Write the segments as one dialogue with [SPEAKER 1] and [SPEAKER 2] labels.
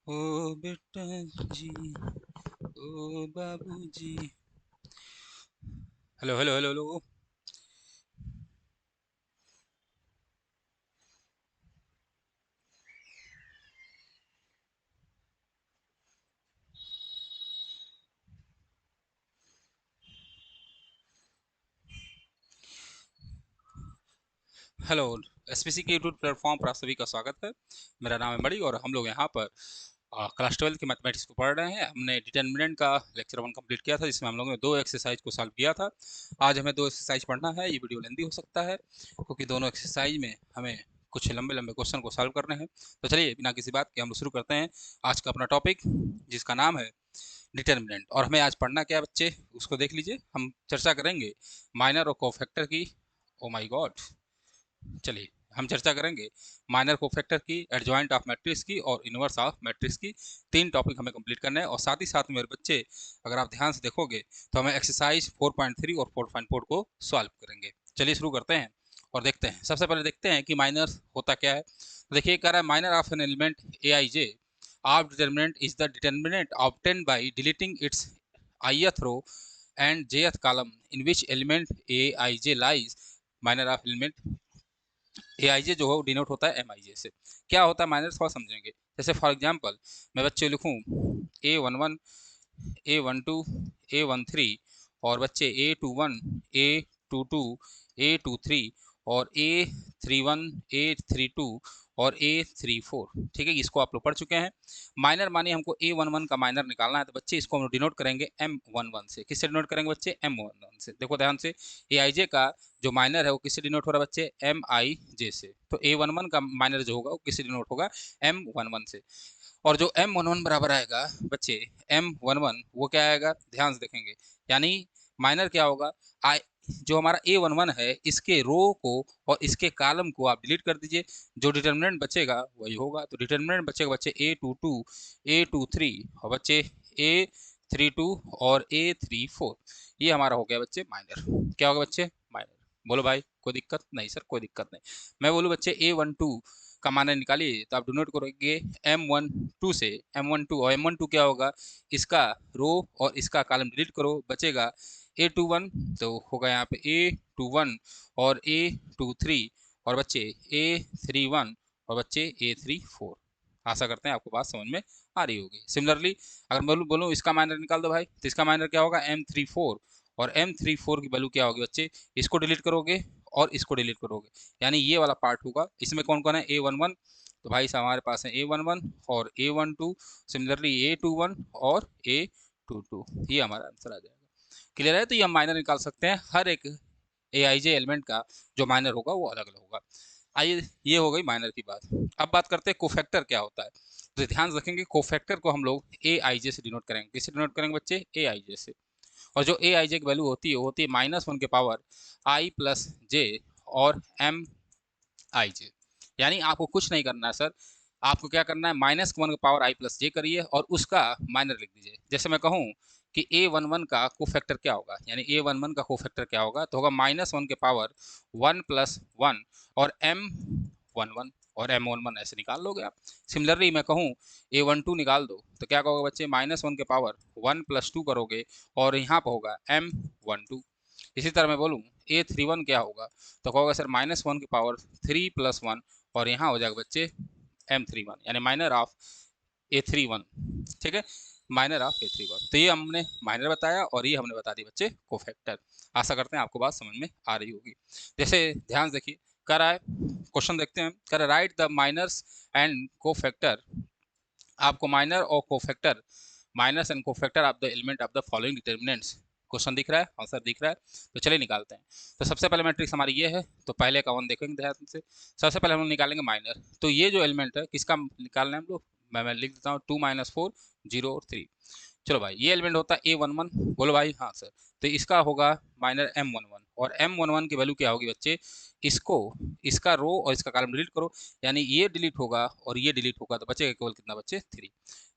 [SPEAKER 1] ओ बेटा जी, ओ बाबूजी। Hello hello hello hello. Hello. SPC के यूट्यूब प्लेटफॉर्म पर आप सभी का स्वागत है। मेरा नाम है मणि और हम लोग यहाँ पर क्लास 12 की मैथमेटिक्स को पढ़ रहे हैं। हमने डिटर्मिनेंट का लेक्चर 1 कंप्लीट किया था, जिसमें हम लोगों ने दो एक्सरसाइज को सॉल्व किया था। आज हमें दो एक्सरसाइज पढ़ना है। ये वीडियो लेंदी हो सकता है क्योंकि दोनों एक्सरसाइज में हमें कुछ लंबे लंबे क्वेश्चन को सॉल्व करने हैं। तो चलिए बिना किसी बात के हम लोग शुरू करते हैं आज का अपना टॉपिक, जिसका नाम है डिटर्मिनेंट। और हमें आज पढ़ना क्या है बच्चे, उसको देख लीजिए। हम चर्चा करेंगे माइनर और कोफैक्टर की। Oh my God. चलिए हम चर्चा करेंगे माइनर कोफैक्टर की, एडजॉइंट ऑफ मैट्रिक्स की और इनवर्स ऑफ मैट्रिक्स की। तीन टॉपिक हमें कंप्लीट करना है। और साथ ही साथ मेरे बच्चे, अगर आप ध्यान से देखोगे तो हमें एक्सरसाइज 4.3 और 4.4 को सॉल्व करेंगे। चलिए शुरू करते हैं और देखते हैं। सबसे पहले देखते हैं कि माइनर होता क्या है। तो देखिए कह रहा है minor of an element A I J of determinant is the determinant obtain by deleting it's ith row and jth column in which element aij lies. Minor of element A I J जो है denote होता है M आई जे से। क्या होता है minor, थोड़ा समझेंगे। जैसे फॉर एग्जांपल मैं बच्चे लिखूं A11, A12, A13 और बच्चे A21, A22, A23 और A31, A32 और A34। ठीक है, इसको आप लोग पढ़ चुके हैं। माइनर माने हमको A11 का माइनर निकालना है, तो बच्चे इसको हम डिनोट करेंगे M11 से। किससे डिनोट करेंगे बच्चे? M11 से। देखो ध्यान से, ए आई जे का जो माइनर है वो किससे डिनोट हो रहा है बच्चे? एम आई जे से। तो A11 का माइनर जो होगा वो किससे डिनोट होगा? M11 से। और जो M11 बराबर आएगा बच्चे, M11 वो क्या आएगा? ध्यान से देखेंगे, यानी माइनर क्या होगा? आई जो हमारा A11 है इसके रो को और इसके कॉलम को आप डिलीट कर दीजिए। जो डिटर्मिनेंट बचेगा वही होगा। तो डिटर्मिनेंट बचेगा बच्चे A22, A23 और बच्चे A32 और A34। ये हमारा हो गया बच्चे माइनर। क्या होगा बच्चे? माइनर। बोलो भाई कोई दिक्कत नहीं? सर कोई दिक्कत नहीं। मैं बोलूँ बच्चे A12 का माइनर निकालिए, तो आप डिनोट करोगे M12 से। M12 और M12 क्या होगा? इसका रो और इसका कॉलम डिलीट करो, बचेगा A21। तो होगा यहाँ पे A21 और A23 और बच्चे A31 और बच्चे A34। आशा करते हैं आपको बात समझ में आ रही होगी। सिमिलरली अगर मैं बोलूँ इसका माइनर निकाल दो भाई, तो इसका माइनर क्या होगा? M34। और M34 की वैल्यू क्या होगी बच्चे? इसको डिलीट करोगे और इसको डिलीट करोगे, यानी ये वाला पार्ट होगा। इसमें कौन कौन है? A11। तो भाई साहब हमारे पास है A11 और A12, सिमिलरली A21 और A22। ये हमारा आंसर आ जाएगा। क्लियर है? तो ये हम माइनर निकाल सकते हैं। हर एक ए आई जे एलिमेंट का जो माइनर होगा वो अलग अलग होगा। आइए, ये हो गई माइनर की बात। अब बात करते हैं कोफैक्टर क्या होता है। तो ध्यान रखेंगे कोफैक्टर को हम लोग ए आई जे से डिनोट करेंगे। किससे डिनोट करेंगे बच्चे? ए आई जे से। और जो ए आई जे की वैल्यू होती है वो होती है -1 के पावर आई प्लस जे और एम आई जे। यानी आपको कुछ नहीं करना है सर, आपको क्या करना है? -1 का पावर आई प्लस जे करिए और उसका माइनर लिख दीजिए। जैसे मैं कहूँ कि A11 का कोफैक्टर क्या होगा, यानी A11 का कोफैक्टर क्या होगा, तो होगा -1 के पावर 1 + 1 और M11 और M11 ऐसे निकाल लोगे आप। सिमिलरली मैं कहूँ A12 निकाल दो, तो क्या कहोगे बच्चे? -1 के पावर 1 + 2 करोगे और यहाँ पर होगा M12। इसी तरह मैं बोलूँ A31 क्या होगा, तो कहोगे सर -1 की पावर 3 + 1 और यहाँ हो जाएगा बच्चे M31, यानी माइनर ऑफ A31। ठीक है, माइनर ऑफ A31। तो ये हमने माइनर बताया और ये हमने बता दी बच्चे कोफैक्टर। आशा करते हैं आपको बात समझ में आ रही होगी। जैसे ध्यान से देखिए, कर रहा है क्वेश्चन, देखते हैं। कर write the minors and cofactor. आपको माइनर और cofactor, minus and cofactor of the element of the following determinants. Question दिख रहा है, आंसर दिख रहा है। तो चलिए निकालते हैं। तो सबसे पहले मैट्रिक्स हमारी ये है, तो पहले का वन देखेंगे ध्यान से। सबसे पहले हम निकालेंगे माइनर। तो ये जो एलिमेंट है किसका निकालना है हम लोग? मैं लिख देता हूँ 2 - 4 0 और 3। चलो भाई, ये एलिमेंट होता है A11। बोलो भाई हाँ सर। तो इसका होगा माइनर M11 और M11 की वैल्यू क्या होगी बच्चे? इसको, इसका रो और इसका कॉलम डिलीट करो, यानी ये डिलीट होगा और ये डिलीट होगा, तो बचेगा केवल कितना बच्चे? 3।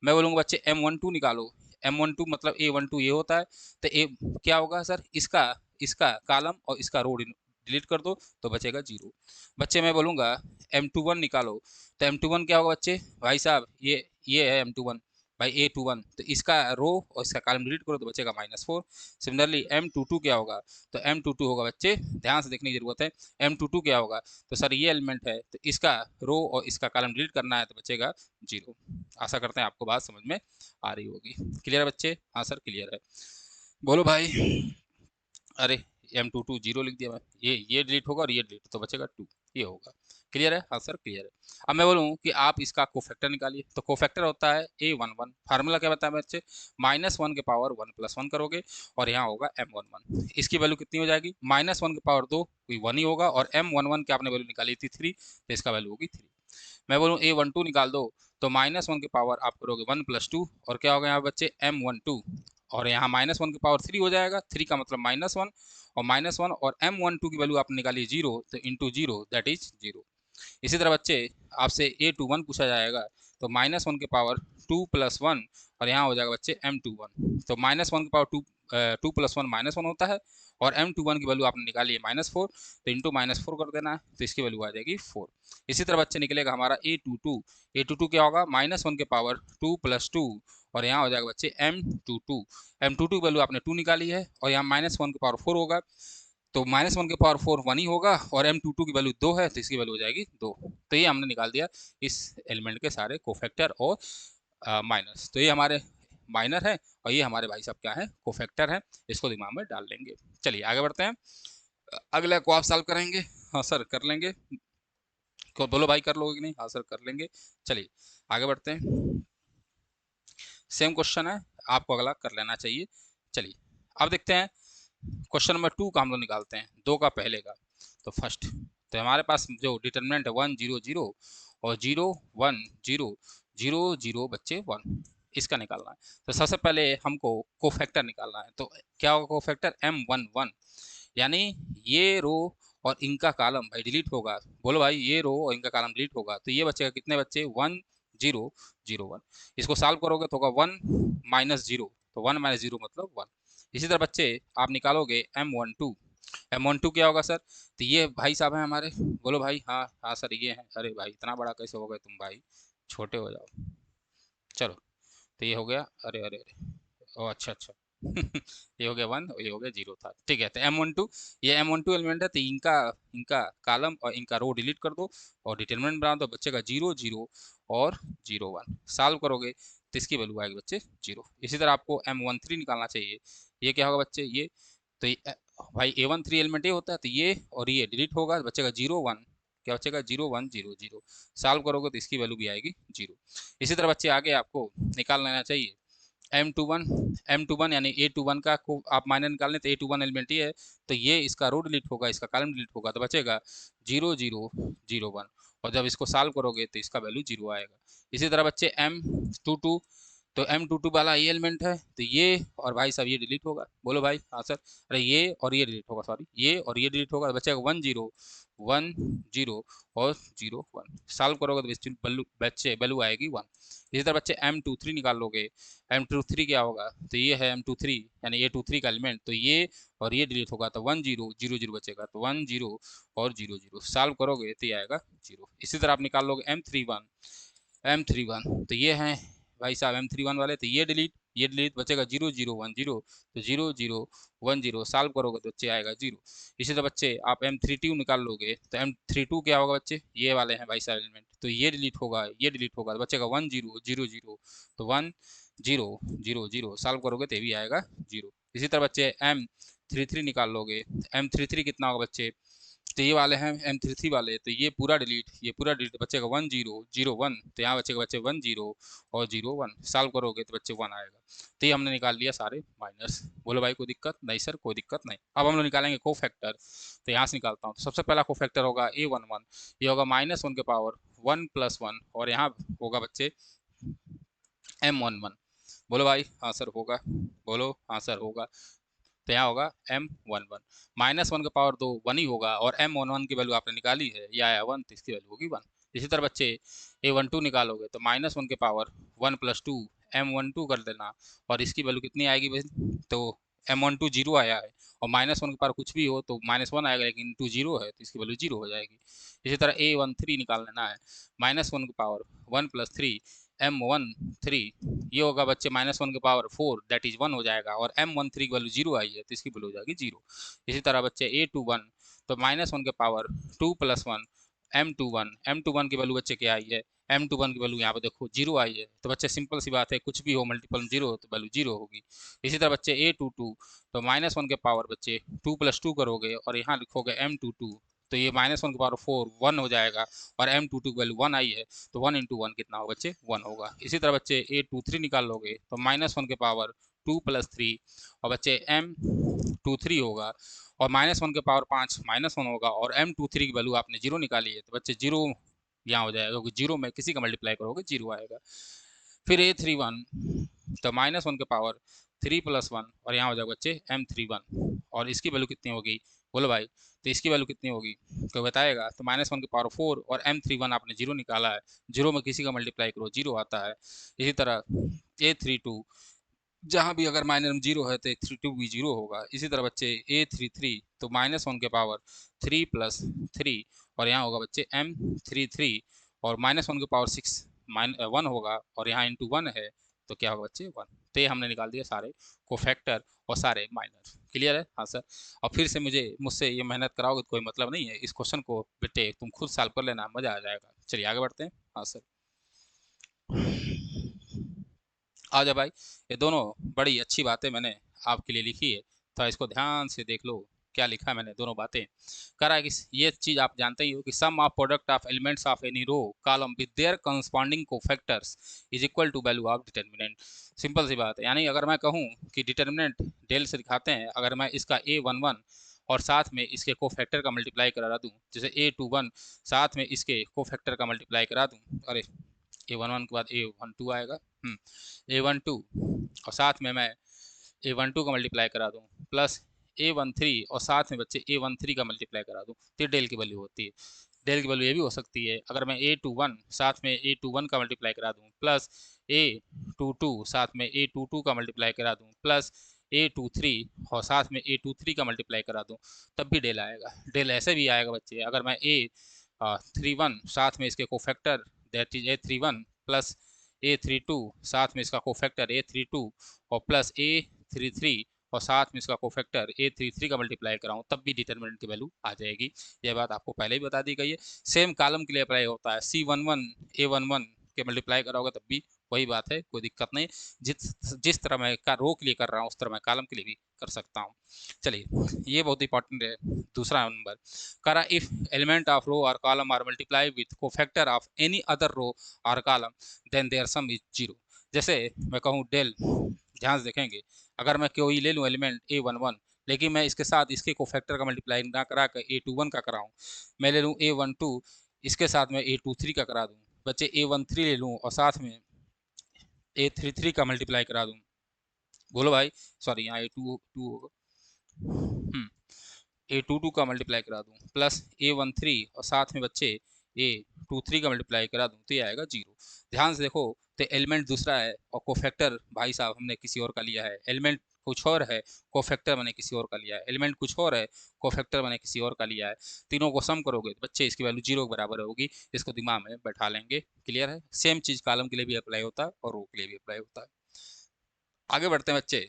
[SPEAKER 1] मैं बोलूँगा बच्चे M12 निकालो। M12 मतलब A12 ये होता है। तो ए क्या होगा सर? इसका, इसका कॉलम और इसका रो डिलीट कर दो तो बचेगा 0। बच्चे मैं बोलूँगा M21 निकालो। तो M21 क्या होगा बच्चे? भाई साहब ये है M21 भाई A21, तो इसका रो और इसका कॉलम डिलीट करो तो बचेगा -4। सिमिलरली M22 क्या होगा, तो M22 होगा बच्चे, ध्यान से देखने की जरूरत है, M22 क्या होगा, तो सर ये एलिमेंट है, तो इसका रो और इसका कॉलम डिलीट करना है तो बचेगा 0। आशा करते हैं आपको बात समझ में आ रही होगी। क्लियर है बच्चे? हाँ सर क्लियर है, बोलो भाई। अरे M22 0 लिख दिया मैं, ये डिलीट होगा और ये डिलीट, तो बचेगा 2, ये होगा। क्लियर है? हाँ सर क्लियर है। अब मैं बोलूँ कि आप इसका कोफैक्टर निकालिए, तो कोफैक्टर होता है A11। फार्मूला क्या बताया बच्चे, -1 के पावर 1 + 1 करोगे और यहाँ होगा M11। इसकी वैल्यू कितनी हो जाएगी, -1 के पावर 2 कोई 1 ही होगा, और M11 की आपने वैल्यू निकाली थी 3, तो इसका वैल्यू होगी 3। मैं बोलूँ A12 निकाल दो, तो -1 के पावर आप करोगे 1 + 2, और क्या होगा यहाँ बच्चे M12, और यहाँ -1 की पावर 3 हो जाएगा, 3 का मतलब -1, और -1 और M12 की वैल्यू आपने निकाली 0, तो इंटू 0 दैट इज 0। इसी तरह बच्चे आपसे A21 पूछा जाएगा, तो -1 के पावर 2 + 1, और यहाँ हो जाएगा बच्चे M21, तो -1 के पावर 2 + 1 -1 होता है, और M21 की वैल्यू आपने निकाली है -4, तो इंटू -4 कर देना है, तो इसकी वैल्यू आ जाएगी 4। इसी तरह बच्चे निकलेगा हमारा A22 क्या होगा, -1 के पावर 2 + 2, और यहाँ हो जाएगा बच्चे M22 की वैल्यू आपने 2 निकाली है, और यहाँ -1 के पावर 4 होगा, तो -1 के पावर 4 1 ही होगा, और M22 की वैल्यू 2 है, तो इसकी वैल्यू हो जाएगी 2। तो ये हमने निकाल दिया इस एलिमेंट के सारे कोफैक्टर और माइनस। तो ये हमारे माइनर है, और ये हमारे भाई साहब क्या है, कोफैक्टर है। इसको दिमाग में डाल लेंगे। चलिए आगे बढ़ते हैं, अगले को आप सॉल्व करेंगे। हाँ सर कर लेंगे, बोलो भाई कर लोगे कि नहीं? हाँ सर कर लेंगे। चलिए आगे बढ़ते हैं, सेम क्वेश्चन है, आपको अगला कर लेना चाहिए। चलिए अब देखते हैं क्वेश्चन नंबर 2 का हम लोग निकालते हैं, 2 का पहले का। तो फर्स्ट, तो हमारे पास जो डिटरमिनेंट है 1 0 0 और 0 1 0 0 0 बच्चे 1, इसका निकालना है। तो सबसे पहले हमको कोफैक्टर निकालना है, तो क्या होगा कोफैक्टर, M11, यानी ये रो और इनका कॉलम भाई डिलीट होगा। बोलो भाई, ये रो और इनका कॉलम डिलीट होगा, तो ये बचेगा कितने बच्चे, 1 0 0 1। इसको सॉल्व करोगे तो होगा 1 -0, तो 1 -0 मतलब 1। इसी तरह बच्चे आप निकालोगे M12 क्या होगा सर, तो ये भाई साहब हैं हमारे, बोलो भाई। हाँ हाँ सर ये हैं। अरे भाई इतना बड़ा कैसे हो गए तुम भाई, छोटे हो जाओ। चलो, तो ये हो गया, अरे अरे अरे, ओ अच्छा अच्छा ये हो गया 1 और ये हो गया 0 था, ठीक है। तो M12, ये M12 एलिमेंट है, तो इनका इनका कॉलम और इनका रो डिलीट कर दो, और डिटरमिनेंट बना दो, बच्चेगा 0 0 और 0 1। सॉल्व करोगे तो इसकी वैल्यू आएगी बच्चे 0। इसी तरह आपको M13 निकालना चाहिए, ये क्या होगा बच्चे, ये तो भाई A13 एलिमेंट ये होता है, तो ये और ये डिलीट होगा, बच्चेगा 0 1, क्या बचेगा 0 1 0 0। सॉल्व करोगे तो इसकी वैल्यू भी आएगी 0। इसी तरह बच्चे आगे आपको निकाल लेना चाहिए M21 यानी A21 का को आप माइनर निकाल लें, तो A21 एलिमेंट ये है, तो ये इसका रो डिलीट होगा, इसका कॉलम डिलीट होगा, तो बचेगा 0 0 0 1, और जब इसको सॉल्व करोगे तो इसका वैल्यू 0 आएगा। इसी तरह बच्चे M22, तो M22 वाला ये एलिमेंट है, तो ये और भाई साहब ये डिलीट होगा, बोलो भाई। हाँ सर, अरे ये और ये डिलीट होगा, सॉरी ये और ये डिलीट होगा, बचेगा 1 0 1 0 और 0 1। सॉल्व करोगे तो बच्चे वैल्यू आएगी 1। इसी तरह बच्चे M23 निकाल लोगे, M23 क्या होगा, तो ये है M23 यानी A23 का एलिमेंट, तो ये और ये डिलीट होगा, तो 1 0 0 0 बचेगा, तो 1 0 और 0 0। सॉल्व करोगे तो ये आएगा 0। इसी तरह आप निकाल लोगे M31, तो ये है भाई साहब M31 वाले, तो ये डिलीट बचेगा 0 0 1 0, तो 0 0 1 0। सॉल्व करोगे तो बच्चे आएगा 0। इसी तरह बच्चे आप M32 निकाल लोगे, तो M32 क्या होगा बच्चे, ये वाले हैं भाई साहब एलिमेंट, तो ये डिलीट होगा, ये डिलीट होगा, तो बचेगा 1 0 0 0, तो 1 0 0 0। सॉल्व करोगे तो ये भी आएगा 0। इसी तरह बच्चे M33 निकाल लोगे, M33 कितना होगा बच्चे, तो ये वाले हैं M33 वाले, तो ये पूरा डिलीट बचेगा 1 0 0 1, तो यहाँ बचेगा बच्चे 1 0 और 0 1। सॉल्व करोगे तो बच्चे 1 आएगा। तो ये हमने निकाल लिया सारे माइनस। बोलो भाई कोई दिक्कत नहीं? सर कोई दिक्कत नहीं। अब हम लोग निकालेंगे कोफैक्टर, तो यहाँ से निकालता हूँ। तो सबसे पहला कोफैक्टर होगा A11, ये होगा -1 के पावर 1 + 1, और यहाँ होगा बच्चे M11। बोलो भाई हाँ सर होगा, बोलो हाँ सर होगा। तो यहाँ होगा M11, -1 के पावर 2 1 ही होगा, और M11 की वैल्यू आपने निकाली है, ये आया 1, तो इसकी वैल्यू होगी 1। इसी तरह बच्चे A12 निकालोगे, तो -1 के पावर 1 + 2 M12 कर देना, और इसकी वैल्यू कितनी आएगी भाई, तो M12 0 आया है, और -1 के पावर कुछ भी हो तो -1 आएगा, लेकिन 2 0 है तो इसकी वैल्यू 0 हो जाएगी। इसी तरह A13 निकाल लेना है, -1 के पावर 1 + 3 M13 ये होगा बच्चे -1 के पावर 4 दैट इज 1 हो जाएगा, और M13 की वैल्यू 0 आई है तो इसकी वैल्यू हो जाएगी 0। इसी तरह बच्चे A21 तो -1 के पावर 2 + 1 M21 की वैल्यू बच्चे क्या आई है, M21 की वैल्यू यहाँ पे देखो 0 आई है। तो बच्चे सिंपल सी बात है, कुछ भी हो मल्टीपल 0 तो वैल्यू 0 होगी। इसी तरह बच्चे A22 तो -1 के पावर बच्चे 2 + 2 करोगे और यहाँ लिखोगे M22 तो ये -1 के पावर 4 1 हो जाएगा, और M22 की वैल्यू 1 आई है तो 1 × 1 कितना होगा बच्चे 1 होगा। इसी तरह बच्चे A23 निकाल लोगे तो -1 के पावर 2 + 3 और बच्चे M23 होगा, और -1 के पावर 5 -1 होगा, और M23 की वैल्यू आपने 0 निकाली है तो बच्चे 0 यहाँ हो जाएगा, क्योंकि 0 में किसी का मल्टीप्लाई करोगे 0 आएगा। फिर A31 तो -1 के पावर 3 + 1 और यहाँ हो जाएगा बच्चे M31, और इसकी वैल्यू कितनी होगी बोलो भाई, तो इसकी वैल्यू कितनी होगी तो बताएगा, तो -1 के पावर 4 और M31 आपने 0 निकाला है, 0 में किसी का मल्टीप्लाई करो 0 आता है। इसी तरह A32 जहाँ भी अगर माइनस में 0 है तो A32 भी 0 होगा। इसी तरह बच्चे A33 तो -1 के पावर 3 + 3 और यहाँ होगा बच्चे M33, और -1 के पावर 6 1 होगा, और यहाँ इंटू 1 है तो क्या होगा बच्चे 1। तो ये हमने निकाल दिया सारे कोफैक्टर और सारे माइनर। क्लियर है? हाँ सर। और फिर से मुझसे ये मेहनत कराओगे तो कोई मतलब नहीं है। इस क्वेश्चन को बेटे तुम खुद सॉल्व कर लेना, मजा आ जाएगा। चलिए आगे बढ़ते हैं। हाँ सर। आ जा भाई, ये दोनों बड़ी अच्छी बातें मैंने आपके लिए लिखी है, तो इसको ध्यान से देख लो क्या लिखा है मैंने। दोनों बातें कह रहा है कि ये चीज आप जानते ही हो कि sum of product of elements of any row column with their corresponding cofactors is equal to value of determinant. Simple सी बात है, यानी अगर मैं कहूँ कि डिटर्मिनेंट डेल से दिखाते हैं, अगर मैं इसका A11 और साथ में इसके कोफैक्टर का मल्टीप्लाई करा दूं, जैसे A21 साथ में इसके कोफैक्टर का मल्टीप्लाई करा दूं, अरे A11 के बाद A12 आएगा, A12 और साथ में मैं A12 का मल्टीप्लाई करा दूँ प्लस A13 और साथ में बच्चे A13 का मल्टीप्लाई करा दूँ, तो डेल की वैल्यू होती है। डेल की वैल्यू ये भी हो सकती है, अगर मैं A21 साथ में A21 का मल्टीप्लाई करा दूँ प्लस A22 साथ में A22 का मल्टीप्लाई करा दूँ प्लस A23 और साथ में A23 का मल्टीप्लाई करा दूँ, तब भी डेल आएगा। डेल ऐसे भी आएगा बच्चे, अगर मैं A31 साथ में इसके cofactor that is A31 plus A32 साथ में इसका कोफैक्टर A32 और प्लस A33 और साथ में इसका कोफैक्टर A33 का मल्टीप्लाई कराऊं, तब भी डिटर्मिनेंट की वैल्यू आ जाएगी। यह बात आपको पहले ही बता दी गई है। सेम कॉलम के लिए अप्लाई होता है, C11 A11 के मल्टीप्लाई कराओगे तब भी वही बात है, कोई दिक्कत नहीं। जिस तरह मैं रो के लिए कर रहा हूँ उस तरह मैं कॉलम के लिए भी कर सकता हूँ। चलिए ये बहुत इंपॉर्टेंट है। दूसरा नंबर करा, इफ एलिमेंट ऑफ रो और column are multiply with cofactor of any other row और column then their sum is 0। जैसे मैं कहूँ डेल, ध्यान से देखेंगे, अगर मैं कोई ले लूँ एलिमेंट A11 लेकिन मैं इसके साथ इसके कोफैक्टर का मल्टीप्लाई ना करा कर A21 का कराऊँ, मैं ले लूँ A12 इसके साथ में A23 का करा दूँ, बच्चे A13 ले लूँ और साथ में A33 का मल्टीप्लाई करा दूँ, बोलो भाई, सॉरी यहाँ A22 होगा, A22 का मल्टीप्लाई करा दूँ प्लस A13 और साथ में बच्चे A23 का मल्टीप्लाई करा दूँ तो ये आएगा 0। ध्यान से देखो, तो एलिमेंट दूसरा है और कोफैक्टर भाई साहब हमने किसी और का लिया है। एलिमेंट कुछ और है, कोफैक्टर मैंने किसी और का लिया है। एलिमेंट कुछ और है, कोफैक्टर मैंने किसी और का लिया है। तीनों को सम करोगे तो बच्चे इसकी वैल्यू 0 के बराबर होगी। इसको दिमाग में बैठा लेंगे। क्लियर है? सेम चीज कॉलम के लिए भी अप्लाई होता है और रो के लिए भी अप्लाई होता है। आगे बढ़ते हैं बच्चे,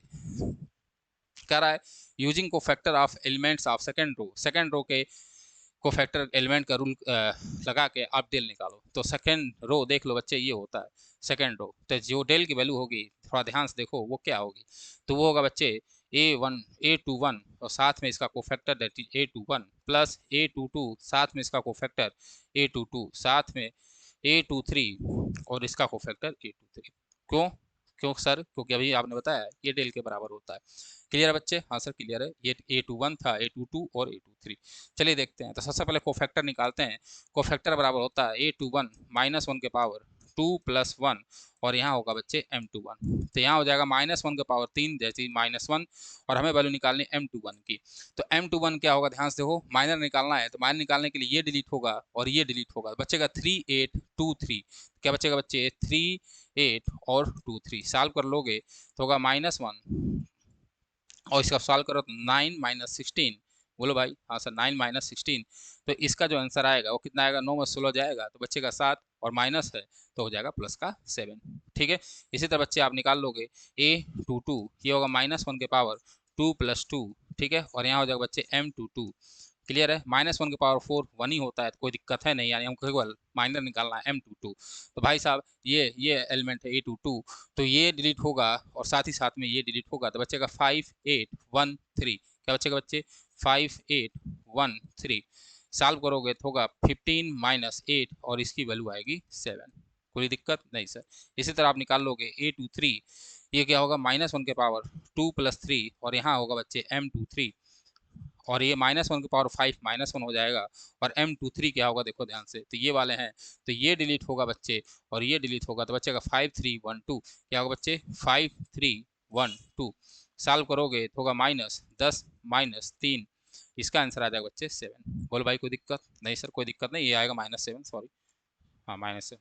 [SPEAKER 1] कह रहा है using cofactor of elements of second row के कोफैक्टर एलिमेंट का रूल लगा के आप डेल निकालो। तो सेकेंड रो देख लो बच्चे, ये होता है सेकेंड रो, तो जो डेल की वैल्यू होगी थोड़ा ध्यान से देखो वो क्या होगी, तो वो होगा बच्चे A21 और साथ में इसका cofactor that is A21 plus A22 साथ में इसका कोफैक्टर A22 साथ में A23 और इसका कोफैक्टर A23। क्यों क्यों सर? क्योंकि अभी आपने बताया ये डेल के बराबर होता है। क्लियर है बच्चे? हाँ सर क्लियर है। ये A21 था, A22 और A23। चलिए देखते हैं, तो सबसे पहले कोफैक्टर निकालते हैं। कोफैक्टर बराबर होता है A21 -1 के पावर 2 + 1 और यहाँ होगा बच्चे M21, तो यहाँ हो जाएगा -1 के पावर 3 जैसे -1 और हमें वैल्यू निकालनी M21 की। तो M21 क्या होगा ध्यान से देखो, माइनर निकालना है तो माइनर निकालने के लिए ये डिलीट होगा और ये डिलीट होगा, बचेगा 3823। क्या बचेगा बच्चे? 38 और 23 सॉल्व कर लोगे तो होगा -1 और इसका सॉल्व करो तो 9 - 16। बोलो भाई, हाँ सर 9 - 16। तो इसका जो आंसर आएगा वो कितना आएगा? 9 में 16 जाएगा तो बचेगा 7 और माइनस है तो हो जाएगा प्लस का 7। ठीक है, इसी तरह बच्चे आप निकाल लोगे a22, ये होगा -1 के पावर 2 + 2। ठीक है, और यहाँ हो जाएगा बच्चे m22। क्लियर है, -1 के पावर 4 1 ही होता है तो कोई दिक्कत है नहीं, यानी हमको केवल माइनर निकालना है m22। तो भाई साहब ये एलिमेंट है a22, तो ये डिलीट होगा और साथ ही साथ में ये डिलीट होगा, तो बचेगा 5813। क्या बचेगा बच्चे? 5813। सॉल्व करोगे तो होगा 15 - 8 और इसकी वैल्यू आएगी 7। कोई दिक्कत नहीं सर। इसी तरह आप निकाल लोगे a23, ये क्या होगा -1 के पावर 2 + 3 और यहाँ होगा बच्चे m23, और ये -1 की पावर 5 -1 हो जाएगा, और m23 क्या होगा देखो ध्यान से, तो ये वाले हैं, तो ये डिलीट होगा बच्चे और ये डिलीट होगा, तो बचेगा 5312। क्या होगा बच्चे? 5312। सॉल्व करोगे तो होगा -10 - 3, इसका आंसर आ जाएगा बच्चे 7। बोलो भाई कोई दिक्कत नहीं सर? कोई दिक्कत नहीं, ये आएगा -7, सॉरी, हाँ -7,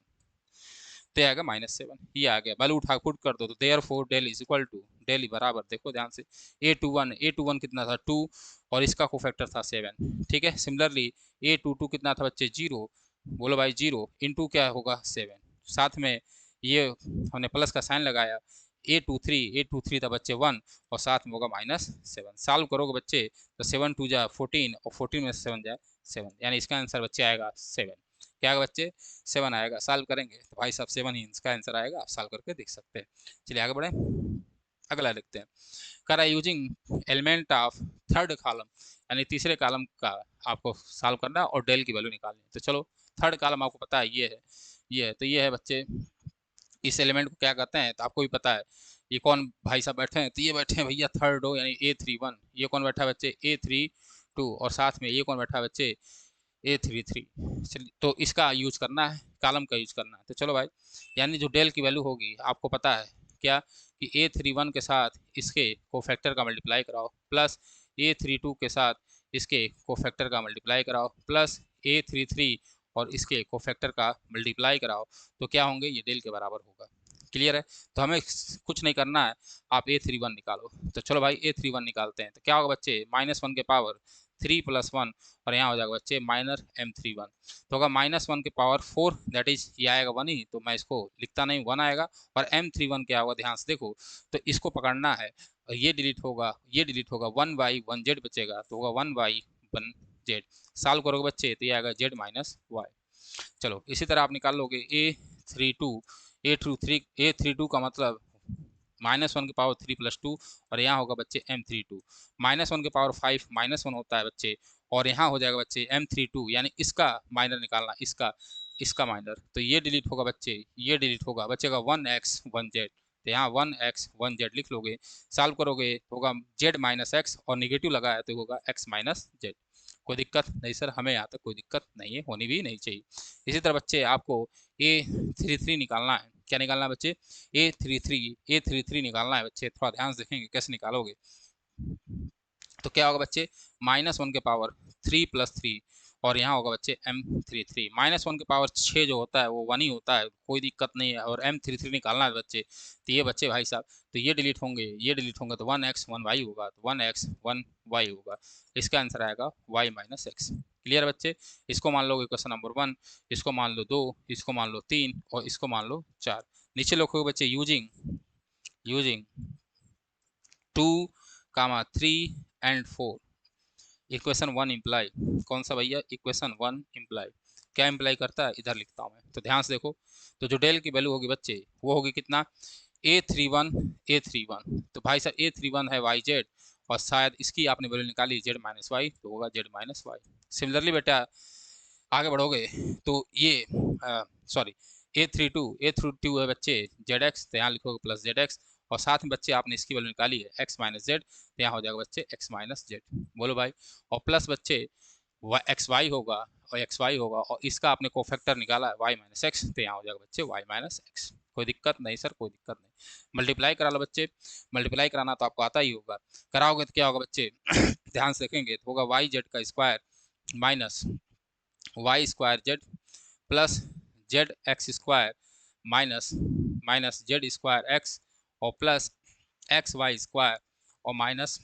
[SPEAKER 1] तो आएगा -7। ये आ गया, वैल्यू उठा पुट कर दो, तो therefore del is equal to, del बराबर देखो ध्यान से, a21 कितना था 2 और इसका कोफैक्टर था 7। ठीक है, सिमिलरली a22 कितना था बच्चे 0, बोलो भाई 0 इंटू क्या होगा 7, साथ में ये हमने प्लस का साइन लगाया, a23 था बच्चे 1 और साथ में होगा -7। सॉल्व करोगे बच्चे तो 7 2 जा 14 और 14 में से 7 जाए 7, यानी इसका आंसर बच्चे आएगा 7। क्या आएगा बच्चे? 7 आएगा। सॉल्व करेंगे तो भाई साहब 7 ही इसका आंसर आएगा, आप सॉल्व करके देख सकते हैं। चलिए आगे बढ़े, अगला लिखते हैं। करा using element of third column, यानी तीसरे कॉलम का आपको सॉल्व करना है और डेल की वैल्यू निकालनी है। तो चलो, थर्ड कॉलम आपको पता है, ये है, तो ये है बच्चे, इस एलिमेंट को क्या कहते हैं तो आपको भी पता है। ये कौन भाई साहब बैठे हैं? तो ये बैठे हैं भैया थर्ड रो, यानी a31। ये कौन बैठा है बच्चे? a32। और साथ में ये कौन बैठा है बच्चे? a33। चलिए, तो इसका यूज करना है, कॉलम का यूज करना है। तो चलो भाई, यानी जो डेल की वैल्यू होगी आपको पता है क्या, कि a31 के साथ इसके कोफैक्टर का मल्टीप्लाई कराओ, प्लस a32 के साथ इसके कोफैक्टर का मल्टीप्लाई कराओ, प्लस a33 और इसके कोफैक्टर का मल्टीप्लाई कराओ, तो क्या होंगे? ये डेल के बराबर होगा। क्लियर है, तो हमें कुछ नहीं करना है, आप a31 निकालो। तो चलो भाई a31 निकालते हैं, तो क्या होगा बच्चे? -1 के पावर 3 + 1 और यहाँ हो जाएगा बच्चे -m31। तो होगा -1 के पावर 4, दैट इज ये आएगा 1 ही, तो मैं इसको लिखता नहीं, 1 आएगा। और m31 क्या होगा ध्यान से देखो, तो इसको पकड़ना है, और ये डिलीट होगा, ये डिलीट होगा, 1/1z बचेगा, तो होगा 1/1z। सॉल्व करोगे बच्चे तो ये आएगा z - y। चलो, इसी तरह आप निकाल लोगे a32 का मतलब -1 के पावर 3 + 2 और यहाँ होगा बच्चे m32। -1 के पावर 5 -1 होता है बच्चे, और यहाँ हो जाएगा बच्चे m32, यानी इसका माइनर निकालना, इसका माइनर, तो ये डिलीट होगा बच्चे, ये डिलीट होगा, बचेगा 1x 1z, तो यहाँ 1x 1z लिख लोगे। सॉल्व करोगे तो होगा z - x और निगेटिव लगाया तो होगा x - z। कोई दिक्कत नहीं सर? हमें यहाँ तक कोई दिक्कत नहीं है, होनी भी नहीं चाहिए। इसी तरह बच्चे आपको a33 निकालना है। क्या निकालना है बच्चे? a33 निकालना है बच्चे, थोड़ा ध्यान से देखेंगे कैसे निकालोगे। तो क्या होगा बच्चे? -1 के पावर 3 + 3 और यहाँ होगा बच्चे m33। -1 के पावर 6 जो होता है वो 1 ही होता है, कोई दिक्कत नहीं है, और m33 निकालना है बच्चे, तो ये बच्चे भाई साहब, तो ये डिलीट होंगे, ये डिलीट होंगे, तो 1x 1y होगा, तो 1x 1y होगा, इसका आंसर आएगा y - x। क्लियर बच्चे? इसको मान लो इक्वेशन नंबर 1, इसको मान लो 2, इसको मान लो 3 और इसको मान लो 4। नीचे लिखोगे बच्चे यूजिंग 2, 3 एंड 4 इक्वेशन 1 इम्प्लाई। कौन सा भैया? Equation 1 imply. क्या इम्प्लाई करता है? इधर लिखता हूँ मैं, तो ध्यान से देखो। तो जो डेल की वैल्यू होगी बच्चे, वो होगी कितना? a31। तो भाई साहब a31 है yz, और शायद इसकी आपने वैल्यू निकाली z - y, तो होगा z - y। सिमिलरली बेटा आगे बढ़ोगे तो ये सॉरी, a32 है बच्चे zx, तो यहाँ लिखोगे +zx, और साथ में बच्चे आपने इसकी वैल्यू निकाली है x - z, तो यहाँ हो जाएगा बच्चे x - z। बोलो भाई, और प्लस बच्चे एक्स वाई होगा, और इसका आपने कोफैक्टर निकाला है y - x, तो यहाँ हो जाएगा बच्चे y - x। कोई दिक्कत नहीं सर? कोई दिक्कत नहीं। मल्टीप्लाई करा लो बच्चे, मल्टीप्लाई कराना तो आपको आता ही होगा, कराओगे तो क्या होगा बच्चे? ध्यान से देखेंगे तो होगा yz का square minus y² z plus zx² minus z² x और प्लस xy² और माइनस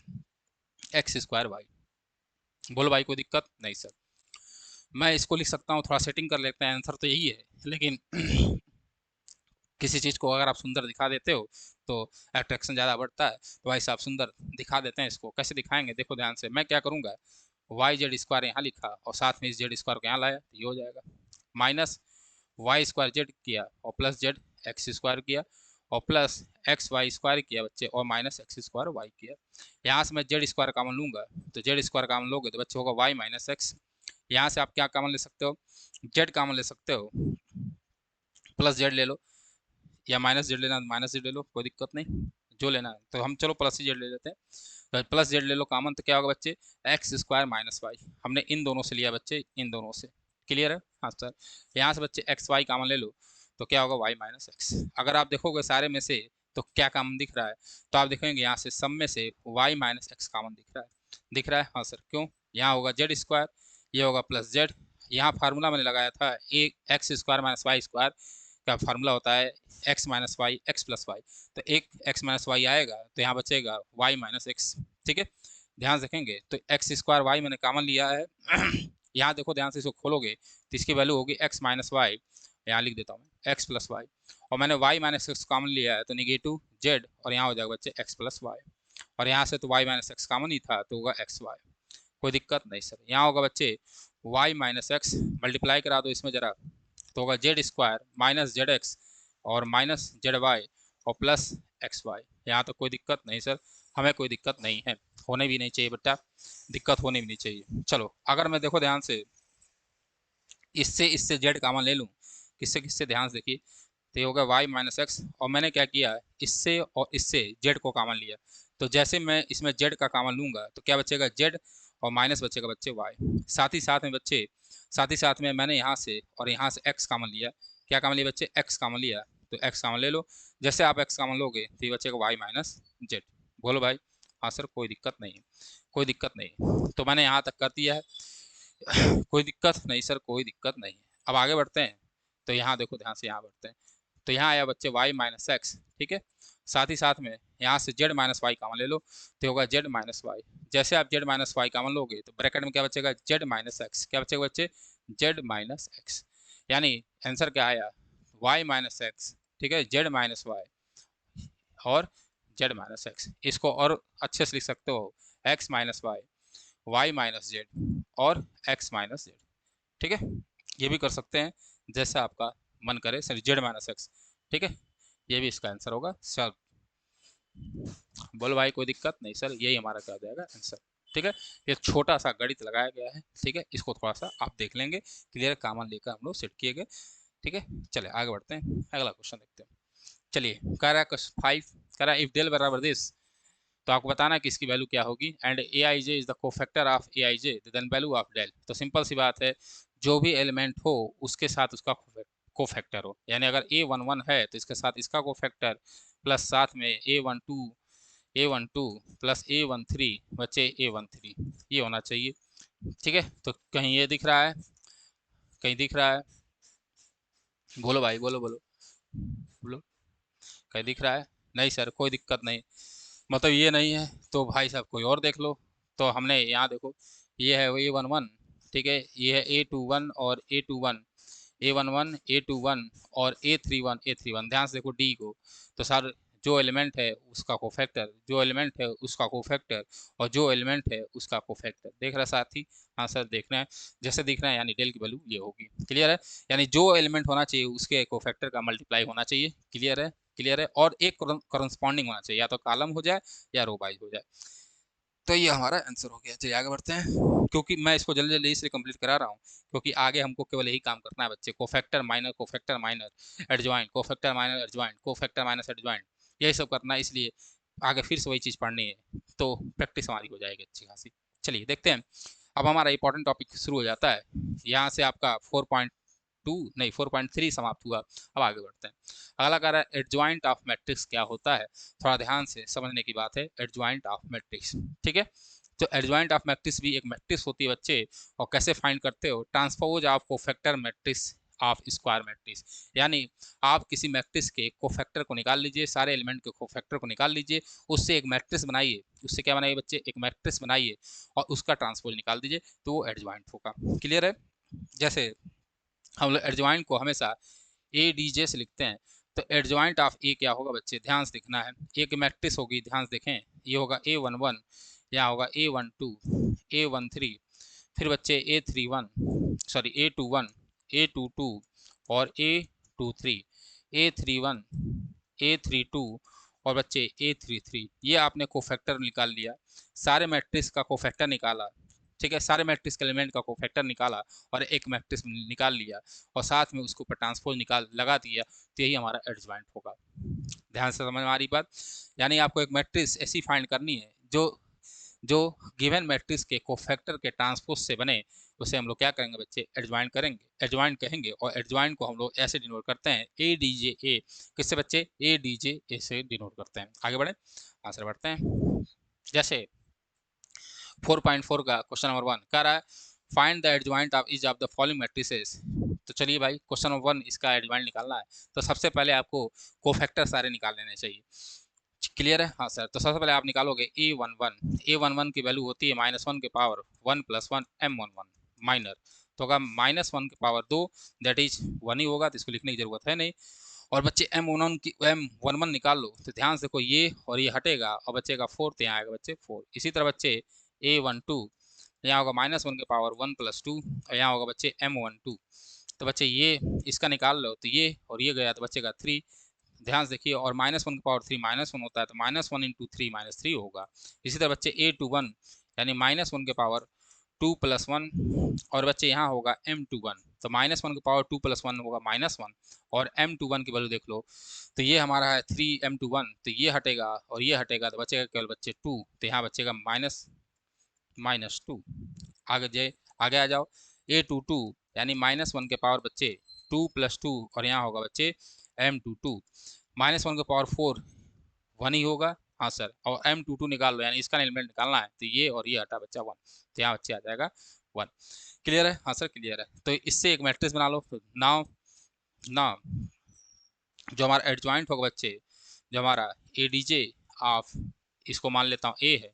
[SPEAKER 1] x² y। बोलो भाई कोई दिक्कत नहीं सर? मैं इसको लिख सकता हूँ, थोड़ा सेटिंग कर लेते हैं, आंसर तो यही है, लेकिन किसी चीज़ को अगर आप सुंदर दिखा देते हो तो अट्रैक्शन ज़्यादा बढ़ता है। तो भाई साहब सुंदर दिखा देते हैं इसको। कैसे दिखाएंगे, देखो ध्यान से। मैं क्या करूँगा, वाई जेड स्क्वायर यहाँ लिखा और साथ में इस जेड स्क्वायर को यहाँ लाया, तो ये हो जाएगा माइनस वाई स्क्वायर जेड किया और प्लस जेड एक्स स्क्वायर किया और प्लस एक्स वाई स्क्वायर किया बच्चे और माइनस एक्स स्क्वायर वाई किया। यहाँ से मैं जेड स्क्वायर कॉमन लूँगा, तो जेड स्क्वायर कॉमन लोगे तो बच्चे होगा वाई माइनस एक्स। यहाँ से आप क्या कॉमन ले सकते हो, जेड कॉमन ले सकते हो, प्लस जेड ले लो, या माइनस जेड लेना माइनस जेड ले लो, कोई दिक्कत नहीं, जो लेना है। तो हम चलो प्लस ही जेड ले लेते हैं, तो प्लस जेड ले लो कॉमन, तो क्या होगा बच्चे, एक्स स्क्वायर माइनस वाई। हमने इन दोनों से लिया बच्चे, इन दोनों से। क्लियर है, हाँ सर। यहाँ से बच्चे एक्स वाई कॉमन ले लो, तो क्या होगा वाई माइनस एक्स। अगर आप देखोगे सारे में से तो क्या कॉमन दिख रहा है, तो आप देखेंगे यहाँ से सब में से वाई माइनस एक्स कॉमन दिख रहा है। दिख रहा है, हाँ सर। क्यों, यहाँ होगा जेड स्क्वायर, ये होगा प्लस जेड। यहाँ फार्मूला मैंने लगाया था, एक x square minus y square का फार्मूला होता है x minus y x plus y. तो एक एक्स माइनस वाई आएगा तो यहाँ बचेगा वाई माइनस एक्स। ठीक है, ध्यान से देखेंगे तो एक्स स्क्वायर वाई मैंने कॉमन लिया है। यहाँ देखो ध्यान से, इसको खोलोगे तो इसकी वैल्यू होगी एक्स माइनस वाई, यहाँ लिख देता हूँ एक्स प्लस वाई, और मैंने वाई माइनस एक्स कॉमन लिया है तो निगेटिव जेड, और यहाँ हो जाएगा बच्चे एक्स प्लस वाई, और यहाँ से तो वाई माइनस एक्स कॉमन ही था तो होगा एक्स वाई। कोई दिक्कत नहीं सर। यहाँ होगा बच्चे वाई माइनस एक्स, मल्टीप्लाई करा दो इसमें जरा, तो होगा Z square minus Z x और माइनस जेड वाई और प्लस एक्स वाई। यहाँ तो कोई दिक्कत नहीं सर, हमें कोई दिक्कत नहीं है, होने भी नहीं चाहिए बेटा, दिक्कत होने भी नहीं चाहिए। चलो अगर मैं देखो ध्यान से, इससे इससे जेड कॉमन ले लूँ, किससे किससे, ध्यान से देखिए, तो ये होगा वाई माइनस एक्स, और मैंने क्या किया, इससे और इससे जेड को कॉमन लिया, तो जैसे मैं इसमें जेड का कॉमन लूँगा तो क्या बचेगा जेड और माइनस बचेगा बच्चे वाई। साथ ही साथ में बच्चे, साथ ही साथ में मैंने यहाँ से और यहाँ से एक्स कॉमन लिया, क्या कॉमन लिया बच्चे, एक्स कॉमन लिया, तो एक्स कॉमन ले लो। जैसे आप एक्स कॉमन लोगे तो ये बचेगा वाई माइनस जेड। बोलो भाई, हाँ सर कोई दिक्कत नहीं है, कोई दिक्कत नहीं। तो मैंने यहाँ तक कर दिया है, कोई दिक्कत नहीं सर, कोई दिक्कत नहीं। अब आगे बढ़ते हैं, तो यहाँ देखो ध्यान से, यहाँ बढ़ते हैं, तो यहाँ आया बच्चे y माइनस एक्स। ठीक है, साथ ही साथ में यहाँ से z माइनस वाई कॉमन ले लो, तो होगा z माइनस वाई। जैसे आप z माइनस वाई कॉमन लोगे तो ब्रैकेट में क्या बचेगा, z माइनस एक्स। क्या बचेगा बच्चे, z माइनस एक्स, यानी आंसर क्या आया, y माइनस एक्स। ठीक है, z माइनस वाई और z माइनस एक्स। इसको और अच्छे से लिख सकते हो, x minus y, y minus z और x माइनस जेड। ठीक है, ये भी कर सकते हैं जैसा आपका मन करे सर, जेड माइनस एक्स। ठीक है, ये भी इसका आंसर होगा सर। बोलो भाई कोई दिक्कत नहीं सर, यही हमारा क्या हो जाएगा आंसर। ठीक है, ये छोटा सा गणित लगाया गया है। ठीक है, इसको थोड़ा सा आप देख लेंगे, क्लियर कॉमन लेकर हम लोग सेट किए गए। ठीक है, चले आगे बढ़ते हैं, अगला क्वेश्चन देखते हैं। चलिए, कह रहा है क्वेश्चन 5, कह रहा है इफ डेल बराबर दिस, तो आपको बताना है कि इसकी वैल्यू क्या होगी, and A I J is the cofactor of A I J, then value of del. तो सिंपल सी बात है, जो भी एलिमेंट हो उसके साथ उसका कोफैक्टर हो, यानी अगर ए वन वन है तो इसके साथ इसका कोफैक्टर, प्लस साथ में ए वन टू प्लस ए13 बचे ए13, ये होना चाहिए। ठीक है, तो कहीं ये दिख रहा है, कहीं दिख रहा है, बोलो भाई बोलो बोलो बोलो, कहीं दिख रहा है, नहीं सर कोई दिक्कत नहीं, मतलब ये नहीं है तो भाई साहब कोई और देख लो। तो हमने यहाँ देखो, ये है A11, ठीक है, ये है A21 और A21, A11 A21 और A31 ध्यान से देखो डी को। तो सर जो एलिमेंट है उसका कोफैक्टर, जो एलिमेंट है उसका कोफैक्टर, और जो एलिमेंट है उसका कोफैक्टर, देख रहा है साथी, हाँ सर देख रहे हैं, जैसे दिख रहा है, यानी डेल की वैल्यू ये होगी। क्लियर है, यानी जो एलिमेंट होना चाहिए उसके कोफैक्टर का मल्टीप्लाई होना चाहिए। क्लियर है, क्लियर है, और एक करस्पॉन्डिंग होना चाहिए, या तो कॉलम हो जाए या रो वाइज हो जाए। तो ये हमारा आंसर हो गया। चलिए आगे बढ़ते हैं, क्योंकि मैं इसको जल्दी जल्दी इसलिए कंप्लीट करा रहा हूँ क्योंकि आगे हमको केवल यही काम करना है बच्चे, cofactor minor adjoint, cofactor minor adjoint, cofactor minus adjoint, यही सब करना है, इसलिए आगे फिर से वही चीज़ पढ़नी है, तो प्रैक्टिस हमारी हो जाएगी अच्छी खासी। चलिए देखते हैं, अब हमारा इंपॉर्टेंट टॉपिक शुरू हो जाता है। यहाँ से आपका 4.2 नहीं 4.3 समाप्त हुआ। अब आगे बढ़ते हैं, अगला कह रहा है एडजॉइंट ऑफ मैट्रिक्स क्या होता है। थोड़ा ध्यान से समझने की बात है, एडजॉइंट ऑफ मैट्रिक्स। ठीक है, तो एडजॉइंट ऑफ मैट्रिक्स भी एक मैट्रिक्स होती है बच्चे, और कैसे फाइंड करते हो, transpose of cofactor matrix of square matrix, यानी आप किसी मैट्रिक्स के कोफैक्टर को निकाल लीजिए, सारे एलिमेंट के कोफैक्टर को निकाल लीजिए, उससे एक मैट्रिक्स बनाइए, उससे क्या बनाइए बच्चे, एक मैट्रिक्स बनाइए, और उसका ट्रांसपोज निकाल दीजिए, तो वो एडजॉइंट होगा। क्लियर है, जैसे हम लोग एडजॉइंट को हमेशा ए डी जे से लिखते हैं, तो एडजॉइंट ऑफ ए क्या होगा बच्चे, ध्यान से लिखना है। एक मैट्रिक्स होगी, ध्यान से देखें, ये होगा A11, यहाँ होगा A12, A13, फिर बच्चे A31, सॉरी A21, A22 और A23, A31, A32 और बच्चे A33। ये आपने कोफैक्टर निकाल लिया, सारे मैट्रिक्स का कोफैक्टर निकाला, ठीक है, सारे मैट्रिक्स के एलिमेंट का कोफैक्टर निकाला और एक मैट्रिक्स निकाल लिया और साथ में उसको ऊपर ट्रांसपोज निकाल लगा दिया, तो यही हमारा एडजॉइंट होगा। ध्यान से समझ में आ रही बात। यानी आपको एक मैट्रिक्स ऐसी फाइंड करनी है जो जो गिवन मैट्रिक्स के कोफैक्टर के ट्रांसपोज से बने, उसे हम लोग क्या करेंगे बच्चे, एडजॉइंट करेंगे, एडजॉइंट कहेंगे। और एडजॉइंट को हम लोग ऐसे डिनोट करते हैं ए डी जे ए, किससे बच्चे, ए डी जे ए से डिनोट करते हैं। आगे बढ़े, आंसर बढ़ते हैं। जैसे 4.4 का क्वेश्चन नंबर 1 कह रहा है find the adjoint of each of the following matrices. तो चलिए भाई, क्वेश्चन नंबर 1 इसका एडजॉइंट निकालना है, तो सबसे पहले आपको कोफैक्टर सारे निकाल लेने चाहिए। क्लियर है, हाँ सर। तो सबसे पहले आप निकालोगे A11 की वैल्यू होती है -1 के पावर 1 + 1 M11 माइनर, तो अगर -1 के पावर 2 दैट इज 1 ही होगा, तो इसको लिखने की जरूरत है नहीं। और बच्चे M11 निकाल लो, तो ध्यान से देखो, ये और ये हटेगा और बचेगा 4, तो यहाँ आएगा बच्चे 4। इसी तरह बच्चे A12, यहाँ होगा -1 के पावर 1 + 2 और यहाँ होगा बच्चे M12, तो बच्चे ये इसका निकाल लो, तो ये और ये गया तो बचेगा 3। ध्यान से देखिए, और -1 की पावर 3 -1 होता है, तो -1 × 3 -3 होगा। इसी तरह बच्चे A21 यानी -1 के पावर 2 + 1 और बच्चे यहाँ होगा M21, तो -1 की पावर 2 + 1 होगा -1 और M21 की वैल्यू देख लो, तो ये हमारा है 3M21, तो ये हटेगा और ये हटेगा, तो बचेगा केवल बच्चे 2, तो यहाँ बचेगा -2। आगे आ जाओ, A22 यानी -1 के पावर बच्चे 2 + 2 और यहाँ होगा बच्चे M22, -1 के पावर 4 1 ही होगा, हाँ सर, और M22 निकाल लो, यानी इसका एलिमेंट निकालना है, तो ये और ये हटा बच्चा 1, तो यहाँ बच्चे आ जाएगा 1। क्लियर है, हाँ सर क्लियर है। तो इससे एक मैट्रिक्स बना लो। तो नाउ नाउ जो हमारा एडजॉइंट होगा बच्चे, जो हमारा ए डी जे ऑफ, इसको मान लेता हूँ ए है,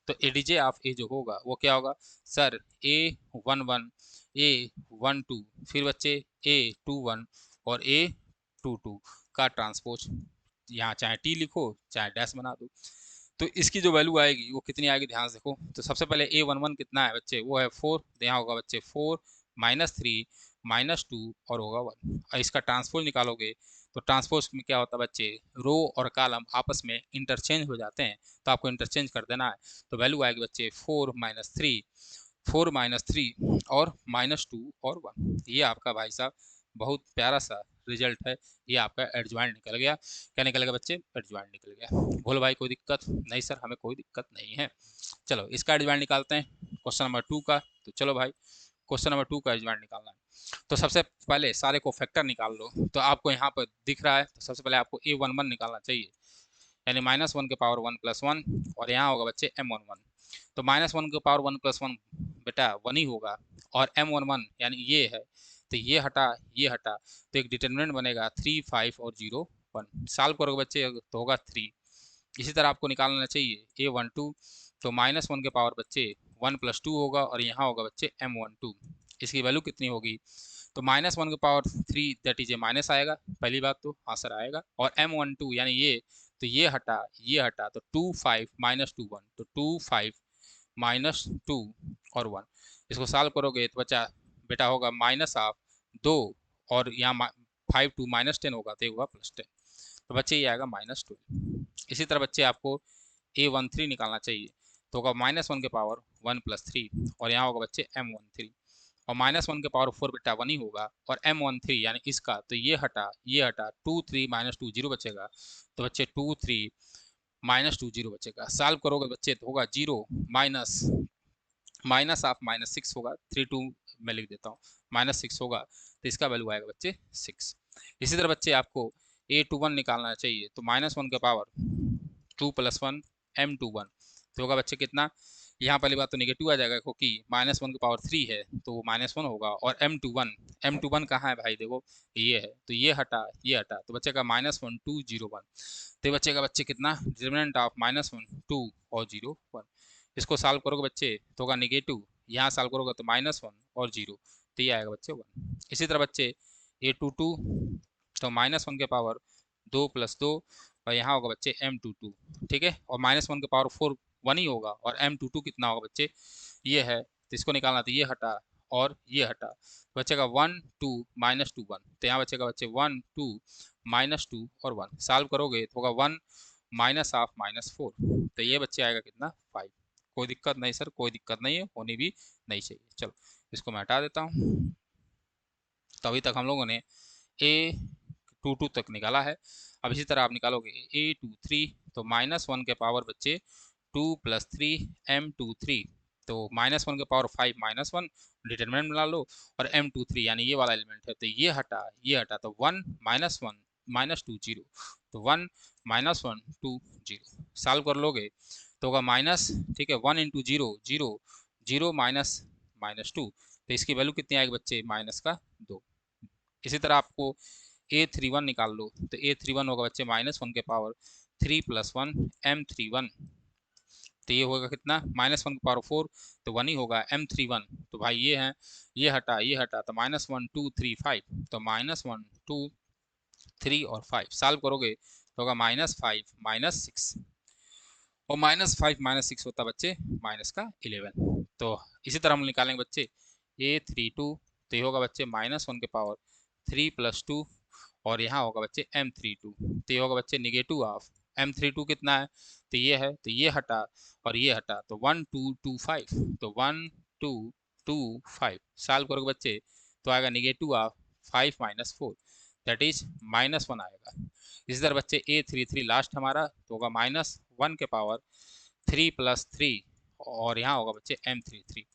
[SPEAKER 1] तो ए डी जे ऑफ ए जो होगा वो क्या होगा सर, A11, A12, फिर बच्चे A21 और A22 का ट्रांसपोज, यहाँ चाहे टी लिखो चाहे डैश बना दो, तो इसकी जो वैल्यू आएगी वो कितनी आएगी, ध्यान से देखो। तो सबसे पहले A11 कितना है बच्चे, वो है 4, तो यहाँ होगा बच्चे 4 -3 -2 और होगा 1। और इसका ट्रांसपोज निकालोगे, तो ट्रांसपोज में क्या होता है बच्चे, रो और कॉलम आपस में इंटरचेंज हो जाते हैं, तो आपको इंटरचेंज कर देना है। तो वैल्यू आएगी बच्चे 4 -3 और -2 और 1। ये आपका भाई साहब बहुत प्यारा सा रिजल्ट है, ये आपका एडजॉइंट निकल गया। क्या निकल गया बच्चे, एडजॉइंट निकल गया। बोलो भाई कोई दिक्कत नहीं सर, हमें कोई दिक्कत नहीं है। चलो इसका एडजॉइंट निकालते हैं क्वेश्चन नंबर 2 का। तो चलो भाई, क्वेश्चन नंबर 2 का एडजॉइंट निकालना है, तो सबसे पहले सारे को फैक्टर निकाल लो। तो आपको यहाँ पर दिख रहा है, तो सबसे पहले आपको A11 निकालना चाहिए, यानी -1 के पावर 1 + 1 और यहाँ होगा बच्चे M11, तो -1 के पावर 1 + 1 बेटा 1 ही होगा, और M11 यानी ये है, तो ये हटा ये हटा, तो एक डिटर्मिनेंट बनेगा 3 5 और 0 1, सॉल्व करोगे बच्चे तो होगा 3। इसी तरह आपको निकालना चाहिए A12, तो -1 के पावर बच्चे 1 + 2 होगा और यहाँ होगा बच्चे M12, इसकी वैल्यू कितनी होगी, तो -1 के power 3 that is a minus आएगा, पहली बात तो आंसर आएगा, और M12 यानी ये, तो ये हटा, तो 2 5 -2 1, तो 2 5 -2 और 1, इसको सॉल्व करोगे तो बच्चा बेटा होगा -2 और यहाँ 5 2 -10 होगा, तो होगा +10, तो बच्चे ये आएगा -12। इसी तरह बच्चे आपको A13 निकालना चाहिए, तो होगा -1 के पावर 1 + 3 और यहाँ होगा बच्चे M13, और -1 के पावर 4 बेटा 1 ही होगा, और M13 यानी इसका, तो ये हटा 2 3 -2 0 बचेगा, तो बच्चे 2 3 -2 0 बचेगा, सॉल्व करोगे बच्चे तो होगा 0 माइनस माइनस ऑफ -6 होगा, 3 2 मैं लिख देता हूँ, -6 होगा, तो इसका वैल्यू आएगा बच्चे 6। इसी तरह बच्चे आपको A21 निकालना चाहिए, तो -1 के पावर 2 + 1 M21, तो होगा बच्चे कितना, यहाँ पहली बात तो निगेटिव आ जाएगा क्योंकि -1 की पावर 3 है, तो वो -1 होगा, और M21 कहाँ है भाई, देखो ये है, तो ये हटा, तो बचेगा -1 2 0 1, तो बचेगा बच्चे कितना, डिटरमिनेंट ऑफ -1 2 और 0 1, इसको सॉल्व करोगे बच्चे तो होगा निगेटिव, यहाँ सॉल्व करोगे तो -1 और 0, तो ये आएगा बच्चे 1। इसी तरह बच्चे a22 तो -1 के पावर 2 + 2 और यहाँ होगा बच्चे m22, ठीक है, और -1 के पावर 4 1 ही होगा, और m22 कितना होगा बच्चे, ये है, तो इसको निकालना, तो ये हटा और ये हटा, तो बचेगा 1 2 -2 1, तो यहाँ बचेगा बच्चे 1 2 -2 और 1, सॉल्व करोगे तो होगा 1 -1/2 -4, तो ये बच्चे आएगा कितना 5। कोई दिक्कत नहीं सर, कोई दिक्कत नहीं है, होनी भी नहीं चाहिए। चलो इसको मैं हटा देता हूँ। तो अभी तक हम लोगों ने a22 तक निकाला है। अब इसी तरह आप निकालोगे a23 तो -1 के पावर बच्चे 2 + 3 m23, तो -1 के पावर 5 -1 डिटरमिनेंट बना लो, और m23 यानी ये वाला एलिमेंट है, तो ये हटा तो 1 -1 -2 0, तो 1 -1 2 0, सॉल्व कर लोगे तो होगा माइनस, ठीक है, 1 × 0 0 0 -2, तो इसकी वैल्यू कितनी आएगी बच्चे, माइनस का 2। इसी तरह आपको a31 निकाल लो, तो a31 होगा बच्चे -1 के पावर 3 + 1 m31, तो ये होगा कितना, -1 के पावर 4 तो 1 ही होगा, m31 तो भाई ये है, ये हटा तो -1 2 3 5, तो -1 2 3 और 5, सॉल्व करोगे तो होगा -5 -6, और -5 - 6 होता बच्चे माइनस का 11। तो इसी तरह हम निकालेंगे बच्चे a32, तो ये होगा बच्चे -1 के पावर 3 + 2, और यहाँ होगा बच्चे m32, तो ये होगा बच्चे निगेटिव ऑफ m32 कितना है, तो ये है, तो ये हटा और ये हटा, तो 1 2 2 5, तो 1 2 2 5, सॉल्व करोगे बच्चे तो आएगा निगेटिव ऑफ 5 - 4, दैट इज -1 आएगा। इसी तरह बच्चे a33 लास्ट हमारा, तो होगा -1 के पावर 3 + 3, और यहाँ होगा बच्चे m33,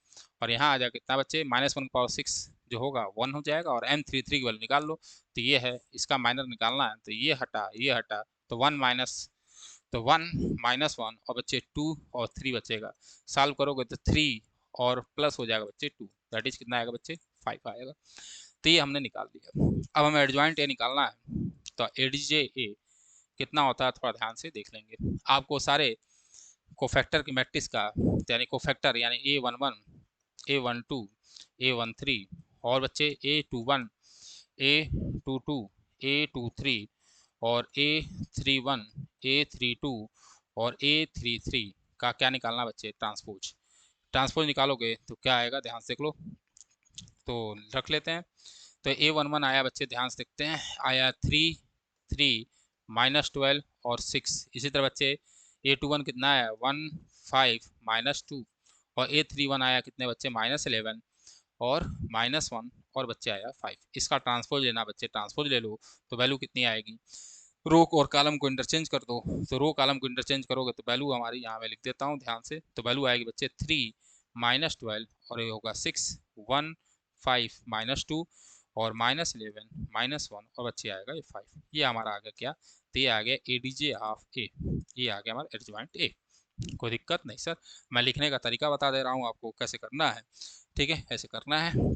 [SPEAKER 1] और यहाँ आ जाएगा कितना बच्चे, -1 के पावर 6 जो होगा 1 हो जाएगा, और m33 की वैल्यू निकाल लो, तो ये है, इसका माइनस निकालना है, तो ये हटा तो 1 माइनस, तो 1 -1 और बच्चे 2 और 3 बचेगा, सॉल्व करोगे तो 3 और प्लस हो जाएगा बच्चे 2, दैट इज कितना आएगा बच्चे 5 आएगा। तो ये हमने निकाल दिया। अब हमें एडजॉइंट ए निकालना है, तो एडीजे ए कितना होता है थोड़ा ध्यान से देख लेंगे। आपको सारे कोफैक्टर की मैट्रिक्स का, यानी कोफैक्टर यानी A11 A12 A13 और बच्चे A21 A22 A23 और A31 A32 और A33 का क्या निकालना बच्चे, ट्रांसपोज निकालोगे तो क्या आएगा, ध्यान से देख लो, तो रख लेते हैं। तो A11 आया बच्चे, ध्यान से देखते हैं, आया 3 3 -12 और 6। इसी तरह बच्चे A21 कितना आया 1 5 -2, और A31 आया कितने बच्चे -11 और -1, और बच्चे आया 5। इसका ट्रांसपोज लेना बच्चे, ट्रांसपोज ले लो तो वैल्यू कितनी आएगी, रो और कॉलम को इंटरचेंज कर दो, तो रो कॉलम को इंटरचेंज करोगे तो वैल्यू हमारी, यहाँ मैं लिख देता हूँ ध्यान से, तो वैल्यू आएगी बच्चे 3 -12 और ये होगा 6 1 5 -2 और -11 -1 और बच्चे आएगा ये 5। ये हमारा आ गया क्या, तो ये आ गया एडीजे ऑफ ए, ये आ गया हमारा एडजॉइंट ए। कोई दिक्कत नहीं सर, मैं लिखने का तरीका बता दे रहा हूँ आपको कैसे करना है, ठीक है, ऐसे करना है।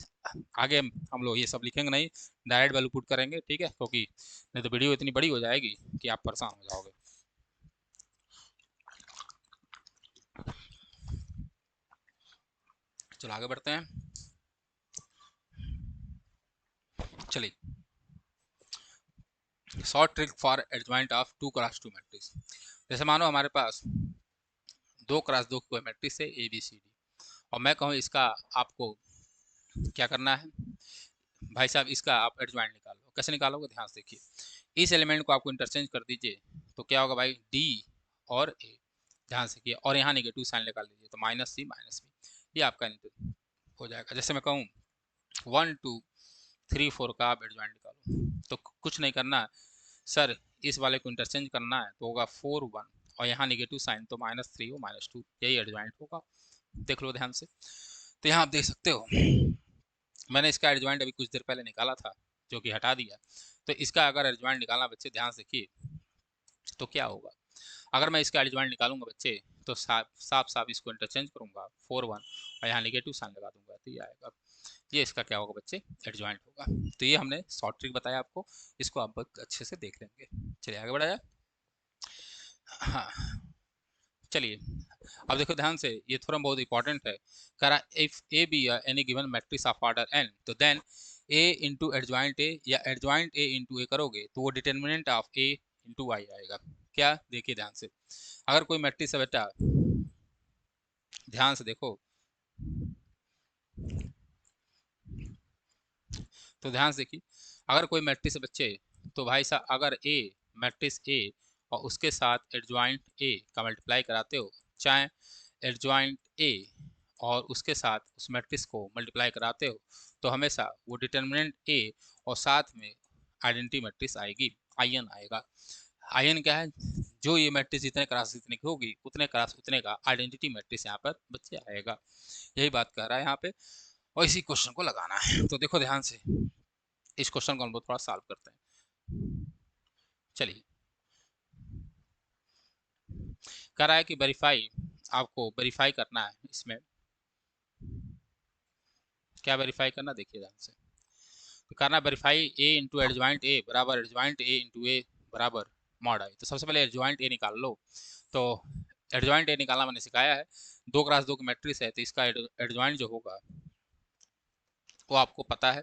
[SPEAKER 1] आगे हम लोग ये सब लिखेंगे नहीं, डायरेक्ट वैल्यू पुट करेंगे, ठीक है, क्योंकि नहीं तो वीडियो इतनी बड़ी हो जाएगी कि आप परेशान हो जाओगे। चलो आगे बढ़ते हैं। चलिए, short trick for adjoint of 2x2 matrix. जैसे मानो हमारे पास 2x2 कोई मैट्रिक्स है ABCD, और मैं कहूँ इसका आपको क्या करना है भाई साहब, इसका आप एडजॉइंट निकालो। कैसे निकालोगे, ध्यान से देखिए, इस एलिमेंट को आपको इंटरचेंज कर दीजिए, तो क्या होगा भाई D और A, ध्यान से किया, और यहाँ नेगेटिव साइन लगा लीजिए, तो -C -B, ये आपका हो जाएगा। जैसे मैं कहूँ 1 2 3 4 का आप एडजॉइंट निकालो, तो कुछ नहीं करना सर, इस वाले को इंटरचेंज करना है, तो होगा 4 1, और यहाँ नेगेटिव साइन, तो -3 हो -2, यही एडजॉइंट होगा। देख लो ध्यान से, तो यहाँ आप देख सकते हो मैंने इसका एडजॉइंट अभी कुछ देर पहले निकाला था, जो कि हटा दिया। तो इसका अगर एडजॉइंट निकालना बच्चे, ध्यान से देखिए, तो क्या होगा, अगर मैं इसका एडजॉइंट निकालूंगा बच्चे, तो साफ साफ इसको इंटरचेंज करूंगा 4 1, और यहाँ नेगेटिव साइन लगा दूंगा, तो ये आएगा, ये इसका क्या होगा बच्चे, एडजॉइंट होगा। तो ये हमने शॉर्ट ट्रिक बताया आपको, इसको आप अच्छे से देख लेंगे। चलिए आगे बढ़ाया। हाँ चलिए अब देखो ध्यान से, ये थोड़ा बहुत इंपॉर्टेंट है। कह रहा if A B any given matrix of order N, तो then A into adjoint A या एडजॉइंट ए इंटू ए करोगे तो वो determinant of A into Y आएगा। क्या, देखिए ध्यान से, अगर कोई मैट्रिक्स है बेटा, ध्यान से देखो, तो ध्यान से देखिए, अगर कोई मैट्रिक्स है बच्चे, तो भाई साहब अगर ए, मैट्रिक्स ए और उसके साथ एडजॉइंट ए का मल्टीप्लाई कराते हो, चाहे एडजॉइंट ए और उसके साथ उस मैट्रिक्स को मल्टीप्लाई कराते हो, तो हमेशा वो डिटर्मिनेंट ए और साथ में आइडेंटिटी मैट्रिक्स आएगी, आई एन आएगा। आई एन क्या है, जो ये मैट्रिक्स जितने क्लास जितने की होगी उतने क्लास उतने का आइडेंटिटी मैट्रिक्स यहाँ पर बच्चे आएगा। यही बात कर रहा है यहाँ पे, और इसी क्वेश्चन को लगाना है। तो देखो ध्यान से, इस क्वेश्चन को हम लोग थोड़ा सॉल्व करते हैं। चलिए, कह रहा है कि वेरीफाई, आपको वेरीफाई करना है इसमें, क्या वेरीफाई करना, देखिए ध्यान से, तो करना वेरीफाई ए इंटू एडजॉइंट ए बराबर एडजॉइंट ए इंटू ए बराबर मॉड आई। तो सबसे पहले एडजॉइंट ए निकाल लो। तो एडजॉइंट ए निकालना मैंने सिखाया है, 2x2 की मैट्रिक्स है, तो इसका एडजॉइंट जो होगा वो आपको पता है,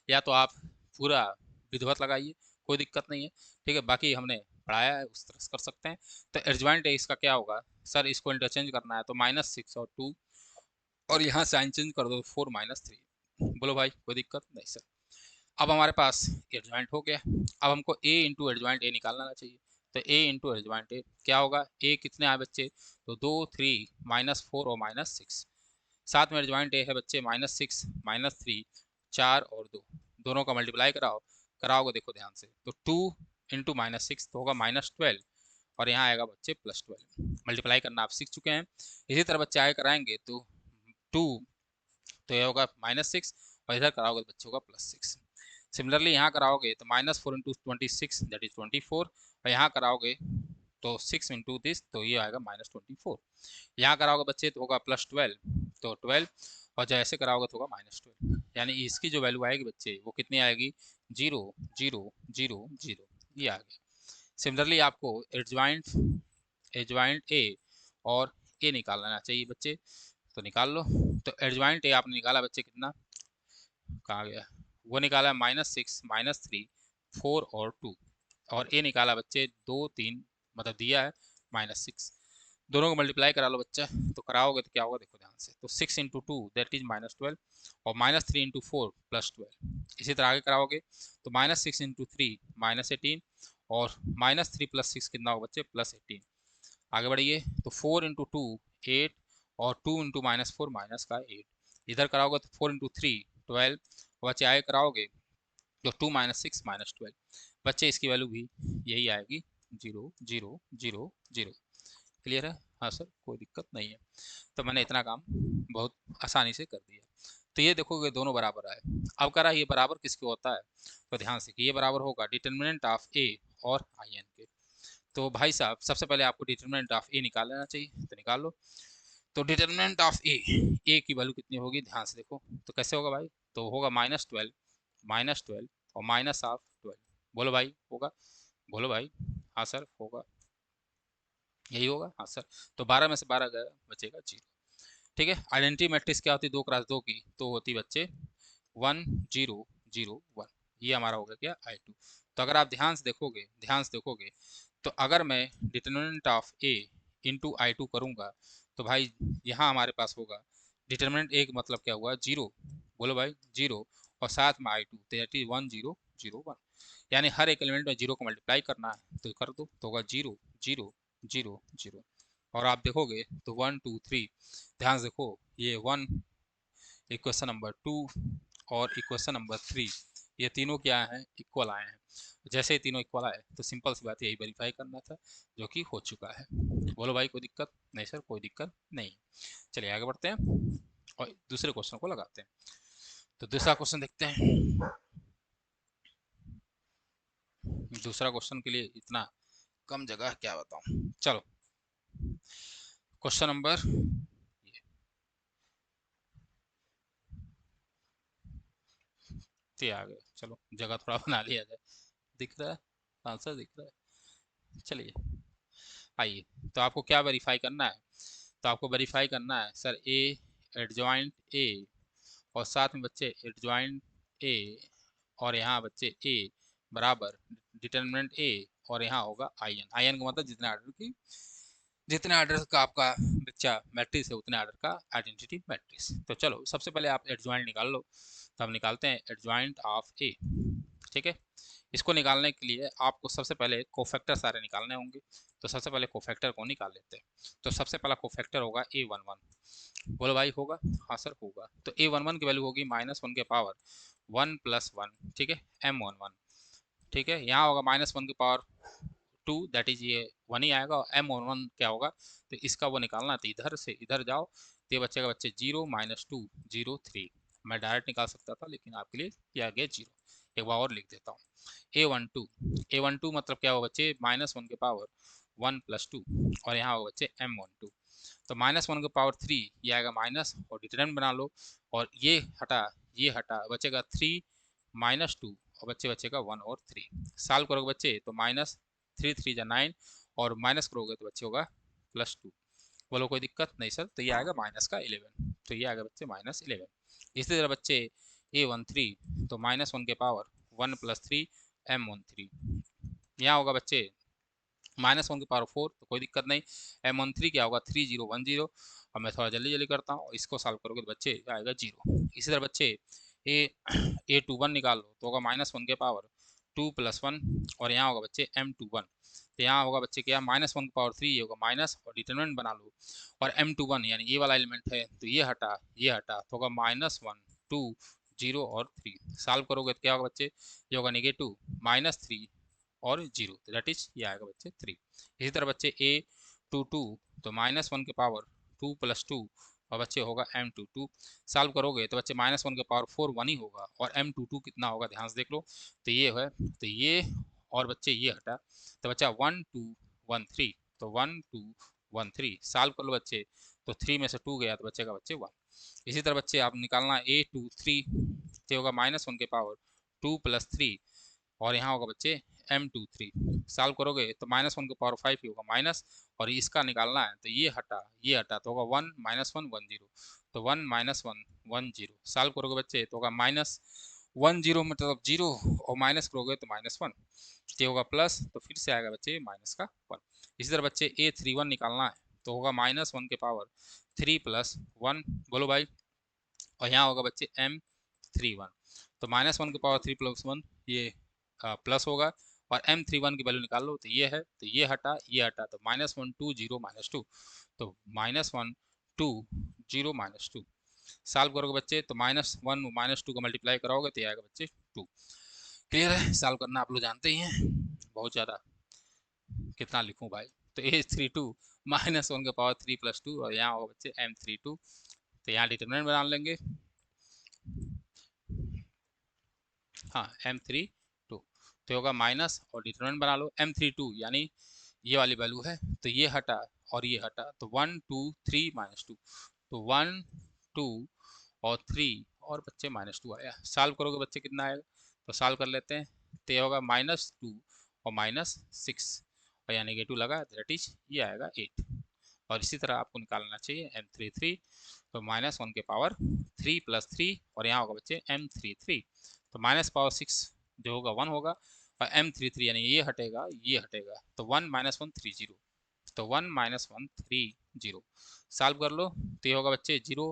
[SPEAKER 1] या तो आप पूरा विधिवत लगाइए, कोई दिक्कत नहीं है, ठीक है, बाकी हमने पढ़ाया है उस तरह से कर सकते हैं। तो एडजॉइंट है इसका क्या होगा सर, इसको इंटरचेंज करना है तो -6 और 2, और यहाँ साइन चेंज कर दो 4 - 3। बोलो भाई, कोई दिक्कत नहीं सर। अब हमारे पास एडजॉइंट हो गया, अब हमको ए इंटू एडजॉइंट ए निकालना चाहिए। तो ए इंटू एडजॉइंट ए क्या होगा, ए कितने आए बच्चे, तो 2 3 -4 और -6, साथ में एडजॉइंट ए है बच्चे -6 -3, 4 और 2, दोनों का मल्टीप्लाई कराओगे देखो ध्यान से, तो 2 इंटू -6 तो होगा -12, और यहाँ आएगा बच्चे +12। मल्टीप्लाई करना आप सीख चुके हैं। इसी तरह बच्चे आगे कराएंगे तो 2, तो ये होगा -6, और इधर कराओगे तो बच्चे होगा +6। सिमिलरली यहाँ कराओगे तो -4 इंटू 26 दैट इज 24, और यहाँ कराओगे तो 6 इंटू दिस, तो ये आएगा -24। यहाँ कराओगे बच्चे तो होगा +12, तो 12, और जैसे कराओगे तो होगा -12, यानी इसकी जो वैल्यू आएगी बच्चे वो कितनी आएगी, 0 0 0 0, ये आ गया। सिमिलरली आपको एडजॉइंट एडजॉइंट ए और ए निकालना चाहिए बच्चे, तो निकाल लो। तो एडजॉइंट ए आपने निकाला बच्चे कितना, कहाँ गया, वो निकाला -6 -3 4 और 2, और ए निकाला बच्चे 2 3, मतलब दिया है -6। दोनों को मल्टीप्लाई करा लो बच्चा, तो कराओगे तो क्या होगा देखो ध्यान से, तो 6 इंटू 2 दैट इज -12, और -3 इंटू 4 +12। इसी तरह आगे कराओगे तो -6 इंटू 3 -18, और -3 + 6 कितना होगा बच्चे, +18। आगे बढ़िए, तो 4 इंटू 2 8, और 2 इंटू -4 माइनस का 8, इधर कराओगे तो 4 इंटू 3 12, बच्चे आगे कराओगे तो 2 -6 -12, बच्चे इसकी वैल्यू भी यही आएगी, 0 0 0 0। क्लियर है, हाँ सर, कोई दिक्कत नहीं है। तो मैंने इतना काम बहुत आसानी से कर दिया। तो ये देखोगे दोनों बराबर आए। अब कह रहा है ये बराबर किसके होता है, तो ध्यान से कि ये बराबर होगा डिटर्मिनेंट ऑफ ए और आई एन के। तो भाई साहब सबसे पहले आपको डिटर्मिनेंट ऑफ ए निकाल लेना चाहिए, तो निकाल लो। तो डिटर्मिनेंट ऑफ ए की वैल्यू कितनी होगी, ध्यान से देखो, तो कैसे होगा भाई, तो होगा -12 -12 और -12। बोलो भाई होगा, बोलो भाई, हाँ सर होगा, यही होगा, हाँ सर। तो 12 में से 12 गया, बचेगा 0। ठीक है, आइडेंटिटी मैट्रिक्स क्या होती है, 2x2 की, तो होती बच्चे 1 0 0 1, ये हमारा हो गया क्या, I2। तो अगर आप ध्यान से देखोगे तो अगर मैं determinant of A into I2 करूँगा, तो भाई यहाँ हमारे पास होगा डिटर्मिनेंट ए का मतलब क्या हुआ, 0, बोलो भाई 0, और साथ में I2 दैट इज 1 0 0 1, यानी हर एक एलिमेंट में 0 को मल्टीप्लाई करना है, तो कर दो, तो होगा 0 0 0 0। और आप देखोगे तो 1 2 3, ध्यान से देखो, ये 1, इक्वेशन नंबर 2 और इक्वेशन नंबर 3, ये तीनों क्या हैं, इक्वल आए हैं। जैसे ही तीनों इक्वल आए तो सिंपल सी बात यही वेरीफाई करना था, जो कि हो चुका है। बोलो भाई कोई दिक्कत नहीं सर, कोई दिक्कत नहीं। चलिए आगे बढ़ते हैं और दूसरे क्वेश्चन को लगाते हैं। तो दूसरा क्वेश्चन देखते हैं। दूसरा क्वेश्चन के लिए इतना कम जगह क्या बताऊं, चलो क्वेश्चन नंबर, ये आ गया, चलो जगह थोड़ा बना लिया जाए, दिख रहा है, आंसर दिख रहा है। चलिए आइए, तो आपको क्या वेरीफाई करना है, तो आपको वेरीफाई करना है सर ए एडजॉइंट ए, और साथ में बच्चे एडजॉइंट ए, और यहाँ बच्चे ए बराबर डिटर्मिनेंट ए, और यहाँ होगा आई एन। आई एन का मतलब जितने ऑर्डर का आपका बच्चा मैट्रिक्स है उतने ऑर्डर का आइडेंटिटी मैट्रिक्स। तो चलो सबसे पहले आप एडजॉइंट निकाल लो। तो हम निकालते हैं एडजॉइंट ऑफ ए। ठीक है, इसको निकालने के लिए आपको सबसे पहले कोफैक्टर सारे निकालने होंगे। तो सबसे पहले कोफैक्टर को निकाल लेते हैं। तो सबसे पहला कोफैक्टर होगा A11। बोलो भाई होगा? हाँ सर होगा। तो A11 की वैल्यू होगी -1 के पावर 1 + 1। ठीक है, M11। ठीक है, यहाँ होगा -1 की पावर 2, दैट इज ये 1 ही आएगा। और M11 क्या होगा, तो इसका वो निकालना है। तो इधर से इधर जाओ तो ये बच्चे 0 - 2 0 3। मैं डायरेक्ट निकाल सकता था लेकिन आपके लिए किया गया 0। एक बार और लिख देता हूँ। A12 मतलब क्या होगा बच्चे, -1 के पावर 1 + 2, और यहाँ होगा बच्चे M12। तो -1 के पावर 3 ये आएगा माइनस, और डिटरमिनेंट बना लो। और ये हटा बचेगा 3 - 2, और बचेगा 1 और 3। सॉल्व करोगे बच्चे तो -3 3 जा 9, और माइनस करोगे तो बच्चे होगा +2। बोलो कोई दिक्कत नहीं सर? तो ये आएगा माइनस का 11। तो ये आएगा बच्चे -11। इसी तरह बच्चे A13, तो -1 के पावर 1 + 3 M13। यहाँ होगा बच्चे -1 की पावर 4, तो कोई दिक्कत नहीं। M13 क्या होगा, 3010। और मैं थोड़ा जल्दी जल्दी करता हूँ, इसको सॉल्व करोगे तो बच्चे आएगा 0। इसी तरह बच्चे A21 निकाल लो तो होगा -1 के पावर 2 + 1, और यहाँ होगा बच्चे M21। तो यहाँ होगा बच्चे क्या, -1 की पावर 3 ये होगा माइनस, और डिटरमिनेंट बना लो। और M21 यानी ये वाला एलिमेंट है, तो ये हटा तो होगा -1 2 0 और 3। सॉल्व करोगे तो क्या होगा बच्चे, ये होगा -2 -3 और 0, तो दैट इज ये आएगा बच्चे 3। इसी तरह बच्चे A22, तो -1 के पावर 2 + 2, और बच्चे होगा M22। सॉल्व करोगे तो बच्चे -1 के पावर 4 1 ही होगा, और M22 कितना होगा ध्यान से देख लो। तो ये है, तो ये, और बच्चे ये हटा तो बच्चा 1 2 1 3। तो 1 2 1 3 सॉल्व कर लो बच्चे, तो 3 में से 2 गया तो बचेगा बच्चे 1। इसी तरह बच्चे आप निकालना A23, तो होगा -1 के पावर 2 + 3, और यहाँ होगा बच्चे M23। सॉल्व करोगे तो -1 के पावर 5 ही होगा माइनस, और इसका निकालना है तो ये हटा तो होगा 1 - 1 1 0। तो 1 - 1 1 0। सॉल्व करोगे बच्चे तो होगा -1 0 मतलब 0, और माइनस करोगे तो -1, ये होगा प्लस, तो फिर से आएगा बच्चे माइनस का 1। इसी तरह बच्चे A31 निकालना है, तो होगा -1 के पावर 3 + 1। बोलो भाई। और यहाँ होगा बच्चे M31, तो -1 के पावर 3 + 1 ये प्लस होगा। और M31 की वैल्यू निकाल लो, तो ये है, तो ये हटा तो -1 2 0 -2। तो -1 2 0 -2। सॉल्व करोगे बच्चे तो -1 -2 का मल्टीप्लाई कराओगे तो ये आएगा बच्चे 2। क्लियर है? सॉल्व करना आप लोग जानते ही हैं, बहुत ज़्यादा कितना लिखूं भाई। तो A32 -1 के पावर 3 + 2, और यहाँ होगा बच्चे M32। तो यहाँ डिटरमिनेंट बना लेंगे। हाँ M32, तो होगा माइनस, और डिटरमिनेंट बना लो M32 यानी ये वाली वैल्यू है, तो ये हटा और ये हटा, तो 1 2 3 -2। तो 1 2 और 3, और बच्चे -2 आया। सॉल्व करोगे बच्चे कितना आएगा, तो सॉल्व कर लेते हैं। तो ये होगा -2 और -6, और यहाँ नेगेटिव लगा, दैट इज ये आएगा 8। और इसी तरह आपको निकालना चाहिए M33, तो -1 के पावर 3 + 3, और यहाँ होगा बच्चे M33, तो -6 जो होगा 1 होगा, और M33 यानी ये हटेगा तो 1 - 1 3 0। तो 1 - 1 3 0। सॉल्व कर लो तो ये होगा बच्चे 0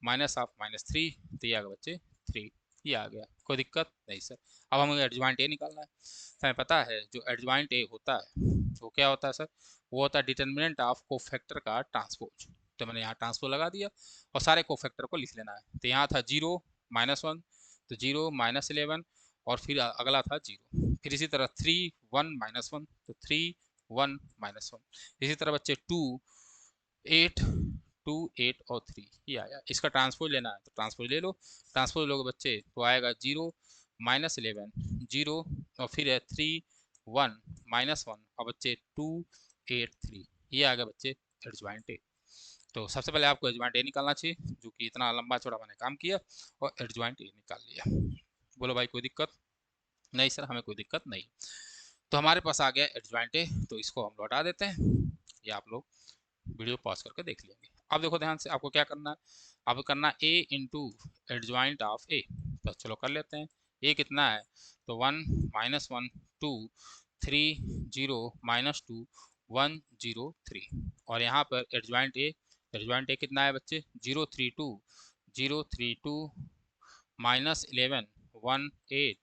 [SPEAKER 1] -3, तो ये आएगा बच्चे 3। ये आ गया, कोई दिक्कत नहीं सर। अब हमें एडजॉइंट ए निकालना है। हमें पता है जो एडजॉइंट ए होता है वो क्या होता है सर, वो होता है डिटर्मिनेंट ऑफ कोफैक्टर का ट्रांसपोज। तो मैंने यहाँ ट्रांसपोज लगा दिया, और सारे कोफैक्टर को लिख लेना है। तो यहाँ था 0 -1, तो 0 -11, और फिर अगला था 0। फिर इसी तरह 3 1 -1, तो 3 1 -1। इसी तरह बच्चे 2 8 2 8 और 3, ये आया। इसका ट्रांसपोज लेना है तो ट्रांसपोज ले लो। ट्रांसपोज लोगे बच्चे तो आएगा 0 -11 0, और फिर है 3 1 -1, और बच्चे 2 8 3, ये आ गया बच्चे एडजॉइंट ए। तो सबसे पहले आपको एडजॉइंट ए निकालना चाहिए, जो कि इतना लंबा चौड़ा मैंने काम किया, और एडजॉइंट ए निकाल लिया। बोलो भाई कोई दिक्कत नहीं? सर हमें कोई दिक्कत नहीं। तो हमारे पास आ गया एडजॉइंट ए, तो इसको हम लौटा देते हैं। ये आप लोग वीडियो पॉज करके देख लेंगे। अब देखो ध्यान से, आपको क्या करना है, आपको करना ए इंटू एडजॉइंट ऑफ ए। तो चलो कर लेते हैं। ए कितना है, तो 1 -1 2 3 0 -2 1 0 3, और यहाँ पर एडजॉइंट ए कितना है बच्चे, 0 3 2 0 3 2 -11 1 8,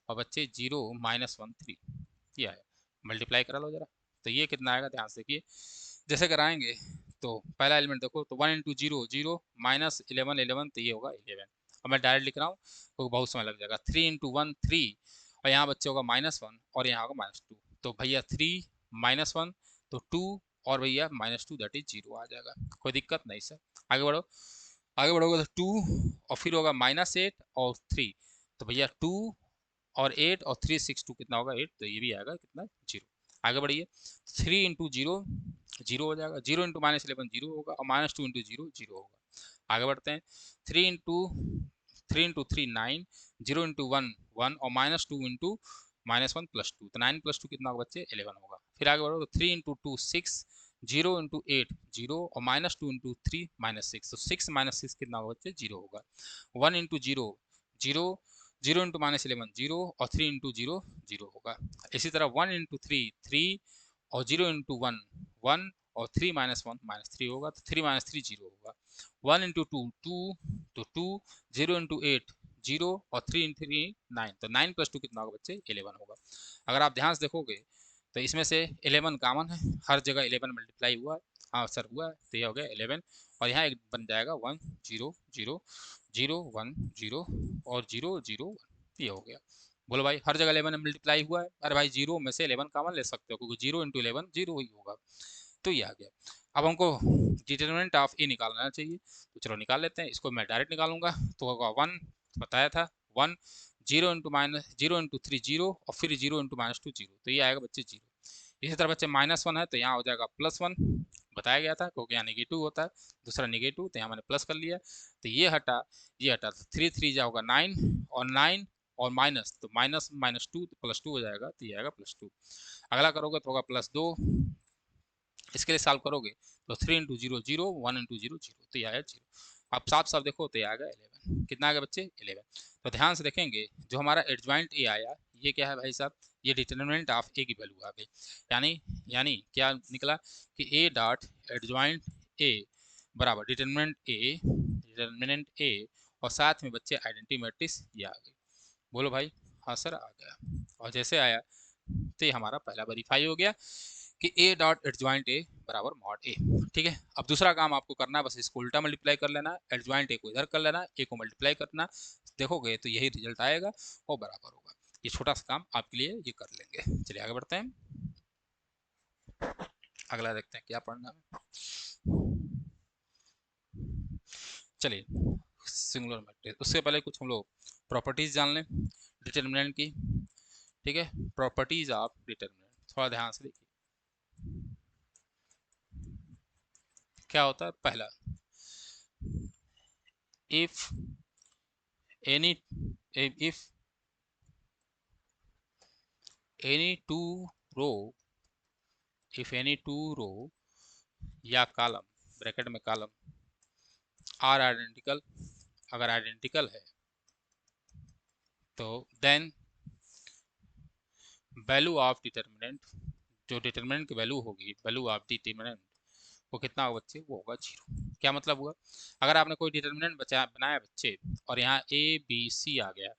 [SPEAKER 1] और बच्चे 0 -1 3, ये है। मल्टीप्लाई करा लो जरा, तो ये कितना आएगा, ध्यान से देखिए। जैसे कराएंगे तो पहला एलिमेंट देखो, तो 1 इंटू 0 0 -11 11, तो ये होगा 11। अब मैं डायरेक्ट लिख रहा हूँ तो बहुत समय लग जाएगा। 3 इंटू 1 3, और यहाँ बच्चे होगा -1 और यहाँ होगा -2, तो भैया 3 -1 तो 2, और भैया -2 दैट इज 0 आ जाएगा। कोई दिक्कत नहीं सर, आगे बढ़ो। आगे बढ़ोगे तो 2 और फिर होगा -8 और 3, तो भैया 2 और 8 और 3 6 2 कितना होगा 8, तो ये भी आएगा कितना 0। आगे बढ़िए, 3 इंटू 0 0 हो जाएगा, 0 इंटू -11 0 होगा, और -2 इंटू 0 0 होगा। आगे बढ़ते हैं, 3 इंटू 3 9, 0 इंटू 1 1, और -2 इंटू -1 +2, तो 9 + 2 कितना होगा बच्चे 11 होगा। फिर आगे बढ़ो तो 3 इंटू 2 6, 0 इंटू 8 0, और -2 इंटू 3 -6, तो 6 -6 कितना होगा बच्चे 0 होगा। 1 इंटू 0 0, 0 इंटू -11 0, और 3 इंटू 0 0 होगा। इसी तरह 1 इंटू 3 3, और 0 इंटू 1 1, और 3 -1 -3 होगा, तो 3 -3 0 होगा। 1 इंटू 2 2, तो 2, 0 इंटू 8 0, और 3 इंटू 3 9, तो 9 + 2 कितना होगा बच्चे 11 होगा। अगर आप ध्यान से देखोगे तो इसमें से 11 कॉमन है, हर जगह 11 मल्टीप्लाई हुआ है, हाँ सर हुआ है, तो ये हो गया 11, और यहाँ एक बन जाएगा 1 0 0 0 1 0 और 0 0 1, ये हो गया। बोलो भाई हर जगह 11 मल्टीप्लाई हुआ है, अरे भाई 0 में से 11 कॉमन ले सकते हो, क्योंकि 0 इंटू 11 0 ही होगा, तो ये आ गया। अब हमको डिटरमिनेंट ऑफ ए निकालना चाहिए, तो चलो निकाल लेते हैं। इसको मैं डायरेक्ट निकालूंगा, तो होगा 1, बताया था 1, 0 इंटू -0 इंटू 3 0, और फिर 0 इंटू -2 0, तो ये आएगा बच्चे 0। इसी तरह बच्चे -1 है तो यहाँ हो जाएगा +1, बताया गया था, क्योंकि यहाँ नेगेटिव होता है, दूसरा नेगेटिव, तो यहाँ मैंने प्लस कर लिया, तो ये हटा ये हटा, तो 3 3 जा होगा 9, और 9 और माइनस, तो -2 तो +2 हो जाएगा, तो ये आएगा +2। अगला करोगे तो होगा +2, इसके लिए सॉल्व करोगे तो 3 इंटू 0 0, 1 इंटू 0 0, तो ये आया 0। अब साफ साफ देखो तो ये आ गया 11, कितना आ गया बच्चे 11। तो ध्यान से देखेंगे, जो हमारा एडजॉइंट ए आया, ये क्या है भाई साहब, ये डिटरमिनेंट ऑफ ए की वैल्यू आ गई। यानी क्या निकला कि ए डॉट एडजॉइंट ए बराबर डिटरमिनेंट ए, और साथ में बच्चे आइडेंटिटी मैट्रिक्स ये आ गई। बोलो भाई, हाँ सर आ गया। और जैसे आया तो ये हमारा पहला वेरीफाई हो गया कि ए डॉट एडजॉइंट ए बराबर मॉड ए। ठीक है, अब दूसरा काम आपको करना है, बस इसको उल्टा मल्टीप्लाई कर लेना, एडजॉइंट ए को इधर कर लेना, ए को मल्टीप्लाई करना, देखोगे तो यही रिजल्ट आएगा और बराबर होगा। ये छोटा सा काम आपके लिए ये कर लेंगे। चलिए आगे बढ़ते हैं, अगला देखते हैं क्या पढ़ना है। चलिए सिंगुलर मैट्रिक्स, उससे पहले कुछ हम लोग प्रॉपर्टीज जान लें डिटर्मिनेंट की। ठीक है, प्रॉपर्टीज ऑफ डिटर्मिनेंट थोड़ा ध्यान से देखिए क्या होता है। पहला, if any if any two row if any two row या कॉलम, ब्रैकेट में कॉलम, आर आइडेंटिकल, अगर आइडेंटिकल है तो देन वैल्यू ऑफ डिटर्मिनेंट, जो डिटर्मिनेंट की वैल्यू होगी, वैल्यू ऑफ डिटर्मिनेंट वो कितना होगा बच्चे, वो होगा 0। क्या मतलब हुआ, अगर आपने कोई डिटर्मिनेंट बनाया बच्चे, और यहाँ ए बी सी आ गया,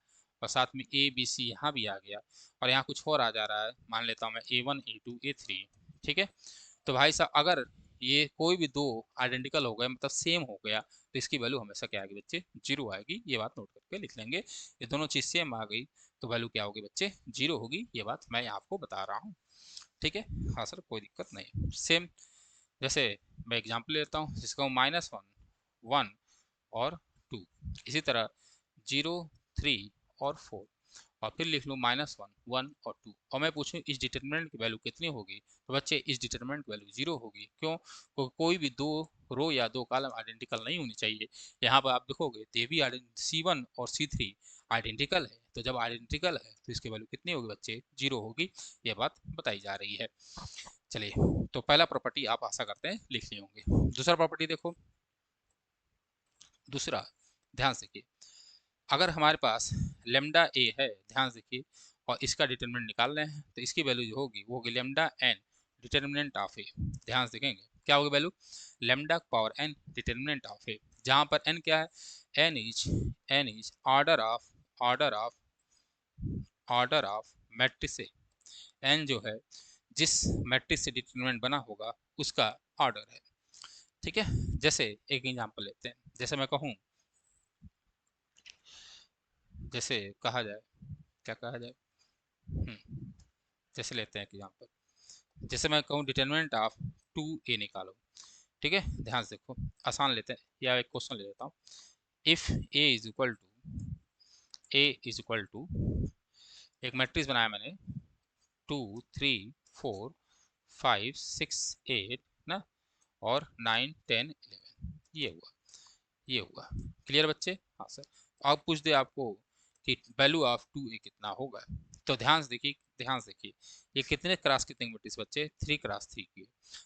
[SPEAKER 1] और साथ में ए बी सी यहाँ भी आ गया, और यहाँ कुछ और आ जा रहा है, मान लेता हूँ मैं A1 A2 A3, ठीक है, तो भाई साहब अगर ये कोई भी दो आइडेंटिकल हो गए, मतलब सेम हो गया, तो इसकी वैल्यू हमेशा क्या आएगी बच्चे 0 आएगी। ये बात नोट करके लिख लेंगे, ये दोनों चीज़ सेम आ गई तो वैल्यू क्या होगी बच्चे 0 होगी, ये बात मैं आपको बता रहा हूँ। ठीक है, हाँ सर कोई दिक्कत नहीं। सेम जैसे मैं एग्जाम्पल लेता हूँ, जिसका हूँ -1 1 और 2, इसी तरह 0 3 और 4, और फिर लिख लूँ -1, 1 और 2, और मैं पूछूँ इस डिटर्मिनेंट की वैल्यू कितनी होगी, तो बच्चे इस डिटर्मिनेंट की वैल्यू 0 होगी। क्यों? कोई भी दो रो या दो कॉलम आइडेंटिकल नहीं होनी चाहिए। यहाँ पर आप देखोगे ये भी C1 और C3 आइडेंटिकल है, तो जब आइडेंटिकल है तो इसकी वैल्यू कितनी होगी बच्चे, 0 होगी। ये बात बताई जा रही है। चलिए, तो पहला प्रॉपर्टी आप आशा करते हैं लिख लिए होंगे। दूसरा प्रॉपर्टी देखो, दूसरा ध्यान से देखिए, अगर हमारे पास लेमडा ए है, ध्यान से देखिए, और इसका डिटर्मिनेंट निकाल रहे हैं, तो इसकी वैल्यू जो होगी वो होगी lambda N determinant of A. ध्यान से देखेंगे क्या होगी value, lambda power N determinant of A, जहां पर एन क्या है, N is order of matrix A. N जो है जिस मैट्रिक्स से डिटर्मिनेंट बना होगा उसका ऑर्डर है। ठीक है, जैसे एक एग्जांपल लेते हैं, जैसे मैं कहूँ, जैसे कहा जाए, क्या कहा जाए, जैसे लेते हैं एग्जांपल, जैसे मैं कहूँ डिटर्मिनेंट ऑफ 2a निकालो। ठीक है, ध्यान से देखो, आसान लेते हैं, या एक क्वेश्चन ले लेता हूँ। If a is equal to एक मैट्रिक्स बनाया मैंने, 2 3 4 5 6 8 ना, और 9 10 11, ये हुआ क्लियर बच्चे। हाँ सर, अब पूछ दे आपको कि वैल्यू ऑफ 2a कितना होगा, तो ध्यान से देखिए ये कितने क्रॉस कितने मैट्रिक्स बच्चे, 3 क्रॉस 3 की।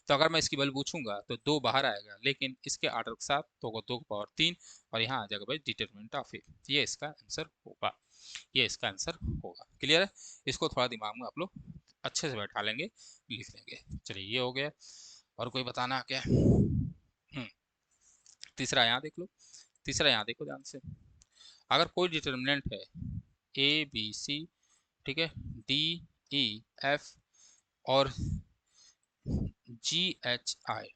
[SPEAKER 1] तो अगर मैं इसकी वैल्यू पूछूंगा तो 2 बाहर आएगा, लेकिन इसके ऑर्डर के साथ तो होगा 2 की पावर 3, और यहाँ आ जाएगा भाई डिटरमिनेंट ऑफ ए। ये इसका आंसर होगा, ये इसका आंसर होगा। क्लियर है, इसको थोड़ा दिमाग में आप लोग अच्छे से बैठा लेंगे, लिख लेंगे। चलिए, ये हो गया, और कोई बताना क्या। तीसरा यहाँ देख लो, तीसरा यहाँ देखो ध्यान से, अगर कोई डिटर्मिनेंट है ABC, ठीक है, DE F और GHI,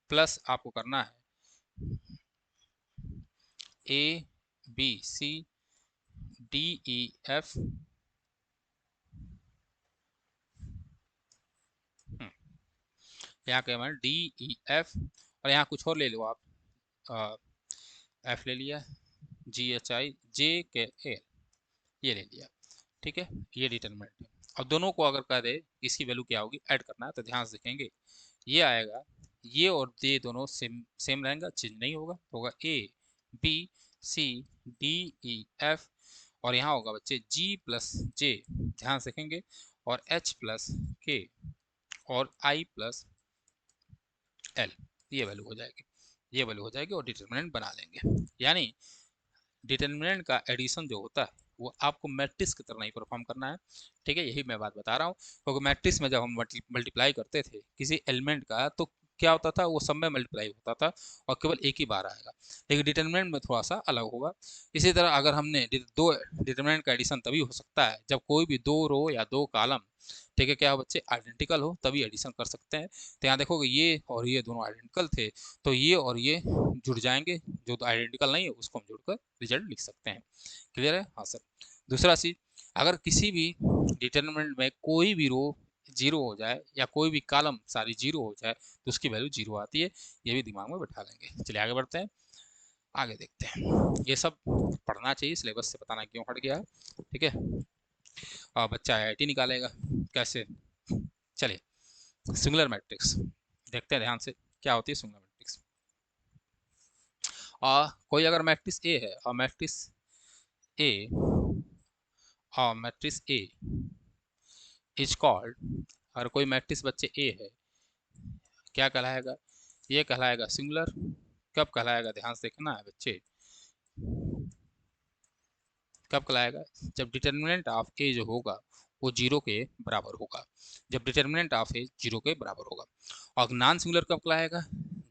[SPEAKER 1] प्लस आपको करना है ABCDEF, यहाँ क्या हमारे DEF, और यहाँ कुछ और ले लो आप, F ले लिया, GHI JKL ये ले लिया। ठीक है, ये डिटर्मिनेंट है। अब दोनों को अगर कह दे इसकी वैल्यू क्या होगी, ऐड करना है, तो ध्यान से देखेंगे ये आएगा, ये और ये दोनों सेम सेम रहेगा, चेंज नहीं होगा ABCDEF, और यहाँ होगा बच्चे G+J, ध्यान से देखेंगे, और H+K और I+L, ये वैल्यू हो जाएगी, ये वैल्यू हो जाएगी, और डिटर्मिनेंट बना लेंगे। यानी डिटर्मिनेंट का एडिशन जो होता है वो आपको मैट्रिक्स की तरह नहीं परफॉर्म करना है। ठीक है, यही मैं बात बता रहा हूँ, क्योंकि मैट्रिक्स में जब हम मल्टीप्लाई करते थे किसी एलिमेंट का, तो क्या होता था, वो सब में मल्टीप्लाई होता था और केवल एक ही बार आएगा, लेकिन डिटर्मिनेंट में थोड़ा सा अलग होगा। इसी तरह अगर हमने दो डिटर्मिनेंट का एडिशन तभी हो सकता है जब कोई भी दो रो या दो कॉलम, ठीक है, क्या हो बच्चे, आइडेंटिकल हो, तभी एडिशन कर सकते हैं। तो यहाँ देखोगे ये और ये दोनों आइडेंटिकल थे, तो ये और ये जुड़ जाएंगे, जो तो आइडेंटिकल नहीं है उसको हम जोड़कर रिजल्ट लिख सकते हैं। क्लियर है? हाँ सर। दूसरा चीज, अगर किसी भी डिटर्मिनेंट में कोई भी रो जीरो हो जाए या कोई भी कॉलम सारी जीरो हो जाए, तो उसकी वैल्यू जीरो आती है, ये भी दिमाग में बैठा लेंगे। चलिए आगे बढ़ते हैं, आगे देखते हैं। ये सब पढ़ना चाहिए, सिलेबस से पता नहीं क्यों हट गया है। ठीक है, बच्चा IIT निकालेगा कैसे। चलिए, सिंगुलर मैट्रिक्स देखते हैं ध्यान से, क्या होती है सिंगुलर मैट्रिक्स। कोई अगर मैट्रिक्स ए है, और ए मैट्रिक्स ए इज कॉल्ड, अगर कोई मैट्रिक्स बच्चे ए है, क्या कहलाएगा, ये कहलाएगा सिंगुलर। कब कहलाएगा, ध्यान से देखना है बच्चे, कब कहलाएगा, जब डिटर्मिनेंट ऑफ ए जो होगा वो जीरो के बराबर होगा, जब डिटर्मिनेंट ऑफ ए जीरो के बराबर होगा। और नॉन सिंगुलर कब कहलाएगा,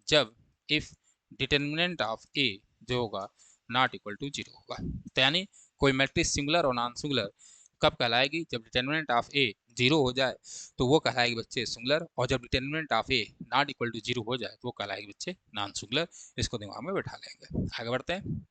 [SPEAKER 1] जब इफ डिटर्मिनेंट ऑफ ए जो होगा नॉट इक्वल टू जीरो होगा। तो यानी कोई मैट्रिक्स सिंगुलर और नॉन सिंगुलर कब कहलाएगी, जब डिटर्मिनेंट ऑफ ए जीरो हो जाए तो वो कहलाएगी बच्चे सिंगुलर, और जब determinant of A not equal to zero हो जाए तो वो कहलाएगी बच्चे नॉन सिंगुलर। इसको दिमाग में बैठा लेंगे, आगे बढ़ते हैं।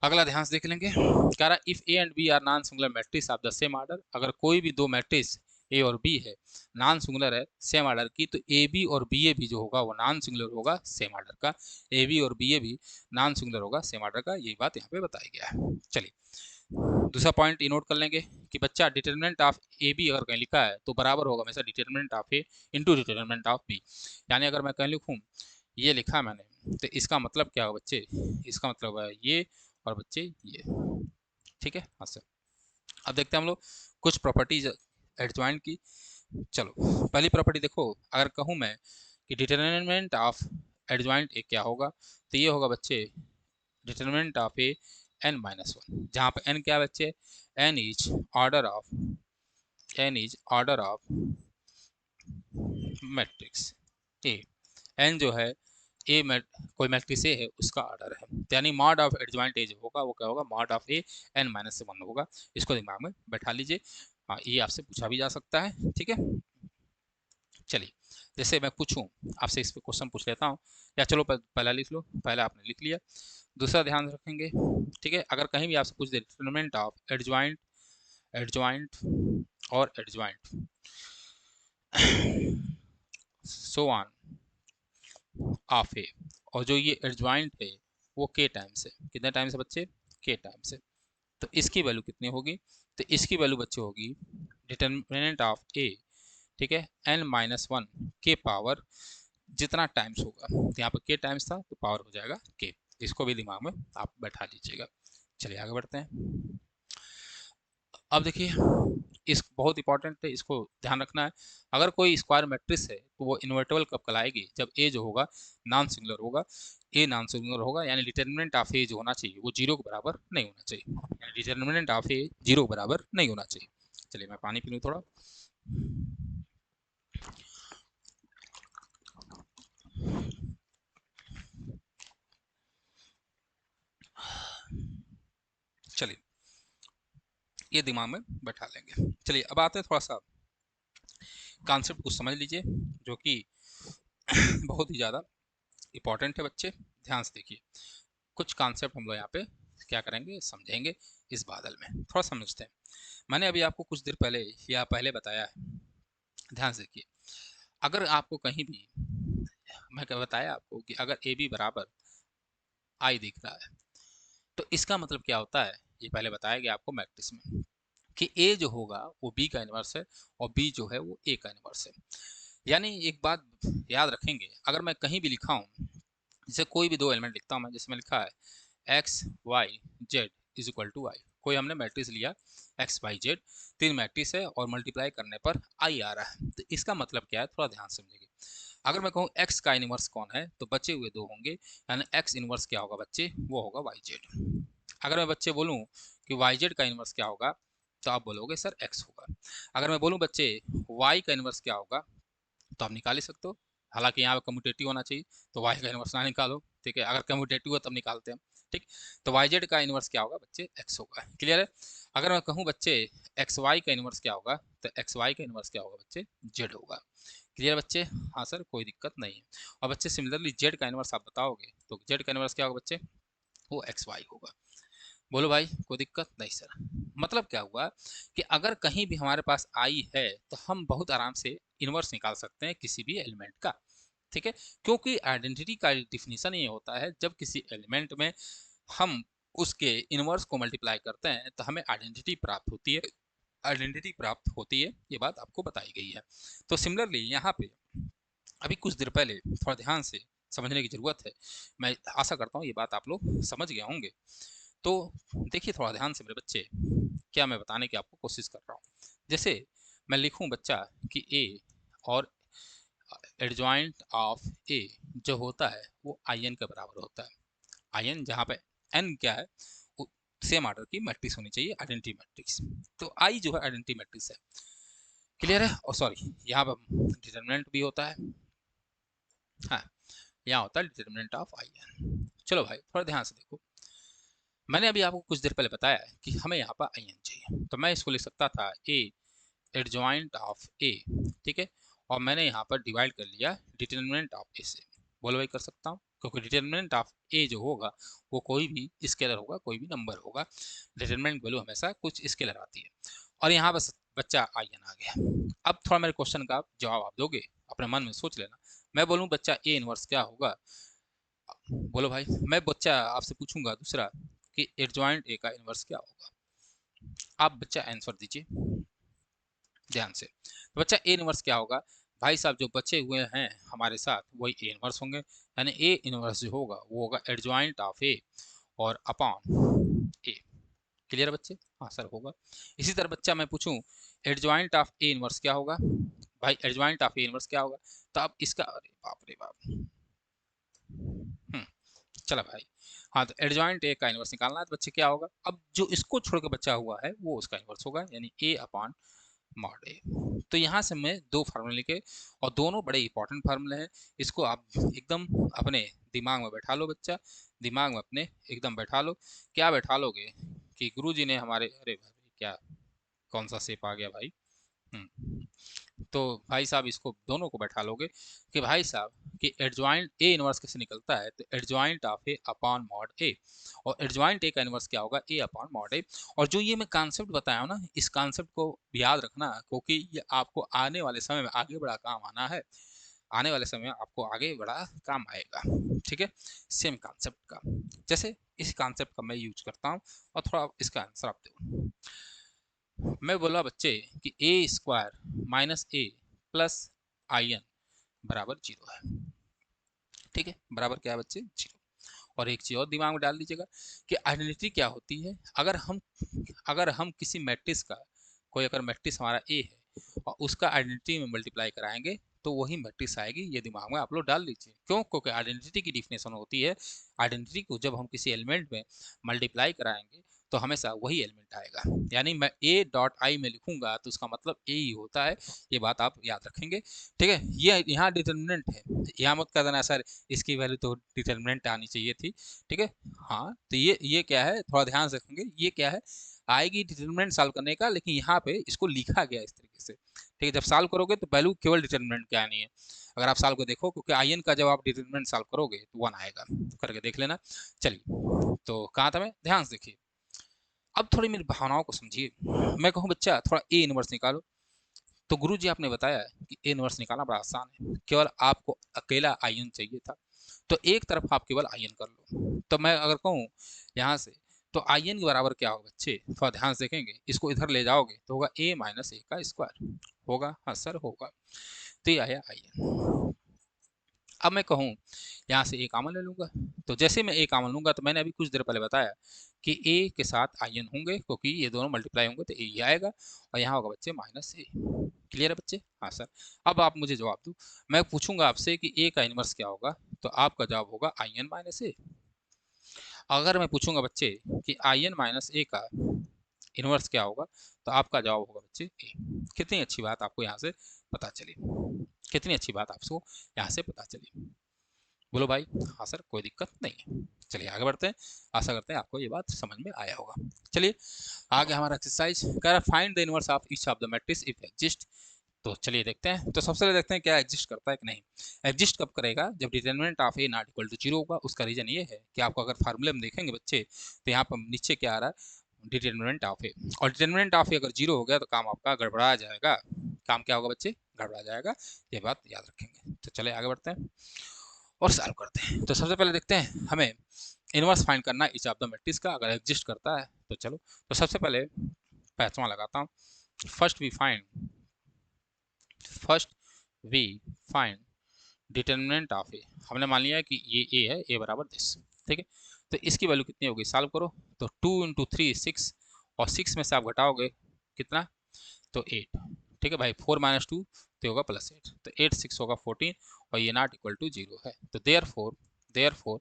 [SPEAKER 1] अगला ध्यान से देख लेंगे, कह रहा if A and B are non singular matrix of the same order, अगर कोई भी दो मैट्रिक्स ए और बी है, नॉन सिंगुलर है, सेम ऑर्डर की, तो ए बी और बी ए भी जो होगा वो नॉन सिंगुलर होगा सेम ऑर्डर का, ए बी और बी ए भी नॉन सिंगुलर होगा सेम ऑर्डर का, यही बात यहाँ पे बताई गया है। चलिए, दूसरा पॉइंट ये नोट कर लेंगे कि बच्चा डिटरमिनेंट ऑफ ए बी अगर कहीं लिखा है तो बराबर होगा हमेशा determinant of A into determinant of B. यानी अगर मैं कहीं लिखूँ ये लिखा है मैंने तो इसका मतलब क्या होगा बच्चे, इसका मतलब है ये और बच्चे ये। ठीक है हाँ सर। अब देखते हैं हम लोग कुछ प्रॉपर्टीज एडजॉइंट की। चलो पहली प्रॉपर्टी देखो, अगर कहूँ मैं कि डिटरमिनेंट ऑफ एडजॉइंट ए क्या होगा, तो ये होगा बच्चे determinant of A n minus one, जहाँ पे n क्या है बच्चे, n is order of matrix A. n जो है ए कोई मैट्रिक्स ए है उसका ऑर्डर है, तो यानी मॉड ऑफ एडजॉइंट ए जो होगा वो क्या होगा, mod of A n minus one होगा। इसको दिमाग में बैठा लीजिए। हाँ ये आपसे पूछा भी जा सकता है। ठीक है चलिए, जैसे मैं पूछूं आपसे इस पे क्वेश्चन पूछ लेता हूँ, या चलो पहला लिख लो, पहला आपने लिख लिया। दूसरा ध्यान रखेंगे, ठीक है, अगर कहीं भी आपसे पूछ दे डिटरमिनेंट ऑफ एडजॉइंट एडजॉइंट और एडजॉइंट सो ऑन ऑफ ए, और जो ये एडजॉइंट है वो के टाइम्स है, कितने टाइम्स है बच्चे, के टाइम्स है, तो इसकी वैल्यू कितनी होगी, तो इसकी वैल्यू बच्चे होगी डिटरमिनेंट ऑफ ए, ठीक है, n माइनस वन के पावर जितना टाइम्स होगा, तो यहाँ पर के टाइम्स था तो पावर हो जाएगा के। इसको भी दिमाग में आप बैठा लीजिएगा। चलिए आगे बढ़ते हैं। अब देखिए इस बहुत इंपॉर्टेंट है, इसको ध्यान रखना है। अगर कोई स्क्वायर मैट्रिक्स है तो वो इन्वर्टेबल कब कहलाएगी, जब ए जो होगा नॉन सिंगुलर होगा, ए नॉन सिंगुलर होगा, यानी डिटरमिनेंट ऑफ ए जो होना चाहिए वो जीरो के बराबर नहीं होना चाहिए, यानी डिटरमिनेंट ऑफ ए जीरो के बराबर नहीं होना चाहिए। चलिए मैं पानी पी लूँ थोड़ा। चलिए ये दिमाग में बैठा लेंगे। चलिए अब आते हैं थोड़ा सा कॉन्सेप्ट कुछ समझ लीजिए जो कि बहुत ही ज़्यादा इंपॉर्टेंट है बच्चे, ध्यान से देखिए। कुछ कॉन्सेप्ट हम लोग यहाँ पे क्या करेंगे, समझेंगे इस बादल में, थोड़ा समझते हैं। मैंने अभी आपको कुछ देर पहले या पहले बताया है, ध्यान से देखिए। अगर आपको कहीं भी मैं क्या बताया आपको कि अगर ए बी बराबर आई दिख रहा है तो इसका मतलब क्या होता है, ये पहले बताया गया आपको मैट्रिक्स में कि ए जो होगा वो बी का इन्वर्स है और बी जो है वो ए का इन्वर्स है। यानी एक बात याद रखेंगे, अगर मैं कहीं भी लिखा हूँ, जैसे कोई भी दो एलिमेंट लिखता हूँ मैं, जैसे मैं लिखा है X Y Z is equal to I, कोई हमने मैट्रिक्स लिया एक्स वाई जेड, तीन मैट्रिक्स है और मल्टीप्लाई करने पर आई आ रहा है, तो इसका मतलब क्या है थोड़ा ध्यान समझिए। अगर मैं कहूँ एक्स का इनवर्स कौन है तो बचे हुए दो होंगे, यानी एक्स इनवर्स क्या होगा बच्चे, वो होगा वाई जेड। अगर मैं बच्चे बोलूँ कि वाई जेड का इनवर्स क्या होगा तो आप बोलोगे सर एक्स होगा। अगर मैं बोलूँ बच्चे वाई का इनवर्स क्या होगा तो आप निकाल ही सकते हो, हालांकि यहाँ पे कम्यूटेटिव होना चाहिए तो वाई का इनवर्स ना निकालो, ठीक है, अगर कम्यूटेटिव हो तब निकालते हैं। ठीक, तो वाई जेड का इनवर्स क्या होगा बच्चे, एक्स होगा। क्लियर है। अगर मैं कहूँ बच्चे एक्स वाई का इनवर्स क्या होगा तो एक्स वाई का इनवर्स क्या होगा बच्चे, जेड होगा। क्लियर बच्चे, हाँ सर कोई दिक्कत नहीं है। और बच्चे सिमिलरली जेड का इनवर्स आप बताओगे तो जेड का इनवर्स क्या होगा बच्चे, वो एक्स वाई होगा। बोलो भाई कोई दिक्कत नहीं सर। मतलब क्या हुआ कि अगर कहीं भी हमारे पास आई है तो हम बहुत आराम से इन्वर्स निकाल सकते हैं किसी भी एलिमेंट का। ठीक है, क्योंकि आइडेंटिटी का डिफिनीशन ये होता है जब किसी एलिमेंट में हम उसके इन्वर्स को मल्टीप्लाई करते हैं तो हमें आइडेंटिटी प्राप्त होती है, आइडेंटिटी प्राप्त होती है, ये बात आपको बताई गई है। तो सिमिलरली यहाँ पे अभी कुछ देर पहले थोड़ा ध्यान से समझने की जरूरत है, मैं आशा करता हूँ ये बात आप लोग समझ गए होंगे। तो देखिए थोड़ा ध्यान से मेरे बच्चे, क्या मैं बताने की आपको कोशिश कर रहा हूँ। जैसे मैं लिखूं बच्चा कि ए और एडजॉइंट ऑफ ए जो होता है वो आई एन के बराबर होता है। आई एन जहाँ पे एन क्या है, सेम ऑर्डर की मैट्रिक्स होनी चाहिए, आइडेंटिटी मैट्रिक्स। तो आई जो है आइडेंटिटी मैट्रिक्स है। क्लियर है, और सॉरी यहाँ पर डिटर्मिनेंट भी होता है, हाँ यहाँ होता है डिटर्मिनेंट ऑफ आई एन। चलो भाई थोड़ा ध्यान से देखो, मैंने अभी आपको कुछ देर पहले बताया है कि हमें यहाँ पर आई एन चाहिए, तो मैं इसको लिख सकता था ए एडजॉइंट ऑफ ए, ठीक है, और मैंने यहाँ पर डिवाइड कर लिया डिटर्मिनेंट ऑफ ए से। बोलो भाई कर सकता हूँ, क्योंकि डिटर्मिनेंट ऑफ ए जो होगा वो कोई भी स्केलर होगा, कोई भी नंबर होगा, डिटर्मिनेंट वैल्यू हमेशा कुछ स्केलर आती है। और यहाँ बस बच्चा आई एन आ गया। अब थोड़ा मेरे क्वेश्चन का जवाब आप दोगे, अपने मन में सोच लेना। मैं बोलूँ बच्चा ए इनवर्स क्या होगा, बोलो भाई। मैं बच्चा आपसे पूछूंगा दूसरा कि एडजॉइंट ए का इनवर्स क्या होगा, आप बच्चा आंसर दीजिए ध्यान से। तो बच्चा ए इनवर्स क्या होगा, भाई साहब जो बचे हुए हैं हमारे साथ वही ए इनवर्स होंगे, यानी ए इनवर्स जो होगा वो होगा एडजॉइंट ऑफ ए और अपॉन ए। क्लियर बच्चे? हाँ सर होगा। इसी तरह बच्चा मैं पूछूं एडजॉइंट ऑफ ए इनवर्स क्या होगा, भाई एडजॉइंट ऑफ ए इनवर्स क्या होगा, तो अब इसका अरे बाप रे बाप, चला भाई। हाँ तो एडजॉइंट ए का इनवर्स निकालना है तो बच्चे क्या होगा, अब जो इसको छोड़ के बचा हुआ है वो उसका इनवर्स होगा, यानी ए अपॉन मॉड ए। तो यहाँ से मैं दो फार्मूले लिखे और दोनों बड़े इंपॉर्टेंट फार्मूले हैं, इसको आप एकदम अपने दिमाग में बैठा लो बच्चा, दिमाग में अपने एकदम बैठा लो। क्या बैठा लोगे कि गुरुजी ने हमारे, अरे भाई क्या कौन सा शेप आ गया भाई, तो भाई साहब इसको दोनों को बैठा लोगे कि भाई साहब कि एडजॉइंट ए इनवर्स कैसे निकलता है, तो adjoint of A upon mod A, और एडजॉइंट ए का इनवर्स क्या होगा, ए अपॉन मॉड ए। और जो ये मैं कॉन्सेप्ट बताया हूँ ना, इस कॉन्सेप्ट को याद रखना क्योंकि ये आपको आने वाले समय में आगे बड़ा काम आना है, आने वाले समय में आपको आगे बड़ा काम आएगा, ठीक है। सेम कॉन्सेप्ट का, जैसे इस कॉन्सेप्ट का मैं यूज करता हूँ और थोड़ा इसका आंसर आप दो। मैं बोला बच्चे कि A square minus A plus I N बराबर जीरो है, ठीक है, बराबर क्या है बच्चे, जीरो। और एक चीज और दिमाग में डाल दीजिएगा कि आइडेंटिटी क्या होती है, अगर हम किसी मैट्रिक्स का, कोई अगर मैट्रिक्स हमारा ए है और उसका आइडेंटिटी में मल्टीप्लाई कराएंगे तो वही मैट्रिक्स आएगी, ये दिमाग में आप लोग डाल लीजिए। क्यों? क्योंकि आइडेंटिटी की डिफिनेशन होती है, आइडेंटिटी को जब हम किसी एलिमेंट में मल्टीप्लाई कराएंगे तो हमेशा वही एलिमेंट आएगा, यानी मैं ए डॉट आई में लिखूंगा तो उसका मतलब ए ही होता है, ये बात आप याद रखेंगे, ठीक है। ये यहाँ डिटर्मिनेंट है, यहाँ मत कर देना सर इसकी वैल्यू तो डिटर्मिनेंट आनी चाहिए थी, ठीक है। हाँ तो ये क्या है, थोड़ा ध्यान से रखेंगे, ये क्या है, आएगी डिटर्मिनेंट सॉल्व करने का, लेकिन यहाँ पे इसको लिखा गया इस तरीके से, ठीक है। जब सॉल्व करोगे तो वैल्यू केवल डिटर्मिनेंट की आनी है, अगर आप सॉल्व को देखो, क्योंकि आई एन का जब आप डिटर्मिनेंट सॉल्व करोगे तो वन आएगा, करके देख लेना। चलिए तो कहाँ था मैं, ध्यान से देखिए, अब थोड़ी मेरी भावनाओं को समझिए। मैं कहूँ बच्चा थोड़ा ए इनवर्स निकालो, तो गुरु जी आपने बताया कि ए इनवर्स निकालना बड़ा आसान है, केवल आपको अकेला आई एन चाहिए था, तो एक तरफ आप केवल आई एन कर लो। तो मैं अगर कहूँ यहाँ से, तो आई एन के बराबर क्या होगा बच्चे, थोड़ा ध्यान से देखेंगे, इसको इधर ले जाओगे तो होगा ए माइनस ए का स्क्वायर, होगा, हाँ सर होगा। तो ये आया आई एन। अब मैं कहूँ यहाँ से ए कॉमन ले लूँगा, तो जैसे मैं ए कॉमन लूँगा तो मैंने अभी कुछ देर पहले बताया कि ए के साथ आई एन होंगे, क्योंकि ये दोनों मल्टीप्लाई होंगे तो ए ही आएगा, और यहाँ होगा बच्चे माइनस ए। क्लियर है बच्चे? हाँ सर। अब आप मुझे जवाब दो, मैं पूछूंगा आपसे कि ए का इनवर्स क्या होगा, तो आपका जवाब होगा आई एन माइनस ए। अगर मैं पूछूंगा बच्चे कि आई एन माइनस ए का इनवर्स क्या होगा, तो आपका जवाब होगा बच्चे ए। कितनी अच्छी बात आपको यहाँ से पता चली, कितनी अच्छी बात आपको यहाँ से पता चली, बोलो भाई। हाँ सर कोई दिक्कत नहीं है। चलिए आगे बढ़ते हैं, आशा करते हैं आपको ये बात समझ में आया होगा। चलिए आगे हमारा एक्सरसाइज कह रहा है find the inverse of each of the matrix if exist. तो चलिए देखते हैं, तो सबसे पहले देखते हैं क्या एग्जिस्ट करता है कि नहीं। एग्जिस्ट कब करेगा, जब determinant of A not equal to zero होगा। उसका रीजन ये है कि आपको अगर फार्मूले में देखेंगे बच्चे, तो यहाँ पर नीचे क्या आ रहा है, डिटरमिनेंट ऑफ ए, और डिटरमिनेंट ऑफ ए अगर जीरो हो गया तो काम आपका गड़बड़ा जाएगा, काम क्या होगा बच्चे, गड़बड़ा जाएगा, ये बात याद रखेंगे। तो चले आगे बढ़ते हैं और सॉल्व करते हैं। तो सबसे पहले देखते हैं हमें इनवर्स फाइंड करना है ईच ऑफ द मैट्रिक्स का, अगर एग्जिस्ट करता है तो चलो। तो सबसे पहले पैचवा लगाता हूँ, first we find determinant of A. हमने मान लिया है कि ये ए है, ए बराबर दिस, ठीक है। तो इसकी वैल्यू कितनी होगी, सॉल्व करो, तो 2 इंटू 3 6, और 6 में से आप घटाओगे कितना, तो 8, ठीक है भाई, 4 माइनस 2 तो होगा +8, तो 8 6 होगा 14, और ये नॉट इक्वल टू जीरो है, तो देयरफॉर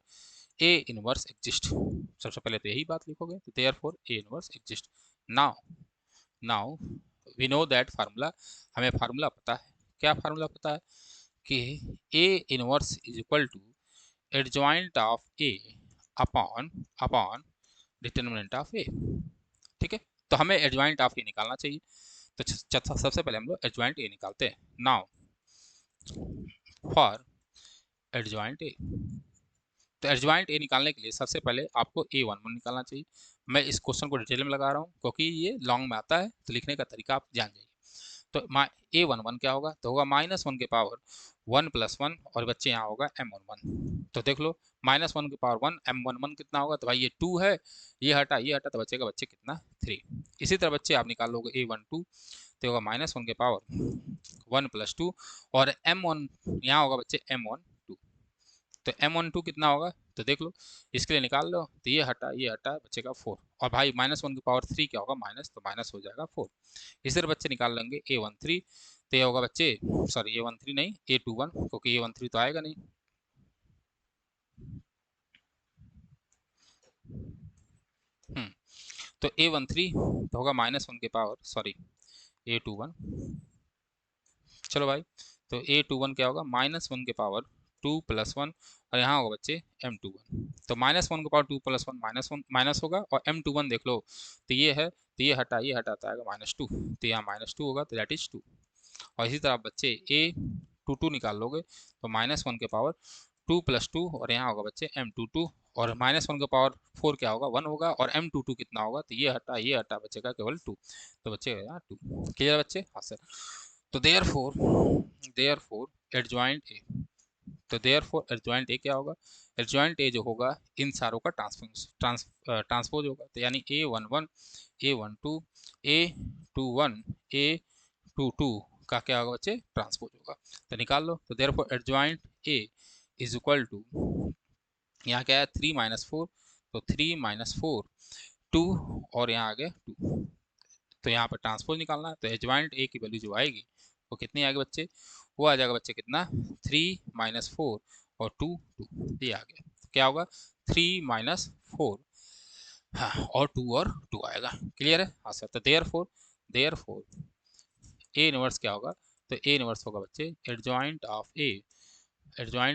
[SPEAKER 1] ए इनवर्स एग्जिस्ट। सबसे पहले तो यही बात लिखोगे, तो therefore A inverse exist. Now now we know that formula, हमें फार्मूला पता है, क्या फार्मूला पता है कि A inverse is equal to adjoint of A upon upon determinant of A, ठीक है। तो हमें एडजॉइंट ऑफ ए निकालना चाहिए, तो सबसे पहले हम लोग एडजॉइंट ए निकालते हैं। नाउ फॉर एडजॉइंट ए, तो एडजॉइंट ए निकालने के लिए सबसे पहले आपको A11 निकालना चाहिए। मैं इस क्वेश्चन को डिटेल में लगा रहा हूँ क्योंकि ये लॉन्ग में आता है, तो लिखने का तरीका आप जान जाइए। तो A11 क्या होगा, तो होगा -1 के पावर 1+1 और बच्चे यहाँ होगा m11। तो देख लो -1 की पावर 1 m11 कितना होगा, तो भाई ये 2 है, ये हटा तो बचेगा बच्चे कितना 3। इसी तरह बच्चे आप निकाल लोगे a12 तो होगा -1 की पावर 1+2 और m1 यहाँ होगा बच्चे m12। तो m12 कितना होगा, तो देख लो इसके लिए निकाल लो, तो ये हटा बचेगा 4 और भाई -1 की पावर 3 क्या होगा माइनस, तो माइनस हो जाएगा 4। इस तरह बच्चे निकाल लेंगे a13 तो ये होगा बच्चे, सॉरी a13 नहीं a21 क्योंकि a13 तो आएगा नहीं। तो a13 तो होगा -1 की पावर, सॉरी a21, चलो भाई तो a21 क्या होगा -1 के पावर 2+1 और यहाँ होगा बच्चे m21। तो -1 के पावर 2+1 -1 माइनस होगा और m21 देख लो तो ये है, तो ये हटा तो आएगा -2, तो यहाँ -2 होगा तो दैट इज 2। और इसी तरह बच्चे a22 निकाल लोगे तो -1 के पावर 2+2 और यहाँ होगा बच्चे m22 और -1 के पावर 4 क्या होगा 1 होगा और m22 कितना होगा, तो ये हटा बचेगा केवल 2, तो बचेगा यहाँ 2। क्लियर बच्चे, हाँ सर। तो देयरफॉर एडजॉइंट ए, तो देयरफॉर एडजॉइंट ए क्या होगा, एडजॉइंट ए जो होगा इन सारों का ट्रांसपोज होगा, तो यानी a11 a12 a21 a22 का क्या होगा बच्चे ट्रांसपोज होगा। तो निकाल लो, तो therefore adjoint A is equal to, यहाँ क्या है 3 - 4, तो 3 - 4 2 और यहाँ आ गया 2, तो यहाँ पर ट्रांसपोज निकालना है, तो एडजॉइंट ए की वैल्यू जो आएगी वो कितनी आएगी बच्चे, वो आ जाएगा बच्चे कितना 3 - 4 और 2 2, ये आ गया, तो क्या होगा 3 - 4, हाँ और 2 आएगा। क्लियर है, हाँ सर। तो देयरफॉर ए इनवर्स क्या होगा, तो ए इनवर्स होगा बच्चे adjoint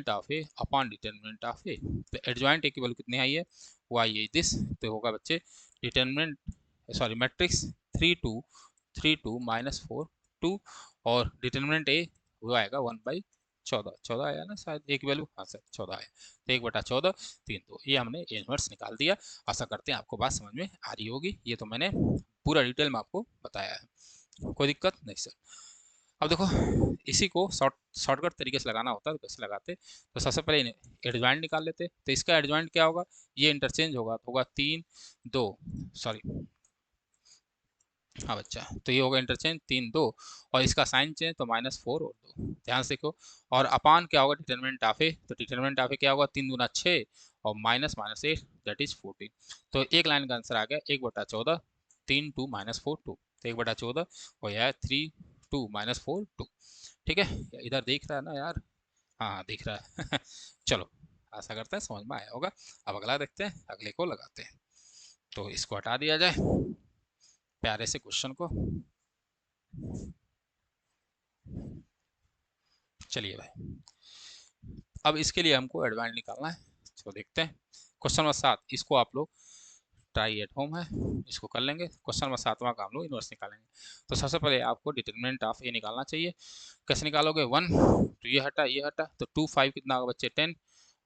[SPEAKER 1] of A upon determinant of A. तो एडजॉइंट ए की वैल्यू कितनी आई है, वो आई है दिस, तो होगा बच्चे डिटर्मिनेंट, सॉरी मैट्रिक्स 3 2 -4 2 और डिटर्मिनेंट ए वो आएगा 1/14, 14 आया ना शायद एक वैल्यू, हाँ सर 14 आया, तो 1/14 3 2, ये हमने ए इनवर्स निकाल दिया। आशा करते हैं आपको बात समझ में आ रही होगी, ये तो मैंने पूरा डिटेल में आपको बताया है, कोई दिक्कत नहीं सर। अब देखो इसी को शॉर्टकट तरीके से लगाना होता है तो कैसे लगाते, तो सबसे पहले एडजॉइंट निकाल लेते, तो इसका एडजॉइंट क्या होगा, ये इंटरचेंज होगा तो होगा 3 2, सॉरी हाँ बच्चा, तो ये होगा इंटरचेंज 3 2 और इसका साइन चेंज तो -4 और 2, ध्यान से देखो। और अपान क्या होगा डिटरमिनेंट ऑफ ए, तो डिटरमिनेंट ऑफ ए क्या होगा 3 दूना 6 और -8 दैट इज 14। तो एक लाइन का आंसर आ गया 1/14 3 2 -4 2, तो 1/14 और यह 3 2 -4 2। ठीक है, इधर देख रहा है ना यार, हाँ दिख रहा है चलो आशा करते हैं समझ में आया होगा। अब अगला देखते हैं, अगले को लगाते हैं, तो इसको हटा दिया जाए प्यारे से क्वेश्चन को। चलिए भाई अब इसके लिए हमको एडवांस निकालना है, तो देखते हैं क्वेश्चन नंबर 7, इसको आप लोग ट्राई एट होम है, इसको कर लेंगे। क्वेश्चन नंबर 7वां का हम लोग इनवर्स निकालेंगे। तो सबसे पहले आपको डिटरमिनेंट ऑफ ए निकालना चाहिए, कैसे निकालोगे 1 तो ये हटा तो 2 5 कितना होगा बच्चे 10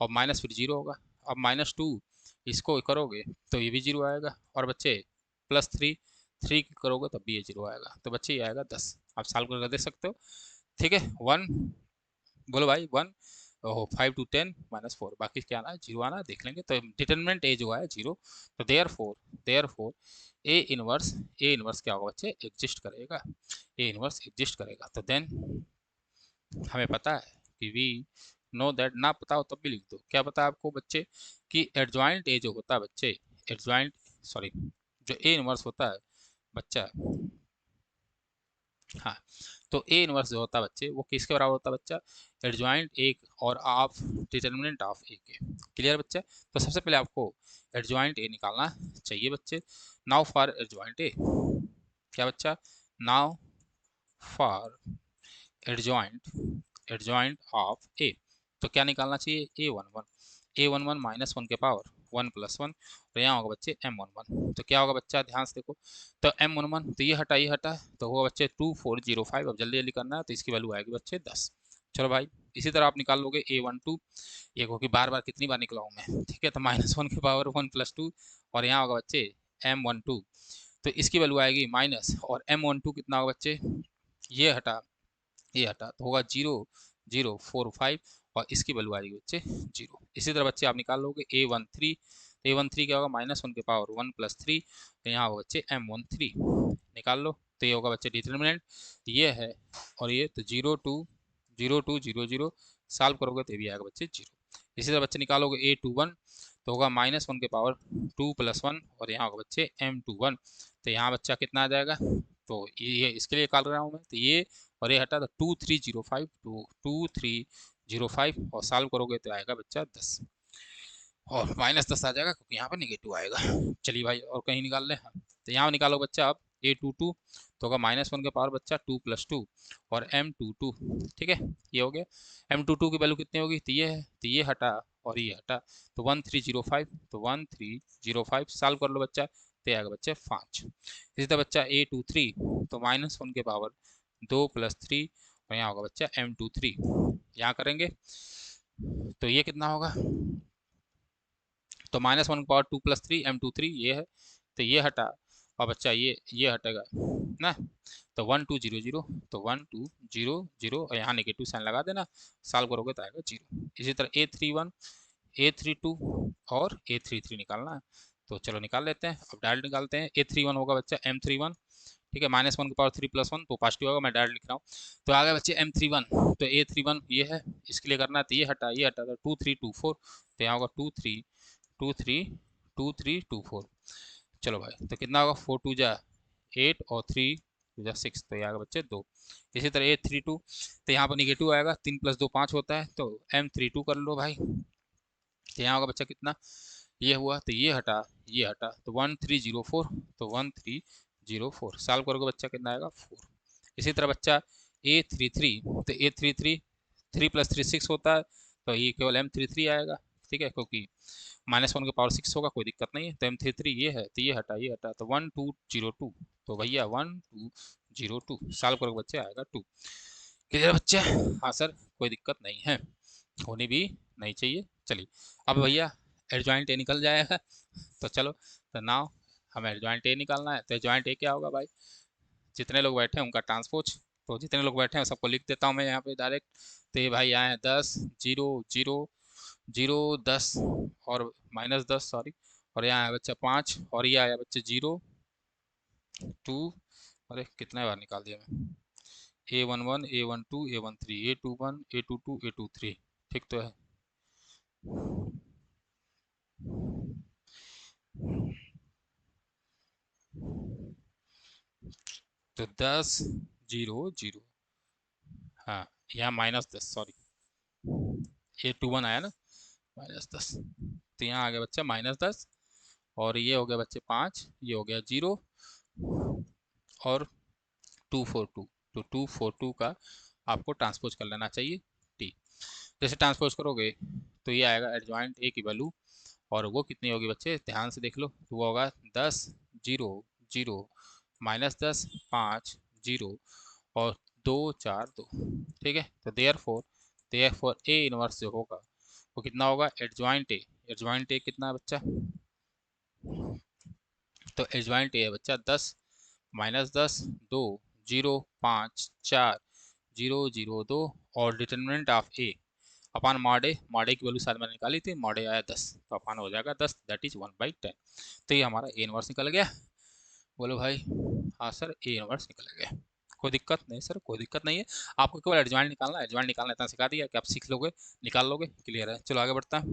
[SPEAKER 1] और माइनस फिर 0 होगा। अब -2 इसको करोगे तो ये भी 0 आएगा और बच्चे +3 3 करोगे तब भी ये 0 आएगा, तो बच्चे ये आएगा 10। आप सॉल्व करके देख सकते हो। ठीक है 1, बोलो भाई 1 ओहो 5 to 10 -4, बाकी क्या आना है 0 आना है, देख लेंगे। तो डिटरमिनेंट ए जो है 0, तो देयरफॉर ए इनवर्स क्या होगा बच्चे एग्जिस्ट करेगा, ए इनवर्स एग्जिस्ट करेगा। तो देन हमें पता है कि वी नो दैट, ना पता हो तब भी लिख दो, क्या पता है आपको बच्चे कि एडजॉइंट ए जो होता है बच्चे, एडजॉइंट सॉरी जो ए इनवर्स होता है बच्चा, हाँ तो ए इनवर्स जो होता है बच्चे वो किसके बराबर होता है बच्चा, एडजॉइंट ए और ऑफ डिटर्मिनेंट ऑफ ए के। क्लियर बच्चे, तो सबसे पहले आपको एडजॉइंट ए निकालना चाहिए बच्चे। नाउ फॉर एडजॉइंट ए, क्या बच्चा, now for adjoint of A, तो क्या निकालना चाहिए a11 -1 के पावर 1+1 और यहाँ होगा बच्चे m11, तो क्या होगा बच्चा ध्यान से देखो, तो m11 तो ये हटा तो होगा बच्चे 2405। अब जल्दी जल्दी करना है तो इसकी वैल्यू आएगी बच्चे 10। चलो भाई इसी तरह आप निकाल लोगे a12, एक होगी बार बार कितनी बार निकलाऊँ मैं, ठीक है, तो -1 के पावर 1+2 और यहाँ होगा बच्चे m12, तो इसकी वैल्यू आएगी माइनस और m12 कितना होगा बच्चे, ये हटा तो होगा 0 0.045 और इसकी वैल्यू आएगी बच्चे 0। इसी तरह बच्चे आप निकाल लोगे A13, तो A13 क्या होगा -1 के पावर 1 + 3, तो यहाँ होगा बच्चे M13 निकाल लो, तो ये होगा बच्चे डिटर्मिनेंट ये है, और ये तो 0 2 सॉल्व करोगे तो ये भी आएगा बच्चे 0। इसी तरह बच्चे निकालोगे A21, तो होगा -1 के पावर 2 + 1 और यहाँ होगा बच्चे M21, तो यहाँ बच्चा कितना आ जाएगा, तो ये इसके लिए निकाल रहा हूँ मैं, तो ये और ये हटा तो 2305 और सॉल्व करोगे तो आएगा बच्चा 10 और -10 आ जाएगा क्योंकि यहाँ पर निगेटिव आएगा। चलिए भाई और कहीं निकाल लें, तो यहाँ निकालो बच्चा आप A22, तो होगा -1 के पावर बच्चा 2 + 2 और M22, ठीक है ये हो गया। M22 की वैल्यू कितनी होगी, तो ये है, तो ये हटा और ये हटा, तो 1305, तो 1305 सॉल्व कर लो बच्चा, तो आएगा बच्चे 5। इसी तरह बच्चा A23, तो -1 के पावर 2 + 3 और यहाँ होगा बच्चा M23, यहाँ करेंगे तो ये कितना होगा, तो -1 पावर 2 + 3 M23 ये है, तो ये हटा और बच्चा ये हटेगा ना, तो 1200, तो 1200 और यहाँ नेगेटिव साइन लगा देना, सॉल्व करोगे तो आएगा 0। इसी तरह A31, A32 और A33 निकालना है, तो चलो निकाल लेते हैं। अब डायरेक्ट निकालते हैं। A31 होगा बच्चा M31, ठीक है, -1 के पावर 3 + 1 तो पॉजिटिव होगा, मैं डायरेक्ट लिख रहा हूँ। तो आ गया बच्चे M31, तो A31 ये है, इसके लिए करना है, तो ये हटा तो 2324, तो यहाँ होगा 2324। चलो भाई तो कितना होगा, 4 2 जा 8 और 3 2 जा 6, तो ये आएगा बच्चे 2। इसी तरह A32, तो यहाँ पर निगेटिव आएगा, 3 + 2 5 होता है, तो M32 कर लो भाई, तो यहाँ होगा बच्चा कितना, ये हुआ, तो ये हटा तो 1304, तो 1304 सॉल्व करोगे बच्चा कितना आएगा 4। इसी तरह बच्चा A33, तो A33 3 + 3 6 होता है, तो ये केवल M33 आएगा, ठीक है, क्योंकि -1 के पावर 6 होगा, कोई दिक्कत नहीं है। तो M33 ये है, तो ये हटा तो 1202, तो भैया 1202 सॉल्व करोगे बच्चे आएगा 2। क्लियर बच्चे, हाँ सर कोई दिक्कत नहीं है, होनी भी नहीं चाहिए। चलिए अब भैया एडजॉइंट ए निकल जाएगा, तो चलो, तो नाउ हमें एडजॉइंट ए निकालना है। तो एडजॉइंट ए क्या होगा भाई, जितने लोग बैठे हैं उनका ट्रांसपोज, तो जितने लोग बैठे हैं सबको लिख देता हूँ मैं यहाँ पे डायरेक्ट। तो ये भाई आए हैं 10 0 0 0 10 और -10 सॉरी, और यहाँ है बच्चा 5 और ये आया बच्चे 0 2, अरे कितने बार निकाल दिया मैं, A11 A12 A13 A21 A22 A23, ठीक तो है। तो 10 0 0, हाँ यहाँ -10 सॉरी, A21 आया ना -10, तो यहाँ आ गया बच्चा -10 और ये हो गया बच्चे 5, ये हो गया 0 और 242, तो 242 का आपको ट्रांसपोज कर लेना चाहिए टी। जैसे ट्रांसपोज करोगे तो ये आएगा एडजॉइंट ए की वैल्यू, और वो कितनी होगी बच्चे ध्यान से देख लो, तो वो होगा 10 0 0 -10 5 0 और 2 4 2, ठीक है। तो देयरफॉर ए इनवर्स जो होगा वो कितना होगा, एडजॉइंट ए कितना है बच्चा, तो एडजॉइंट ए है बच्चा 10 -10 2 0 5 4 0 0 2 और determinant of A upon mod A की वैल्यू शायद मैंने निकाली थी, मॉड ए आया 10, तो अपान हो जाएगा 10, दैट इज 1/10। तो ये हमारा ए इनवर्स निकल गया। बोलो भाई, हाँ सर ए इनवर्स निकल गया, कोई दिक्कत नहीं सर, कोई दिक्कत नहीं है। आपको केवल एडजॉइंट निकालना है, एडजॉइंट निकालना इतना सिखा दिया कि आप सीख लोगे, निकाल लोगे, क्लियर है। चलो आगे बढ़ता है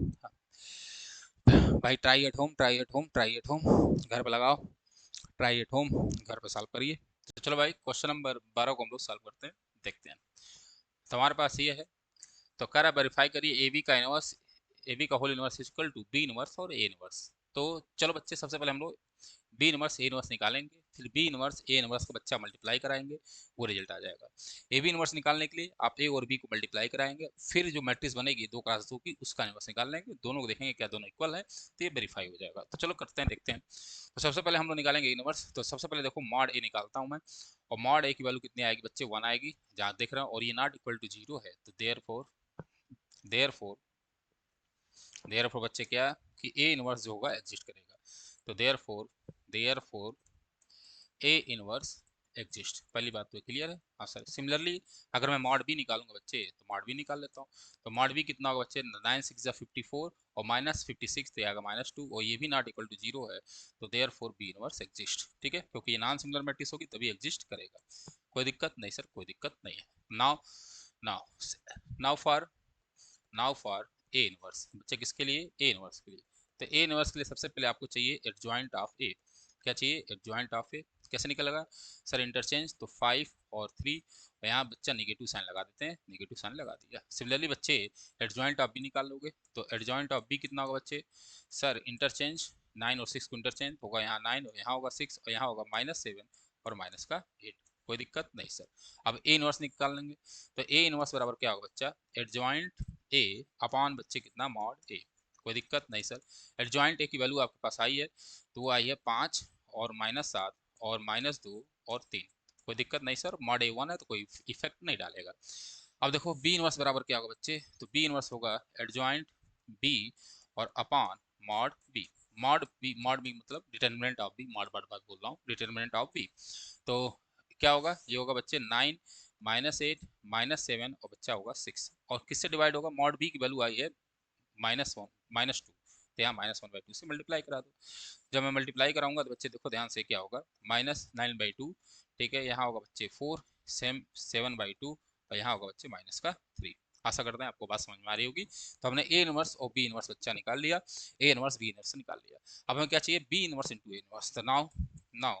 [SPEAKER 1] भाई, try at home try at home try at home, घर पे लगाओ, ट्राई एट होम घर पे सॉल्व करिए। तो चलो भाई क्वेश्चन नंबर 12 को हम लोग सॉल्व करते हैं, देखते हैं। तो हमारे पास ये है, तो कह रहा वेरीफाई करिए ए बी का इनवर्स, ए बी का whole inverse equal to B inverse और ए इनवर्स। तो चलो बच्चे सबसे पहले हम लोग बी इनवर्स ए इनवर्स निकालेंगे, फिर बी इनवर्स ए इनवर्स का बच्चा मल्टीप्लाई कराएंगे, वो रिजल्ट आ जाएगा। ए बी इनवर्स निकालने के लिए आप ए और बी को मल्टीप्लाई कराएंगे, फिर जो मैट्रिक्स बनेगी 2 क्रॉस 2 की उसका इनवर्स निकाल लेंगे, दोनों को देखेंगे क्या दोनों इक्वल है, तो ये वेरीफाई हो जाएगा। तो चलो करते हैं, देखते हैं। तो सबसे पहले हम लोग निकालेंगे इनवर्स, तो सबसे पहले देखो मॉड ए निकालता हूँ मैं, और मॉड ए की वैल्यू कितनी आएगी बच्चे 1 आएगी, जहाँ देख रहे हो, और ये नॉट इक्वल टू 0 है, तो देयरफॉर देयरफॉर बच्चे क्या कि ए इनवर्स जो होगा एग्जिस्ट करेगा, तो देयरफॉर ए इनवर्स एग्जिस्ट। पहली बात तो क्लियर है। हाँ सर, सिमिलरली अगर मैं मॉड बी निकालूंगा बच्चे तो मॉड बी निकाल लेता हूँ। तो मॉड बी कितना होगा बच्चे, 9 6 54 और माइनस 56 तो आएगा -2 और ये भी नॉट इक्वल टू 0 है, तो therefore B inverse exist. ठीक है, क्योंकि ये नॉन सिमिलर मैट्रिक्स होगी तभी एग्जिस्ट करेगा। कोई दिक्कत नहीं सर, कोई दिक्कत नहीं है। Now now now for now for A inverse बच्चे, किसके लिए, ए इनवर्स के लिए। तो ए इनवर्स के लिए सबसे पहले आपको चाहिए एडजॉइंट ऑफ ए। क्या चाहिए, एडजॉइंट ऑफ ए। कैसे निकलेगा सर, इंटरचेंज तो 5 और 3 और यहाँ बच्चा निगेटिव साइन लगा देते हैं, निगेटिव साइन लगा दिया। सिमिलरली बच्चे एडजॉइंट ऑफ बी निकाल लोगे तो एडजॉइंट ऑफ बी कितना होगा बच्चे, सर इंटरचेंज 9 और 6 को इंटरचेंज होगा, यहाँ 9 और यहाँ होगा 6 और यहाँ होगा -7 और माइनस का 8। कोई दिक्कत नहीं सर। अब ए इनवर्स निकाल लेंगे तो ए इनवर्स बराबर क्या होगा बच्चा, एडजॉइंट ए अपॉन बच्चे कितना, मॉड ए। कोई दिक्कत नहीं सर। एडजॉइंट ए की वैल्यू आपके पास आई है, तो वो आई है 5 और -7 और -2 और 3। कोई दिक्कत नहीं सर, मॉड ए 1 है तो कोई इफेक्ट नहीं डालेगा। अब देखो बी इनवर्स बराबर क्या होगा बच्चे, तो बी इनवर्स होगा एडजॉइंट बी और अपॉन मॉड बी मतलब डिटर्मिनेंट ऑफ बी, मॉड बार बार बोल रहा हूँ, डिटर्मिनेंट ऑफ बी। तो क्या होगा, ये होगा बच्चे 9 -8 -7 और बच्चा होगा 6 और किससे डिवाइड होगा, मॉड बी की वैल्यू आई है -1 -2, तो यहाँ -1/2 से मल्टीप्लाई करा दो। जब मैं मल्टीप्लाई कराऊंगा तो बच्चे देखो ध्यान से क्या होगा, -9/2, ठीक है, यहाँ होगा बच्चे 4 7/2 और यहाँ होगा बच्चे -3। आशा करते हैं आपको बात समझ में आ रही होगी। तो हमने ए इनवर्स और बी इनवर्स बच्चा निकाल लिया, ए इनवर्स बी इनवर्स निकाल लिया। अब हमें क्या चाहिए, B inverse into A inverse. तो नाउ नाउ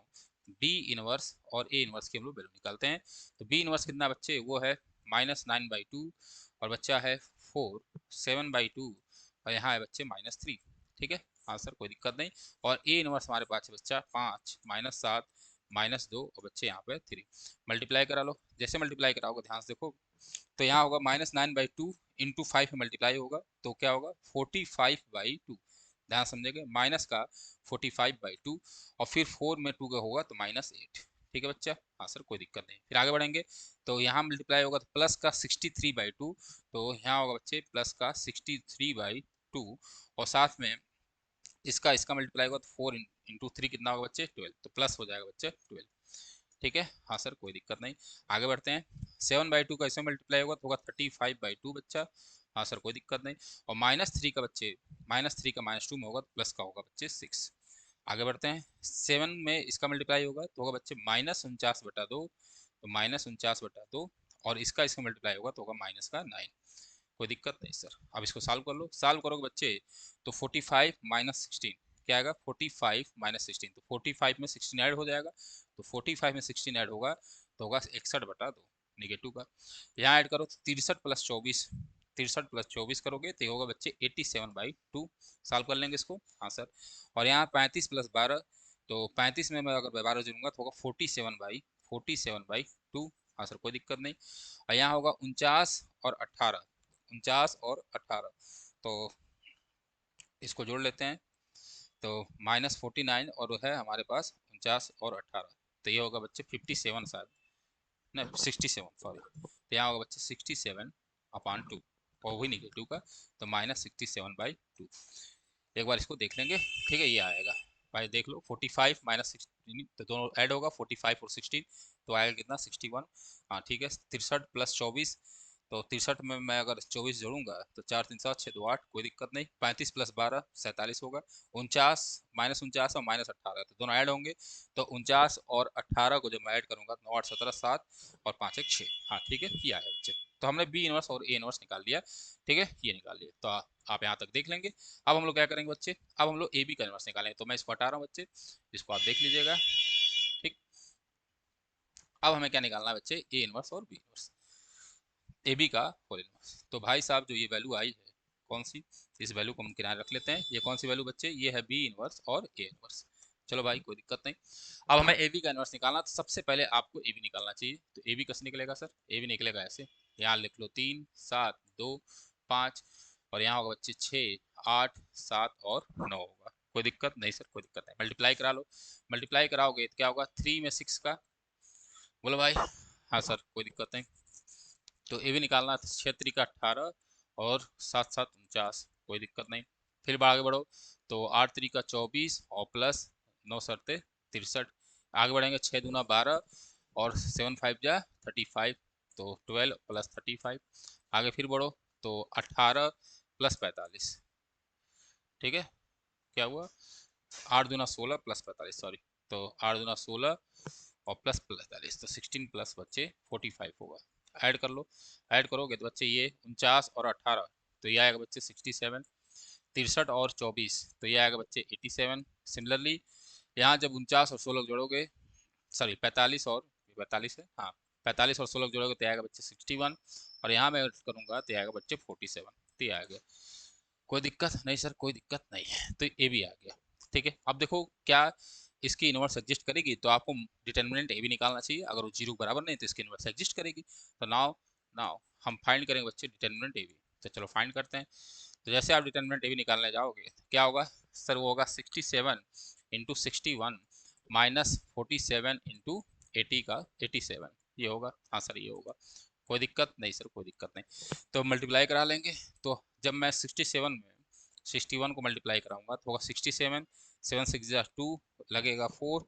[SPEAKER 1] बी इनवर्स और ए इनवर्स की हम लोग वैल्यू निकालते हैं। तो बी इनवर्स कितना बच्चे, वो है -9/2 और बच्चा है 4 7/2 और यहाँ है बच्चे -3। ठीक है, हाँ सर कोई दिक्कत नहीं। और ए इनवर्स हमारे पास है बच्चा 5 -7 -2 और बच्चे यहाँ पे 3। मल्टीप्लाई करा लो, जैसे मल्टीप्लाई कराओगे ध्यान से देखो, तो यहाँ होगा -9/2 इंटू 5 में मल्टीप्लाई होगा तो क्या होगा 45/2। ध्यान समझेंगे, माइनस का 45/2 और फिर 4 में 2 का होगा तो -8। ठीक है बच्चा, हाँ सर कोई दिक्कत नहीं। फिर आगे बढ़ेंगे तो यहाँ मल्टीप्लाई होगा तो प्लस का 63/2, तो यहाँ होगा बच्चे प्लस का 63/2 और साथ में इसका मल्टीप्लाई होगा तो 4 इंटू 3 कितना होगा बच्चे 12, तो प्लस हो जाएगा बच्चे 12। ठीक है, हाँ सर कोई दिक्कत नहीं। आगे बढ़ते हैं, 7/2 का इसमें मल्टीप्लाई होगा तो होगा 35/2 बच्चा। हाँ सर कोई दिक्कत नहीं। और -3 का बच्चे, -3 का -2 में होगा तो प्लस का होगा बच्चे 6। आगे बढ़ते हैं, 7 में इसका मल्टीप्लाई होगा तो होगा बच्चे -49/2, तो -49/2 और इसका मल्टीप्लाई होगा तो होगा माइनस का 9। कोई दिक्कत नहीं सर। अब इसको सॉल्व कर लो, सॉल्व करोगे बच्चे तो 45 -16 क्या आएगा, 45 -16, तो 45 में 16 ऐड हो जाएगा, तो 45 में 16 ऐड होगा तो होगा 61/2 निगेटिव का। यहाँ ऐड करो तो 63 + 24, 63 + 24 करोगे तो ये होगा बच्चे 87/2। सॉल्व कर लेंगे इसको, हाँ सर। और यहाँ 35 + 12, तो 35 में मैं अगर 12 जोड़ूंगा तो होगा 47/2। हाँ सर कोई दिक्कत नहीं। और यहाँ होगा 49 और 18, 49 और 18, तो इसको जोड़ लेते हैं तो -49 और है हमारे पास 49 और 18, तो ये होगा बच्चे 57 शायद, नहीं 67 सॉरी, तो यहाँ होगा बच्चे 67/2 और वही निगेटिव का, तो -67/2। एक बार इसको देख लेंगे, ठीक है, ये आएगा भाई देख लो 45 -16, तो दोनों ऐड होगा 45 और 16 तो आएगा कितना 61। हाँ ठीक है, 63 + 24, तो 63 में मैं अगर 24 जोड़ूंगा तो 4 3 7 6 2 8, कोई दिक्कत नहीं। 35 + 12 47 होगा। 49 -49 और -18 तो दोनों ऐड होंगे, तो 49 और 18 को जब मैं ऐड करूंगा तो 9 8 17 7 और 5 1 6। हाँ ठीक है, ये आया बच्चे। तो हमने बी इनवर्स और ए इनवर्स निकाल लिया, ठीक है, ये निकाल लिया। तो आप यहाँ तक देख लेंगे। अब हम लोग क्या करेंगे बच्चे, अब हम लोग ए बी का इनवर्स निकालेंगे, तो मैं इसको हटा रहा हूँ बच्चे, इसको आप देख लीजिएगा। ठीक, अब हमें क्या निकालना है बच्चे, ए इनवर्स और बी इनवर्स, ए बी का होल इनवर्स। तो भाई साहब जो ये वैल्यू आई है कौन सी, इस वैल्यू को हम किनारे रख लेते हैं। ये कौन सी वैल्यू बच्चे, ये है बी इनवर्स और ए इनवर्स। चलो भाई कोई दिक्कत नहीं। अब हमें ए बी का इनवर्स निकालना, तो सबसे पहले आपको ए बी निकालना चाहिए। तो ए बी कैसे निकलेगा सर, ए बी निकलेगा ऐसे, यहाँ लिख लो 3 7 2 5 और यहाँ होगा बच्चे 6 8 7 और 9 होगा। कोई दिक्कत नहीं सर, कोई दिक्कत नहीं। मल्टीप्लाई करा लो, मल्टीप्लाई कराओगे तो क्या होगा 3 में 6 का, बोलो भाई। हाँ सर कोई दिक्कत नहीं। तो ए भी निकालना है, 6 का 18 और 7 7 49, कोई दिक्कत नहीं। फिर आगे बढ़ो तो 8 का 24 और प्लस 9 सत्ते 63। आगे बढ़ेंगे 6 दूना 12 और 7 5 जा 35, तो 12 प्लस 35। आगे फिर बढ़ो तो 18 प्लस 45, ठीक है। क्या हुआ, 8 दूना 16 प्लस 45, सॉरी, तो 8 दूना 16 और प्लस 45, तो 16 प्लस बच्चे 45 होगा। ऐड कर लो, ऐड करोगे तो बच्चे ये 49 और 18, तो ये आएगा बच्चे 67। 63 और 24, तो ये आएगा बच्चे 87। सिमिलरली यहाँ जब 49 और 16 जोड़ोगे, सॉरी 45 और 42 है, हाँ 45 और 16 जोड़ोगे तो आएगा बच्चे 61, और यहाँ मैं करूँगा तो आएगा बच्चे 47, तो ये आ गया। कोई दिक्कत नहीं सर, कोई दिक्कत नहीं है, तो ये भी आ गया। ठीक है, अब देखो क्या इसकी इनवर्स एग्जिस्ट करेगी, तो आपको डिटर्मिनेंट ए भी निकालना चाहिए। अगर वो जीरो बराबर नहीं तो इसकी इनवर्स एग्जिस्ट करेगी। तो नाउ नाउ हम फाइंड करेंगे बच्चे डिटर्मिनेंट ए भी। तो चलो फाइंड करते हैं। तो जैसे आप डिटर्मिनेंट ए भी निकालने जाओगे तो क्या होगा सर, वो होगा 67 इंटू 61 माइनस 47 इंटू 80 का 87, ये होगा। हाँ सर ये होगा, कोई दिक्कत नहीं सर, कोई दिक्कत नहीं। तो मल्टीप्लाई करा लेंगे। तो जब मैं 67 में 61 को मल्टीप्लाई कराऊंगा तो होगा 67, 7 6 जा 2, लगेगा 4,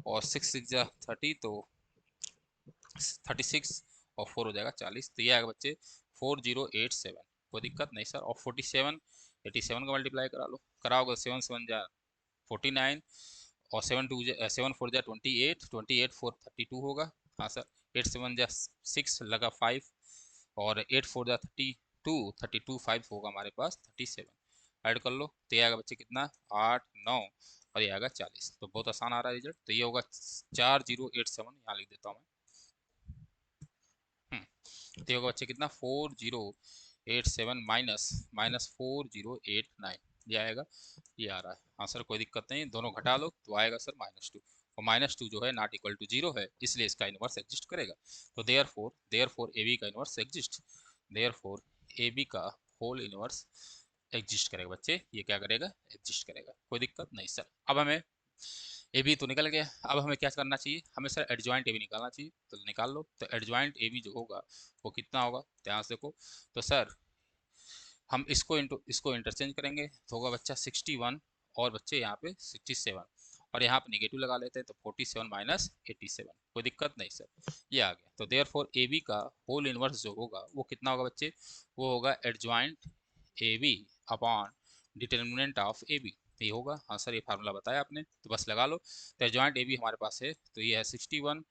[SPEAKER 1] और 6 6 जा 30, तो 36, और 4 हो जाएगा 40, तो ये आएगा बच्चे 4087। कोई दिक्कत नहीं सर। और 47 87 का मल्टीप्लाई करा लो, कराओगे 7 7 जा 49, और 7 4 जा 28, 28 4 32 होगा। हाँ सर, 8 7 जा 6, लगा 5, और 8 4 जा 32, 32 5 होगा हमारे पास 37। ऐड कर लो तो ये आएगा बच्चे कितना, 8 9, और ये आएगा 40। तो बहुत आसान आ रहा है रिजल्ट। तो ये होगा 4087, यहाँ लिख देता हूँ मैं। तो ये होगा बच्चे कितना, 4087 माइनस माइनस 4089, ये आएगा, ये आ रहा है आंसर। कोई दिक्कत नहीं, दोनों घटा लो तो आएगा सर -2, और -2 जो है नॉट इक्वल टू 0 है, इसलिए इसका इनवर्स एग्जिस्ट करेगा। तो देयरफॉर ए बी का inverse exist, therefore A B का होल इनवर्स एग्जिस्ट करेगा बच्चे। ये क्या करेगा, एग्जिस्ट करेगा। कोई दिक्कत नहीं सर। अब हमें ए बी तो निकल गया, अब हमें क्या करना चाहिए, हमें सर एडजॉइंट ए बी निकालना चाहिए। तो निकाल लो। तो एडजॉइंट ए बी जो होगा वो कितना होगा, ध्यान से देखो। तो सर हम इसको इंटरचेंज करेंगे, तो होगा बच्चा 61, और बच्चे यहाँ पे 67, और यहाँ पे निगेटिव लगा लेते हैं, तो 47 माइनस 87। कोई दिक्कत नहीं सर, ये आ गया। तो देयरफॉर ए बी का होल इनवर्स जो होगा वो कितना होगा बच्चे, वो होगा adjoint A B upon determinant of A B, ये होगा। हाँ सर, ये फार्मूला बताया आपने, तो बस लगा लो। तो एडजॉइंट ए बी हमारे पास है, तो ये है 61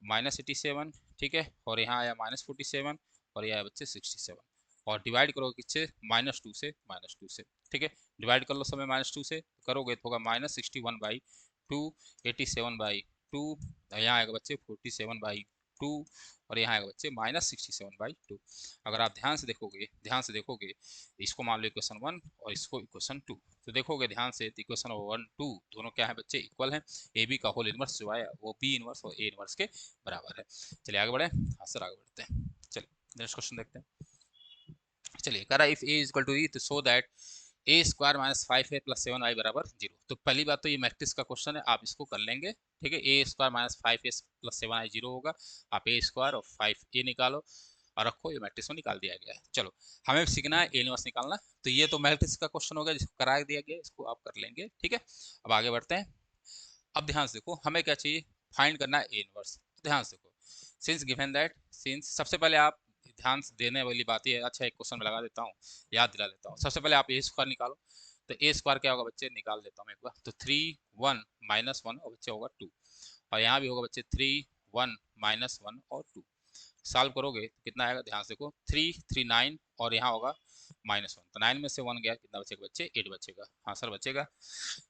[SPEAKER 1] माइनस 87, ठीक है, और यहाँ आया -47, और ये आया बच्चे 67, और डिवाइड करोगे किससे, -2 से, -2 से, ठीक है। डिवाइड कर लो समय -2 से, करोगे तो होगा -61/2, 87/2, यहाँ आएगा बच्चे 47/2, और यहाँ आएगा बच्चे -67/2। अगर आप ध्यान से देखोगे, इसको मान लो इक्वेशन 1 और इसको इक्वेशन 2, तो देखोगे ध्यान से, इक्वेशन 1 2 दोनों क्या है बच्चे, इक्वल है। ए बी का होल इनवर्स जो आया वो बी इनवर्स और ए इनवर्स के बराबर है। चलिए आगे बढ़े, हाँ सर आगे बढ़ते हैं। चलिए नेक्स्ट क्वेश्चन देखते हैं। चलिए कह रहा है इफ ए इक्वल टू ई तो so that A square minus 5 A plus 7 आई बराबर 0। तो पहली बात तो ये मैट्रिक्स का क्वेश्चन है, आप इसको कर लेंगे, ठीक है। A square minus 5 A plus 7 आई 0 होगा। आप ए स्क्वायर और 5 ए निकालो और रखो, ये मैट्रिक्स में निकाल दिया गया है। चलो हमें सीखना है ए इनवर्स निकालना। तो ये तो मैट्रिक्स का क्वेश्चन हो गया जिसको करा दिया गया, इसको आप कर लेंगे, ठीक है। अब आगे बढ़ते हैं। अब ध्यान से देखो, हमें क्या चाहिए, फाइंड करना है ए इनवर्स। ध्यान से देखो, सिंस गिवन दैट, सिंस सबसे पहले आप ध्यान से देने वाली बात ये है, अच्छा एक क्वेश्चन में लगा देता हूँ, याद दिला देता हूँ। सबसे पहले आप ए स्क्वायर निकालो। तो ए स्क्वायर क्या होगा बच्चे, निकाल देता हूँ एक बार। तो 3 1 -1 और बच्चे होगा 2, और यहाँ भी होगा बच्चे 3 1 -1 और 2। सॉल्व करोगे तो कितना आएगा, ध्यान से देखो, 3 3 9, और यहाँ होगा -1, तो 9 में से 1 गया, कितना बचेगा बच्चे, 8 बचेगा। हाँ सर बचेगा।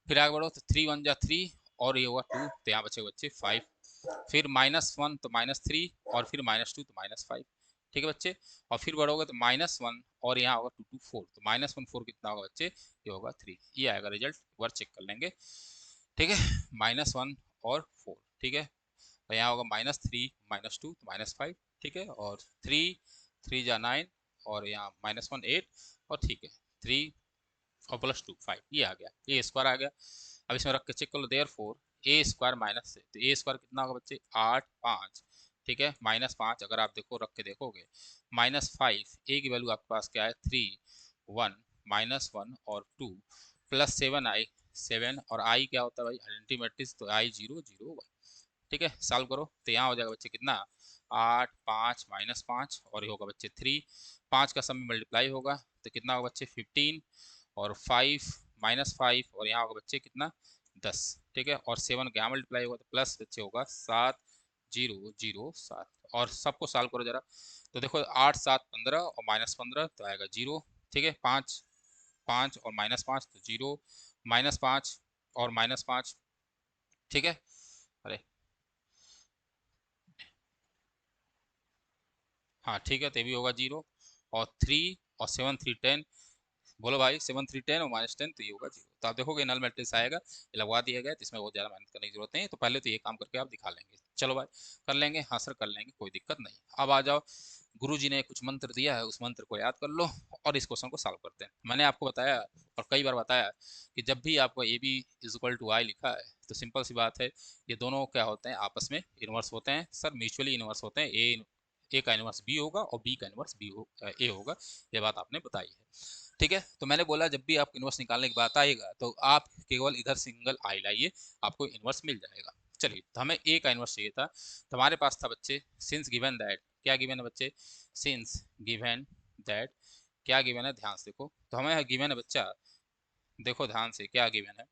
[SPEAKER 1] फिर आगे बढ़ो, तो 3 1 जा 3, और ये होगा 2, तो यहाँ बचेगा बच्चे 5। फिर -1 तो -3, और फिर -2 तो -5, ठीक है बच्चे। और फिर बढ़ोगे तो -1, और यहाँ होगा 2 2 4, तो -1 4 कितना होगा बच्चे, ये होगा 3। ये आएगा रिजल्ट, एक बार चेक कर लेंगे, ठीक है। -1 और 4, ठीक है। और यहाँ होगा -3 -2 तो -5, ठीक है। और 3 3 जा 9, और यहाँ -1 8, और ठीक है 3 और +2 5, ये आ गया, ये स्क्वायर आ गया। अब इसमें रख के चेक कर लो, देयरफॉर ए स्क्वायर माइनस से, तो ए स्क्वायर कितना होगा बच्चे, 8 5, ठीक है। -5 अगर आप देखो, रख के देखोगे, -5 ए की वैल्यू आपके पास क्या है, 3 1 -1 और 2, +7 आई 7, और आई क्या होता है भाई, आइडेंटिटी मैट्रिक्स, तो आई 0 0 1, ठीक है, सॉल्व करो तो यहाँ हो जाएगा बच्चे कितना 8, 5 -5 और ये होगा बच्चे 3, 5 का सब में मल्टीप्लाई होगा तो कितना होगा बच्चे 15 और 5 -5 और यहाँ होगा बच्चे कितना 10, ठीक है, और 7 का यहाँ मल्टीप्लाई होगा तो प्लस बच्चे होगा 7 0 0 7 और सबको सॉल्व करो जरा तो देखो 8 7 15 और -15 तो आएगा 0, ठीक है, 5 5 और -5 तो 0, -5 और -5, ठीक है, अरे हाँ ठीक है, तो ये भी होगा 0 और 3 और 7 3 10, बोलो भाई 7 3 10 और -10 तो ये होगा 0। तो आप देखोगे नल मैट्रिक्स आएगा, ये लगवा दिया गया तो इसमें बहुत ज़्यादा मेहनत करने की जरूरत नहीं है, तो पहले तो ये काम करके आप दिखा लेंगे। चलो भाई कर लेंगे, हाँ सर कर लेंगे, कोई दिक्कत नहीं। अब आ जाओ, गुरुजी ने कुछ मंत्र दिया है, उस मंत्र को याद कर लो और इस क्वेश्चन को सॉल्व करते हैं। मैंने आपको बताया और कई बार बताया कि जब भी आपको A B is equal to I लिखा है तो सिंपल सी बात है, ये दोनों क्या होते हैं आपस में इन्वर्स होते हैं सर, म्यूचुअली इन्वर्स होते हैं। ए का इन्वर्स बी होगा और बी का इन्वर्स ए होगा, ये बात आपने बताई है, ठीक है। तो मैंने बोला जब भी आप इन्वर्स निकालने की बात आएगा तो आप केवल इधर सिंगल आई लाइए, आपको इन्वर्स मिल जाएगा। चलिए, तो हमें ए का इन्वर्स चाहिए था, तो हमारे पास था बच्चे सिंस गिवन दैट, क्या गिवन है बच्चे, सिंस गिवन दैट, क्या गिवन है ध्यान से देखो, तो हमें गिवन है बच्चा, देखो ध्यान से क्या गिवन है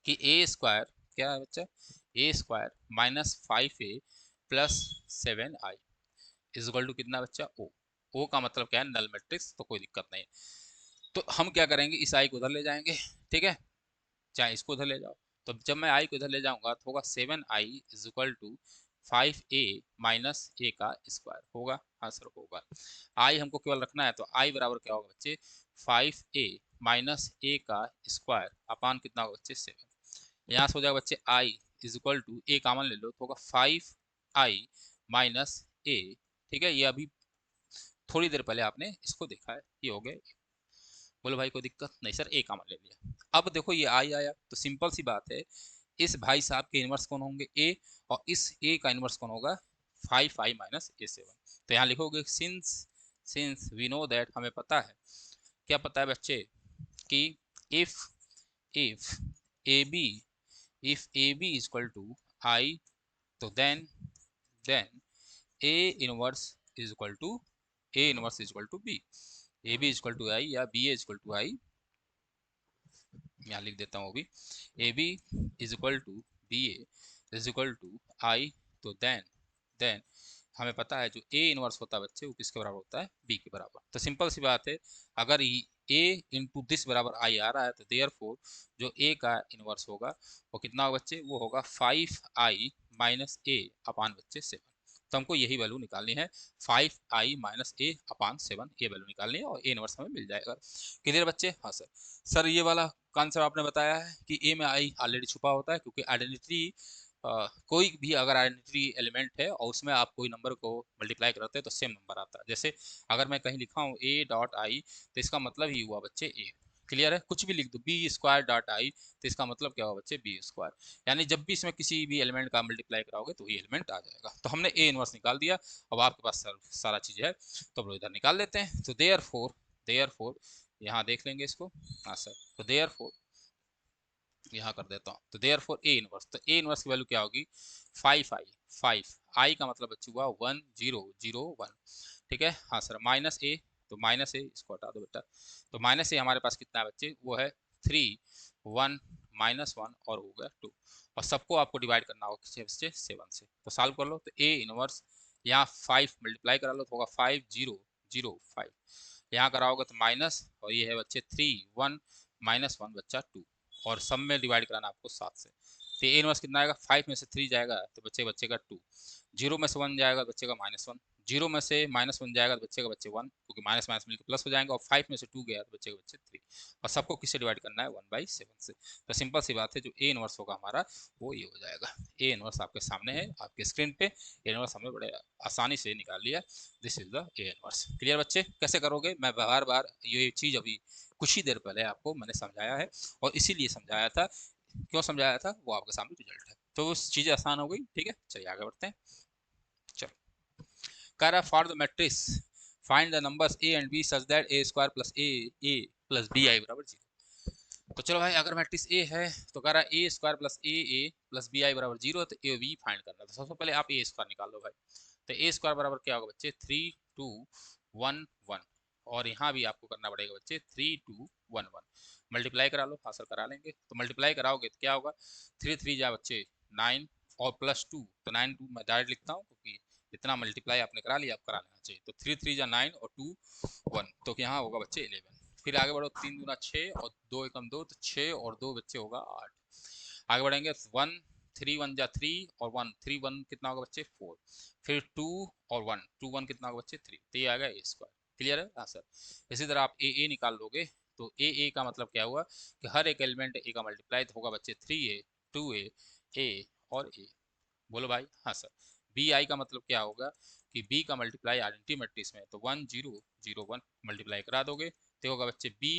[SPEAKER 1] कि ए स्क्वायर, क्या है बच्चा, A square -5a plus 7i is equal to कितना बच्चा ओ, ओ का मतलब क्या है नल मैट्रिक्स, तो कोई दिक्कत नहीं है। तो हम क्या करेंगे, इस आई को उधर ले जाएंगे, ठीक है, चाहे इसको उधर ले जाओ, तो जब मैं आई को इधर ले जाऊंगा तो होगा 7i is equal to 5a minus A का स्क्वायर होगा, हाँ सर होगा। आई हमको केवल रखना है तो आई बराबर क्या होगा बच्चे 5a माइनस ए का स्क्वायर अपान कितना होगा बच्चे 7, यहाँ से हो जाएगा बच्चे I is equal to A common ले लो तो होगा 5i माइनस ए, ठीक है, ये अभी थोड़ी देर पहले आपने इसको देखा है, ये हो गया। बोलो भाई कोई दिक्कत नहीं सर, ए कॉमन ले लिया। अब देखो ये आई आया तो सिंपल सी बात है, इस भाई साहब के इनवर्स कौन होंगे ए, और इस ए का इनवर्स कौन होगा 5i माइनस ए 7, तो यहाँ लिखोगे since, since we know that, हमें पता है, क्या पता है बच्चे कि if if A B, if A B is equal to I, तो then A inverse is equal to, A inverse is equal to B, A B is equal to I या B A is equal to I, यहाँ लिख देता हूँ अभी, A B is equal to B A is equal to I, तो then हमें पता है जो ए इनवर्स होता है बच्चे वो किसके बराबर होता है बी के बराबर। तो सिंपल सी बात है, अगर ए इंटू दिस बराबर आई आ रहा है तो देयरफॉर जो ए का इनवर्स होगा वो कितना होगा बच्चे, वो होगा 5i माइनस ए अपान बच्चे 7, तो हमको यही वैल्यू निकालनी है 5i माइनस ए अपान 7, ये वैल्यू निकालनी है और ए इनवर्स हमें मिल जाएगा। क्लियर बच्चे, हाँ सर। सर ये वाला कॉन्सेप्ट आपने बताया है कि ए में आई ऑलरेडी छुपा होता है, क्योंकि आइडेंटिटी कोई भी अगर आइडेंटिटी एलिमेंट है और उसमें आप कोई नंबर को मल्टीप्लाई करते हैं तो सेम नंबर आता है। जैसे अगर मैं कहीं लिखा हूँ ए डॉट आई तो इसका मतलब ही हुआ बच्चे ए, क्लियर है, कुछ भी लिख दो बी स्क्वायर डॉट आई तो इसका मतलब क्या हुआ बच्चे बी स्क्वायर, यानी जब भी इसमें किसी भी एलिमेंट का मल्टीप्लाई कराओगे तो ये एलिमेंट आ जाएगा। तो हमने ए इनवर्स निकाल दिया, अब आपके पास सारा चीज़ है तो अब इधर निकाल लेते हैं। तो देयर फोर यहाँ देख लेंगे इसको, हाँ सर, तो देयर यहाँ कर देता हूँ, तो देयर फोर ए इनवर्स, तो ए इनवर्स की वैल्यू क्या होगी 5i, 5i का मतलब बच्चे हुआ 1 0 0 1, ठीक है, हाँ सर, माइनस ए, तो माइनस ए इसको हटा दो बेटा, तो माइनस ए हमारे पास कितना है बच्चे, वो है 3 1 -1 और हो गया 2, और सबको आपको डिवाइड करना होगा किससे बच्चे 7 से, तो सॉल्व कर लो, तो ए इनवर्स यहाँ 5 मल्टीप्लाई करा लो तो होगा 5 0 0 5, यहाँ कराओगे तो माइनस, और ये है बच्चे 3 1 -1 बच्चा 2, और सब में डिवाइड कराना आपको 7 से, तो ए इनवर्स कितना आएगा 5 में से 3 जाएगा तो बच्चे का 2, 0 में से 1 जाएगा बच्चे का -1, 0 में से -1 जाएगा तो बच्चे 1, क्योंकि माइनस माइनस मिलकर प्लस हो जाएंगे, और 5 में से 2 गया तो बच्चे 3, और सबको किससे डिवाइड करना है 1/7 से। तो सिंपल सी बात है, जो ए इनवर्स होगा हमारा वो ये हो जाएगा, ए इनवर्स आपके सामने है आपके स्क्रीन पे, ए इनवर्स हमने बड़े आसानी से निकाल लिया, this is the A inverse. Clear बच्चे, कैसे करोगे, मैं बार बार ये चीज़ अभी कुछ ही देर पहले आपको मैंने समझाया है, और इसीलिए समझाया था, क्यों समझाया था वो आपके सामने रिजल्ट है, तो उस चीज़ें आसान हो गई, ठीक है। चलिए आगे बढ़ते हैं। चलो, कह रहा for the matrix find the numbers A and B such that A square plus A plus B I बराबर 0। तो चलो भाई, अगर मैट्रिक्स ए है तो कह रहा है A square plus A plus B I बराबर जीरो है, तो ए बी फाइंड करना है। तो सबसे पहले आप ए स्क्वायर निकाल लो भाई। तो ए स्क्वायर बराबर क्या होगा बच्चे, 3 2 1 1। और यहाँ भी आपको करना पड़ेगा बच्चे 3 2 1 1। मल्टीप्लाई करा लो, हाँ सर करा लेंगे। तो मल्टीप्लाई कराओगे तो क्या होगा, 3 3 जा बच्चे 9 और +2, तो 9 2 मैं डायरेक्ट लिखता हूँ क्योंकि इतना मल्टीप्लाई आपने करा लिया, आप करा लेना चाहिए। तो 3 3 जा 9 और 2 1, तो यहाँ होगा बच्चे 11। फिर आगे बढ़ो, 3 दूना 6 और 2 एकम 2, तो 6 और 2 बच्चे होगा 8। आगे बढ़ेंगे, 1 3 1 जा 3 और 1 3 1 कितना होगा बच्चे 4। फिर 2 और 1 2 1 कितना होगा बच्चे 3, तो ये आ गया ए स्क्वायर। क्लियर है, हाँ सर। इसी तरह आप ए निकाल लोगे, तो ए का मतलब क्या हुआ कि हर एक एलिमेंट ए का मल्टीप्लाई होगा बच्चे 3a 2a ए और ए। बोलो भाई, हाँ सर। बी आई का मतलब क्या होगा कि बी का मल्टीप्लाई आइडेंटिटी मैट्रिक्स में, तो 1 0 0 1 मल्टीप्लाई करा दोगे तो होगा बच्चे बी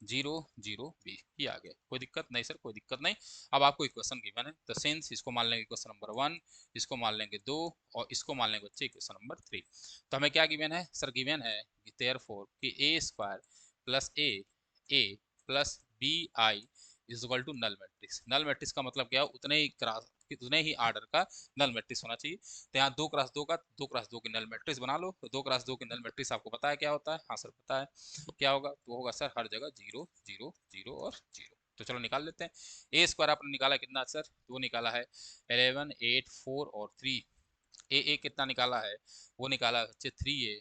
[SPEAKER 1] 0 0 बी। ये आ गया, कोई दिक्कत नहीं सर, कोई दिक्कत नहीं। अब आपको इक्वेशन गिवन है, तो सेंस इसको मान लेंगे इक्वेशन नंबर 1, इसको मान लेंगे 2 और इसको मान लेंगे बच्चे इक्वेशन नंबर 3। तो हमें क्या गिवन है सर, गिवन है देयरफॉर कि A square plus A plus B I is equal to null matrix. Null matrix का मतलब क्या है, उतने ही आर्डर का नल मैट्रिक्स होना चाहिए। तो यहाँ 2x2 का 2x2 की नल मैट्रिक्स बना लो। तो 2x2 की नल मैट्रिक्स आपको पता है क्या होता है, हाँ सर पता है। क्या होगा, तो होगा सर हर जगह 0 0 0 और 0। तो चलो निकाल लेते हैं। ए स्क्वायर आपने निकाला कितना सर, तो वो निकाला है 11 8 4 और 3। ए कितना निकाला है, वो निकाला है बच्चे 3a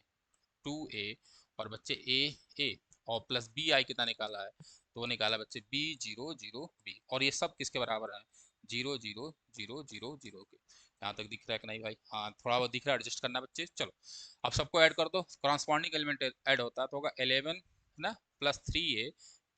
[SPEAKER 1] 2a और बच्चे ए और प्लस बी आई कितना निकाला है, तो वो निकाला बच्चे बी 0 0 बी। और ये सब किसके बराबर है, 0 0 0 0 0 के। यहाँ तक दिख रहा है कि नहीं भाई, हाँ थोड़ा बहुत दिख रहा है, एडजस्ट करना बच्चे। चलो अब सबको ऐड कर दो, करस्पॉन्डिंग एलिमेंट ऐड होता है तो होगा 11 है ना प्लस 3a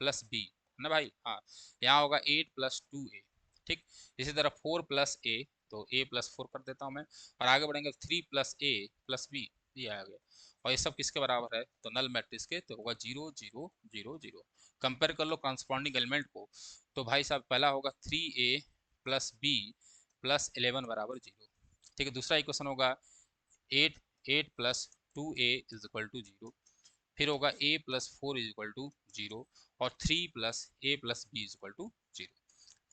[SPEAKER 1] प्लस बी है ना भाई, हाँ। यहाँ होगा 8 प्लस 2a, ठीक। इसी तरह 4 प्लस ए, तो a प्लस 4 कर देता हूँ मैं। और आगे बढ़ेंगे 3 प्लस ए प्लस बी, ये आ गया। और ये सब किसके बराबर है, तो नल मैट्रिक्स के, तो होगा 0 0 0 0। कंपेयर कर लो करस्पॉन्डिंग एलिमेंट को, तो भाई साहब पहला होगा 3a प्लस बी प्लस 11 बराबर 0, ठीक है। दूसरा इक्वेशन होगा 8 8 plus 2a is equal to 0। फिर होगा a plus 4 is equal to 0 और 3 plus a plus B is equal to 0।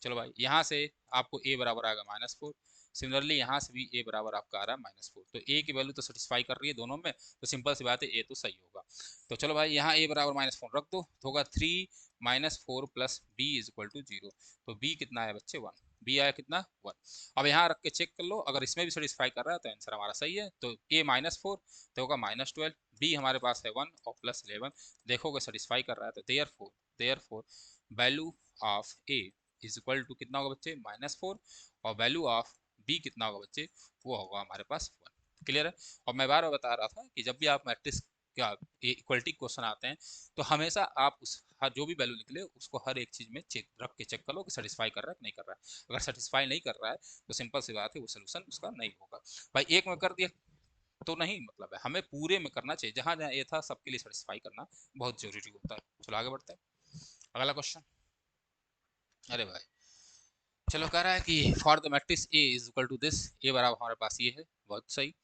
[SPEAKER 1] चलो भाई, यहाँ से आपको a बराबर आएगा -4। सिमिलरली यहाँ से भी a बराबर आपका आ रहा है -4। तो a की वैल्यू तो सेटिस्फाई कर रही है दोनों में, तो सिंपल सी बात है a तो सही होगा। तो चलो भाई, यहाँ a बराबर -4 रख दो, तो होगा 3 -4 plus b is equal to 0। तो b कितना है बच्चे 1, b आया कितना 1। अब यहाँ रख के चेक कर लो, अगर इसमें भी सेटिस्फाई कर रहा है तो आंसर हमारा सही है। तो a -4 तो होगा -12, b हमारे पास है 1 और प्लस 11, देखोगे सेटिस्फाई कर रहा है। तो therefore value of a is equal to कितना होगा बच्चे -4, और वैल्यू ऑफ बी कितना होगा बच्चे, वो होगा हमारे पास 1। क्लियर है। और मैं बार बार बता रहा था कि जब भी आप मैट्रिक्स क्या इक्वलिटी क्वेश्चन आते हैं, तो हमेशा आप उस हर जो भी वैल्यू निकले उसको हर एक चीज में चेक रख के चेक कर लो कि सेटिस्फाई कर रहा है कि नहीं कर रहा है। अगर सेटिस्फाई नहीं कर रहा है तो सिंपल सी बात है, वो सोल्यूशन उसका नहीं होगा। भाई एक में कर दिया तो नहीं, मतलब है हमें पूरे में करना चाहिए, जहां जहां ये था सबके लिए सेटिस्फाई करना बहुत जरूरी होता है। चलो आगे बढ़ते हैं, अगला क्वेश्चन। अरे भाई, चलो कह रहा है कि for the matrix A is equal to this, A बराबर हमारे पास ये है, बहुत सही।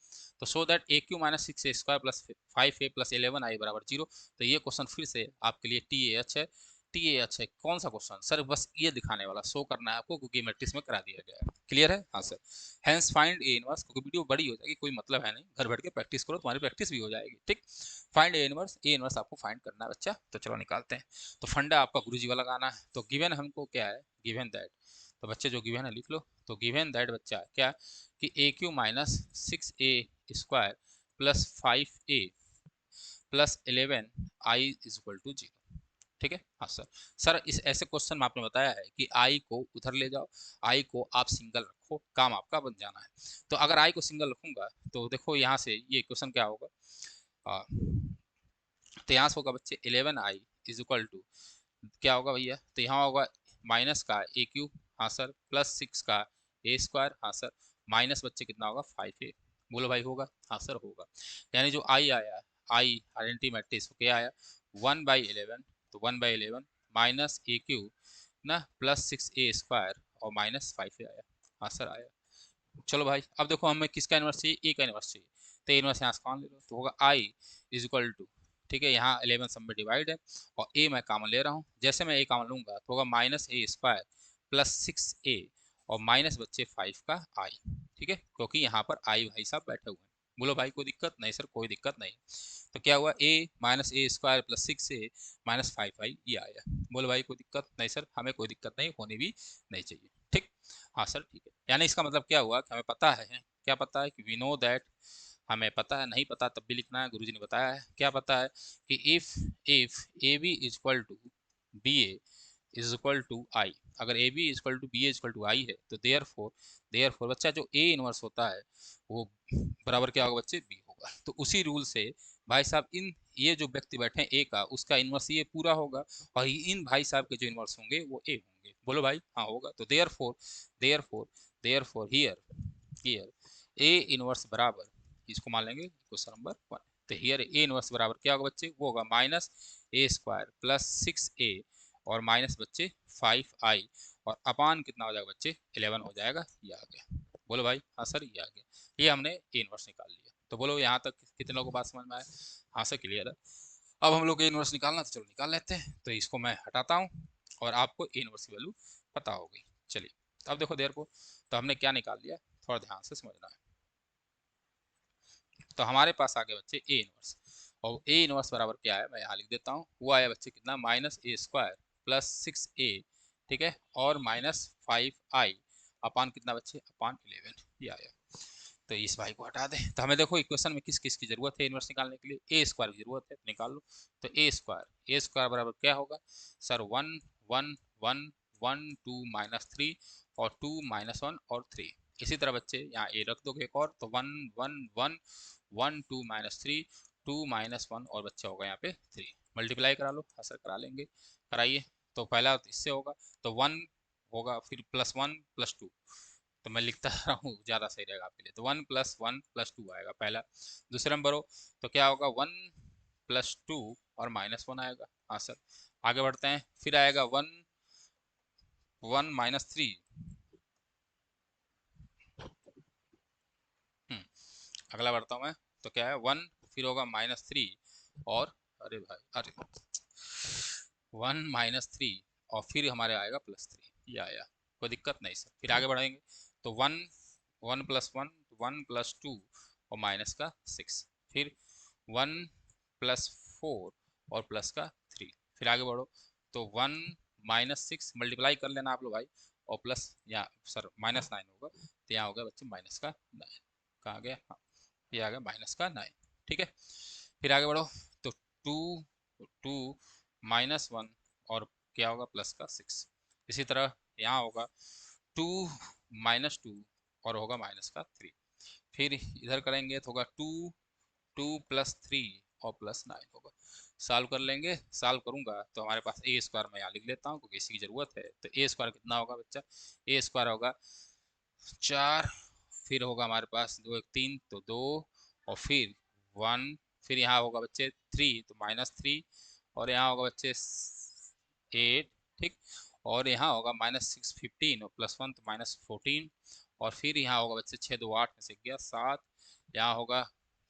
[SPEAKER 1] तो so that A cube minus 6 A square plus 5a plus 11 I बराबर 0। तो ये क्वेश्चन फिर से आपके लिए टी ए एच है। टी ए एच है कौन सा क्वेश्चन सर, बस ये दिखाने वाला शो करना है आपको क्योंकि मैट्रिक्स में करा दिया गया है। क्लियर है, हाँ सर। हैंस फाइंड ए इनवर्स, क्योंकि वीडियो बड़ी हो जाएगी, कोई मतलब है नहीं, घर बैठ के प्रैक्टिस करो, तुम्हारी प्रैक्टिस भी हो जाएगी, ठीक। फाइंड ए इनवर्स आपको फाइंड करना है बच्चा। तो चलो निकालते हैं। तो फंडा आपका गुरुजी वाला गाना है। तो गिवन हमको क्या है, गिवन दैट, तो बच्चे जो गिवन है लिख लो। तो गिवन दैट बच्चा क्या कि A cube minus 6a square plus 5a plus 11 I is equal to 0, ठीक है, हाँ सर। सर इस ऐसे क्वेश्चन में आपने बताया है कि आई को उधर ले जाओ, आई को आप सिंगल रखो, काम आपका बन जाना है। तो अगर आई को सिंगल रखूंगा तो देखो यहाँ से ये क्वेश्चन क्या होगा, आ, तो यहाँ से होगा बच्चे 11i इज इक्वल टू क्या होगा भैया, तो यहाँ होगा माइनस का ए क्यूब, हाँ सर, प्लस 6 का ए स्क्वायर, हाँ सर, माइनस बच्चे कितना होगा 5a। बोलो भाई होगा, हाँ सर होगा। यानी जो आई आया, आई आइडेंटिटी मैट्रिक्स क्या आया 1/11, तो 1/11 माइनस ए क्यूब ना प्लस 6a स्क्वायर और माइनस 5a आया, हाँ सर आया। चलो भाई, अब देखो हमें किसका इनवर्स चाहिए, ए का इनवर्स चाहिए। तो इनवर्स यहाँ से कौन ले लो, तो होगा आई इज इक्वल टू ठीक है, यहाँ 11 सब में डिवाइड है और ए मैं कॉमन ले रहा हूँ। जैसे मैं ए कॉमन लूंगा तो होगा minus A square plus 6a और माइनस बच्चे 5 का आई। ठीक है, क्योंकि यहाँ पर आई भाई साहब बैठे हुए हैं। बोलो भाई कोई दिक्कत नहीं सर, कोई दिक्कत नहीं। तो क्या हुआ, A minus A square plus 6a minus 5i ये आया। बोलो भाई कोई दिक्कत नहीं सर, हमें कोई दिक्कत नहीं, होनी भी नहीं चाहिए। ठीक, हाँ सर ठीक है। यानी इसका मतलब क्या हुआ कि हमें पता है, क्या पता है कि वी नो दैट, हमें पता है, नहीं पता तब भी लिखना है, गुरुजी ने बताया है। क्या पता है कि if A B is equal to B A is equal to I, अगर A B is equal to B A is equal to I है तो देयर फोर बच्चा जो ए इनवर्स होता है वो बराबर क्या होगा बच्चे, बी होगा। तो उसी रूल से भाई साहब इन ये जो व्यक्ति बैठे हैं ए का, उसका इनवर्स ये पूरा होगा और इन भाई साहब के जो इनवर्स होंगे वो ए होंगे। बोलो भाई हाँ होगा। तो therefore here here A inverse बराबर, इसको मान लेंगे क्वेश्चन नंबर 1। तो हियर ए इनवर्स बराबर क्या होगा बच्चे, वो होगा minus A square plus 6a और माइनस बच्चे 5i और अपान कितना हो जाएगा बच्चे, 11 हो जाएगा। ये आ गया। बोलो भाई हाँ सर ये आ गया। ये हमने ए इनवर्स निकाल लिया। तो बोलो यहाँ तक कितने लोगों को बात समझ में आया, हाँ सर क्लियर है। अब हम लोग ए इनवर्स निकालना, तो चलो निकाल लेते हैं। तो इसको मैं हटाता हूँ और आपको ए इनवर्स की वैल्यू पता हो गई। चलिए अब देखो देर को, तो हमने क्या निकाल लिया, थोड़ा ध्यान से समझना है। तो हमारे पास आ गया बच्चे ए इनवर्स, और ए इनवर्स बराबर क्या है मैं यहाँ लिख देता हूँ। वो आया बच्चे कितना, minus A square plus 6a, ठीक है, और माइनस 5i अपान कितना बच्चे, अपान 11 ये आया। तो इस भाई को हटा दें। तो हमें देखो इक्वेशन में किस किस की जरूरत है इनवर्स निकालने के लिए, ए स्क्वायर की जरूरत है, तो निकाल लो। तो ए स्क्वायर बराबर क्या होगा सर, 1 1 1 1 2 -3 और 2 -1 और 3। इसी तरह बच्चे यहाँ ए रख दोगे एक और, तो 1 1 1 1 2 -3 2 -1 और बच्चा होगा यहाँ पे 3। मल्टीप्लाई करा लो, हाँ सर करा लेंगे, कराइए। तो पहला इससे होगा तो 1 होगा, फिर +1 +2, तो मैं लिखता रहा हूँ ज़्यादा सही रहेगा आपके लिए। तो 1 +1 +2 आएगा पहला। दूसरे नंबर हो तो क्या होगा, 1 +2 और -1 आएगा। हाँ सर आगे बढ़ते हैं, फिर आएगा 1 1 -3। अगला बढ़ता हूँ मैं, तो क्या है 1, फिर होगा -3 और, अरे भाई अरे, 1 -3 और फिर हमारे आएगा +3, ये आया, कोई दिक्कत नहीं सर। फिर आगे बढ़ेंगे तो 1 1 +1 1 +2 और माइनस का 6, फिर 1 +4 और प्लस का 3। फिर आगे बढ़ो तो 1 -6 मल्टीप्लाई कर लेना आप लोग भाई, और प्लस यहाँ सर -9 होगा, तो यहाँ होगा बच्चे माइनस का 9। कहाँ गया, हाँ ये आ गया माइनस का 9। ठीक है, फिर आगे बढ़ो तो 2 2 -1 और क्या होगा प्लस का 6। इसी तरह यहाँ होगा 2 -2 और होगा माइनस का 3। फिर इधर करेंगे तो होगा 2 2 +3 और +9 होगा। सॉल्व कर लेंगे, सॉल्व करूंगा तो हमारे पास ए स्क्वायर मैं यहाँ लिख लेता हूँ क्योंकि इसी की जरूरत है। तो ए स्क्वायर कितना होगा बच्चा, ए स्क्वायर होगा 4, फिर होगा हमारे पास 2 1 3 तो 2 और फिर 1, फिर यहाँ होगा बच्चे 3 तो -3 और यहाँ होगा बच्चे 8, ठीक, और यहाँ होगा -6 15 और +1 तो -14 और फिर यहाँ होगा बच्चे 6 2 8 में से गया 7, यहाँ होगा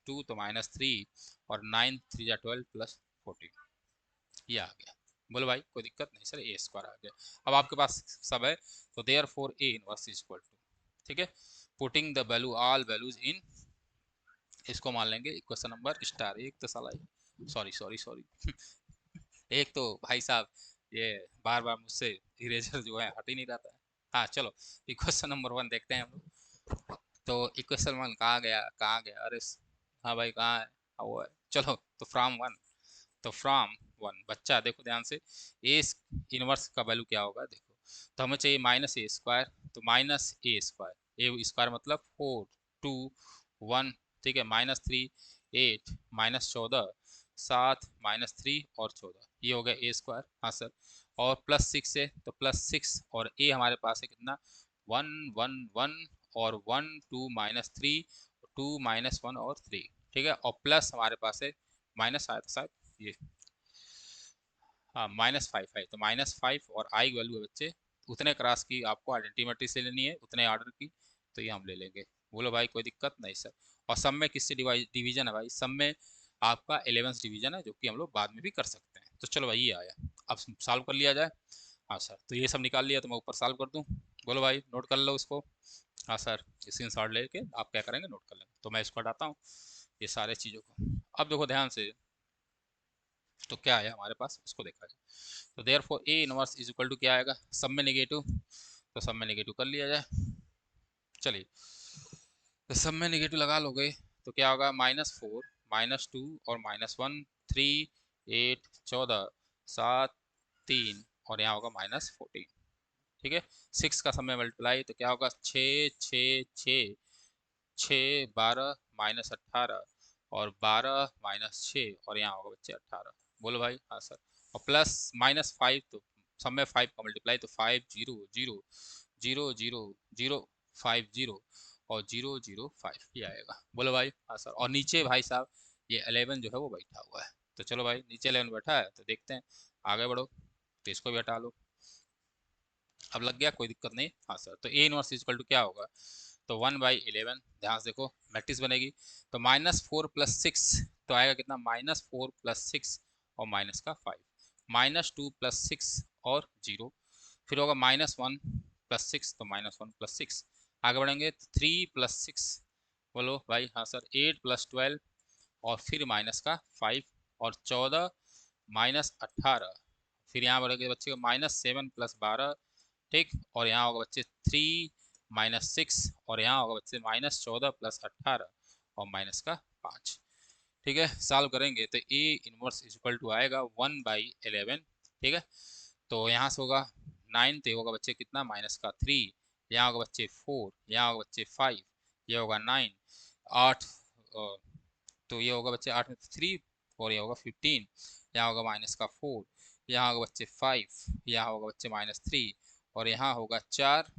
[SPEAKER 1] 2 तो -3 और 9 3 या 12 +14 ये आ गया। बोलो भाई कोई दिक्कत नहीं सर, ए स्क्वायर आ गया। अब आपके पास सब है, तो therefore A inverse is equal to, ठीक है, putting the value all values in, इसको मान लेंगे इक्वेशन नंबर स्टार। एक तो साला सॉरी सॉरी सॉरी एक तो भाई साहब ये बार बार मुझसे इरेजर जो है हट ही नहीं रहता है। हाँ चलो इक्वेशन नंबर 1 देखते हैं हम लोग। तो इक्वेशन 1 कहाँ गया, कहाँ गया, अरे हाँ भाई कहाँ है, हाँ वो है। चलो तो फ्रॉम 1, तो फ्रॉम 1 बच्चा देखो ध्यान से, ए इनवर्स का वैल्यू क्या होगा देखो। तो हमें चाहिए -a², तो -a², ए स्क्वायर मतलब 4 2 1, ठीक है, -3 8 -14 7 -3 और 14, ये हो गया ए स्क्वायर। हाँ सर, और +6 है तो +6 और ए हमारे पास है कितना 1 1 1 और 1 2 -3 2 -1 और 3, ठीक है, और प्लस हमारे पास है माइनस आया था शायद ये, हाँ -5 है, तो -5 और आई की वैल्यू है बच्चे उतने क्रॉस की आपको आइडेंटिटी से लेनी है, उतने ऑर्डर की, तो ये हम ले लेंगे। बोलो भाई कोई दिक्कत नहीं सर। और सब में किससे डिवीजन है भाई, सब में आपका 11th डिवीजन है, जो कि हम लोग बाद में भी कर सकते हैं। तो चलो भाई ये आया, अब सॉल्व कर लिया जाए। हाँ सर, तो ये सब निकाल लिया, तो मैं ऊपर सॉल्व कर दूँ। बोलो भाई, नोट कर लो इसको। हाँ सर, स्क्रीन शॉट लेके आप क्या करेंगे, नोट कर लेंगे। तो मैं इसको हटाता हूँ ये सारे चीज़ों को। अब देखो ध्यान से, तो क्या आया हमारे पास, उसको देखा जाए। तो therefore A inverse is equal to क्या आएगा, सब में नेगेटिव, तो सब में नेगेटिव कर लिया जाए। चलिए, तो सब में नेगेटिव लगा लोगे तो क्या होगा, -4, -2 और -1, 3, 8, 14, 7, 3 और यहाँ होगा -14। ठीक है, 6 का समय मल्टीप्लाई तो क्या होगा, 6, 6, 6, 6, 12, -18 और 12 -6 और यहाँ होगा बच्चे 18। बोलो भाई। हाँ सर। और प्लस -5, तो सब में 5 का मल्टीप्लाई तो 5, 0, 0, 0, 0, 0, 5, 0 और 0, 0, 5 ये आएगा। बोलो भाई। हाँ सर। और नीचे भाई साहब ये 11 जो है वो बैठा हुआ है। तो चलो भाई, नीचे 11 बैठा है, तो देखते हैं, आगे बढ़ो, तो इसको भी हटा लो। अब लग गया, कोई दिक्कत नहीं। हाँ सर, तो ए इनवर्स इक्वल टू क्या होगा, तो 1/11। ध्यान से देखो, मैट्रिक्स बनेगी, तो -4 + 6 तो आएगा कितना, -4 + 6 और माइनस का 5, -2 + 6 और 0, फिर होगा -1 + 6 तो -1 + 6। आगे बढ़ेंगे तो 3 + 6, बोलो भाई। हाँ सर, 8 + 12 और फिर माइनस का 5 और 14 -18, फिर यहाँ बढ़ेंगे बच्चे को -7 + 12, ठीक, और यहाँ होगा बच्चे 3 -6 और यहाँ होगा बच्चे -14 + 18 और माइनस का 5। ठीक है, सॉल्व करेंगे तो ए इनवर्स इक्वल टू आएगा 1/11। ठीक है, तो यहाँ से होगा 9, तो ये होगा बच्चे कितना, माइनस का 3, यहाँ होगा बच्चे 4, यहाँ होगा बच्चे 5, ये होगा 9, 8, तो ये होगा बच्चे 8 में 3 और ये होगा 15, यहाँ होगा माइनस का 4, यहाँ होगा बच्चे 5, यहाँ होगा बच्चे -3 और यहाँ होगा 4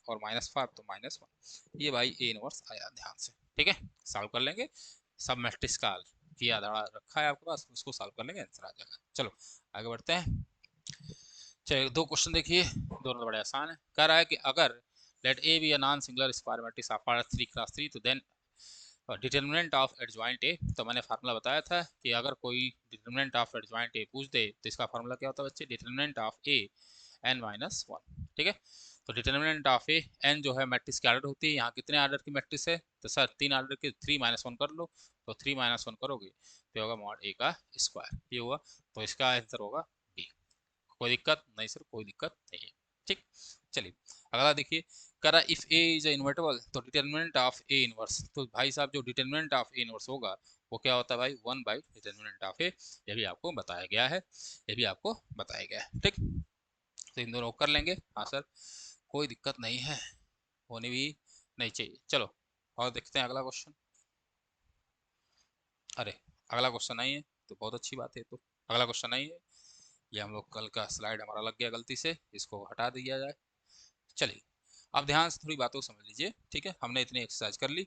[SPEAKER 1] और -5 तो -1। ये भाई ए इनवर्स आया, ध्यान से। ठीक है, सॉल्व कर लेंगे, सब मैट्रिक्स का किया धड़ा रखा है आपके पास, उसको सॉल्व कर लेंगे, आंसर आ जाएगा। चलो आगे बढ़ते हैं। चलिए, दो क्वेश्चन देखिए, दोनों बड़े आसान है। कह रहा है कि अगर let A B a non singular square matrix of order 3 × 3 तो then determinant of adjoint A, तो मैंने फार्मूला बताया था कि अगर कोई डिटर्मिनेंट ऑफ एडजॉइंट ए पूछ दे तो इसका फार्मूला क्या होता है बच्चे, डिटर्मिनेंट ऑफ ए n-1। ठीक है, तो डिटर्मिनेंट ऑफ ए, एन जो है मैट्रिक्स की आर्डर होती है, यहाँ कितने आर्डर की मैट्रिक्स है, तो सर 3 आर्डर की, 3 - 1 कर लो, तो 3 - 1 करोगे तो होगा मॉड ए का स्क्वायर, ये हुआ, तो इसका आंसर होगा बी। कोई दिक्कत नहीं सर, कोई दिक्कत नहीं है। ठीक, चलिए अगला देखिए, करा इफ ए इज इनवर्टेबल तो डिटर्मिनेंट ऑफ ए इनवर्स, तो भाई साहब जो डिटर्मिनेंट ऑफ ए इनवर्स होगा वो क्या होता है भाई, 1/डिटर्मिनेंट ऑफ ए। ये भी आपको बताया गया है, ये भी आपको बताया गया है। ठीक, तो इन दोनों को कर लेंगे। हाँ सर, कोई दिक्कत नहीं है, होनी भी नहीं चाहिए। चलो और देखते हैं अगला क्वेश्चन। अरे, अगला क्वेश्चन नहीं है तो बहुत अच्छी बात है, तो अगला क्वेश्चन नहीं है, ये हम लोग कल का स्लाइड हमारा लग गया गलती से, इसको हटा दिया जाए। चलिए, अब ध्यान से थोड़ी बातों को समझ लीजिए। ठीक है, हमने इतनी एक्सरसाइज कर ली,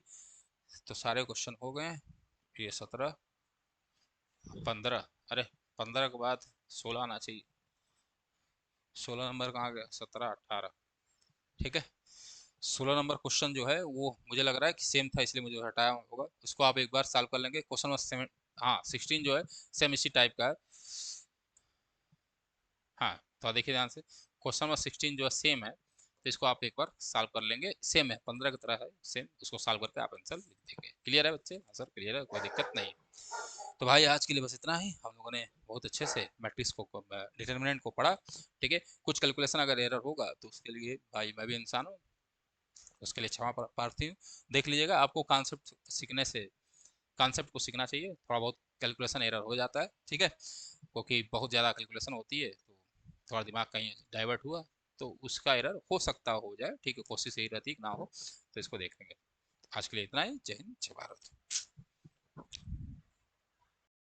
[SPEAKER 1] तो सारे क्वेश्चन हो गए हैं। ये 17, 15, अरे 15 के बाद 16 आना चाहिए, 16 नंबर कहाँ गया, 17, 18। ठीक है, 16 नंबर क्वेश्चन जो है वो मुझे लग रहा है कि सेम था, इसलिए मुझे हटाया होगा, उसको आप एक बार सॉल्व कर लेंगे। क्वेश्चन नंबर 7, हाँ 16 जो है सेम इसी टाइप का है। हाँ, तो देखिए ध्यान से, क्वेश्चन नंबर 16 जो है सेम है, तो इसको आप एक बार सॉल्व कर लेंगे, सेम है, 15 की तरह है सेम, उसको सॉल्व करके आप आंसर लिख देंगे। क्लियर है बच्चे? आंसर क्लियर है, कोई दिक्कत नहीं है। तो भाई आज के लिए बस इतना ही, हम लोगों ने बहुत अच्छे से मैट्रिक्स को, डिटर्मिनेंट को पढ़ा। ठीक है, कुछ कैलकुलेशन अगर एरर होगा तो उसके लिए भाई मैं भी इंसान हूँ, उसके लिए क्षमा प्रार्थी हूँ। देख लीजिएगा, आपको कॉन्सेप्ट सीखने से, कॉन्सेप्ट को सीखना चाहिए, थोड़ा बहुत कैलकुलेशन एरर हो जाता है। ठीक है, क्योंकि बहुत ज़्यादा कैलकुलेशन होती है तो थोड़ा दिमाग कहीं डाइवर्ट हुआ तो उसका एरर हो सकता हो जाए। ठीक है, कोशिश यही रहती है कि ना हो, तो इसको देख लेंगे। आज के लिए इतना ही, जय हिंद, जय भारत।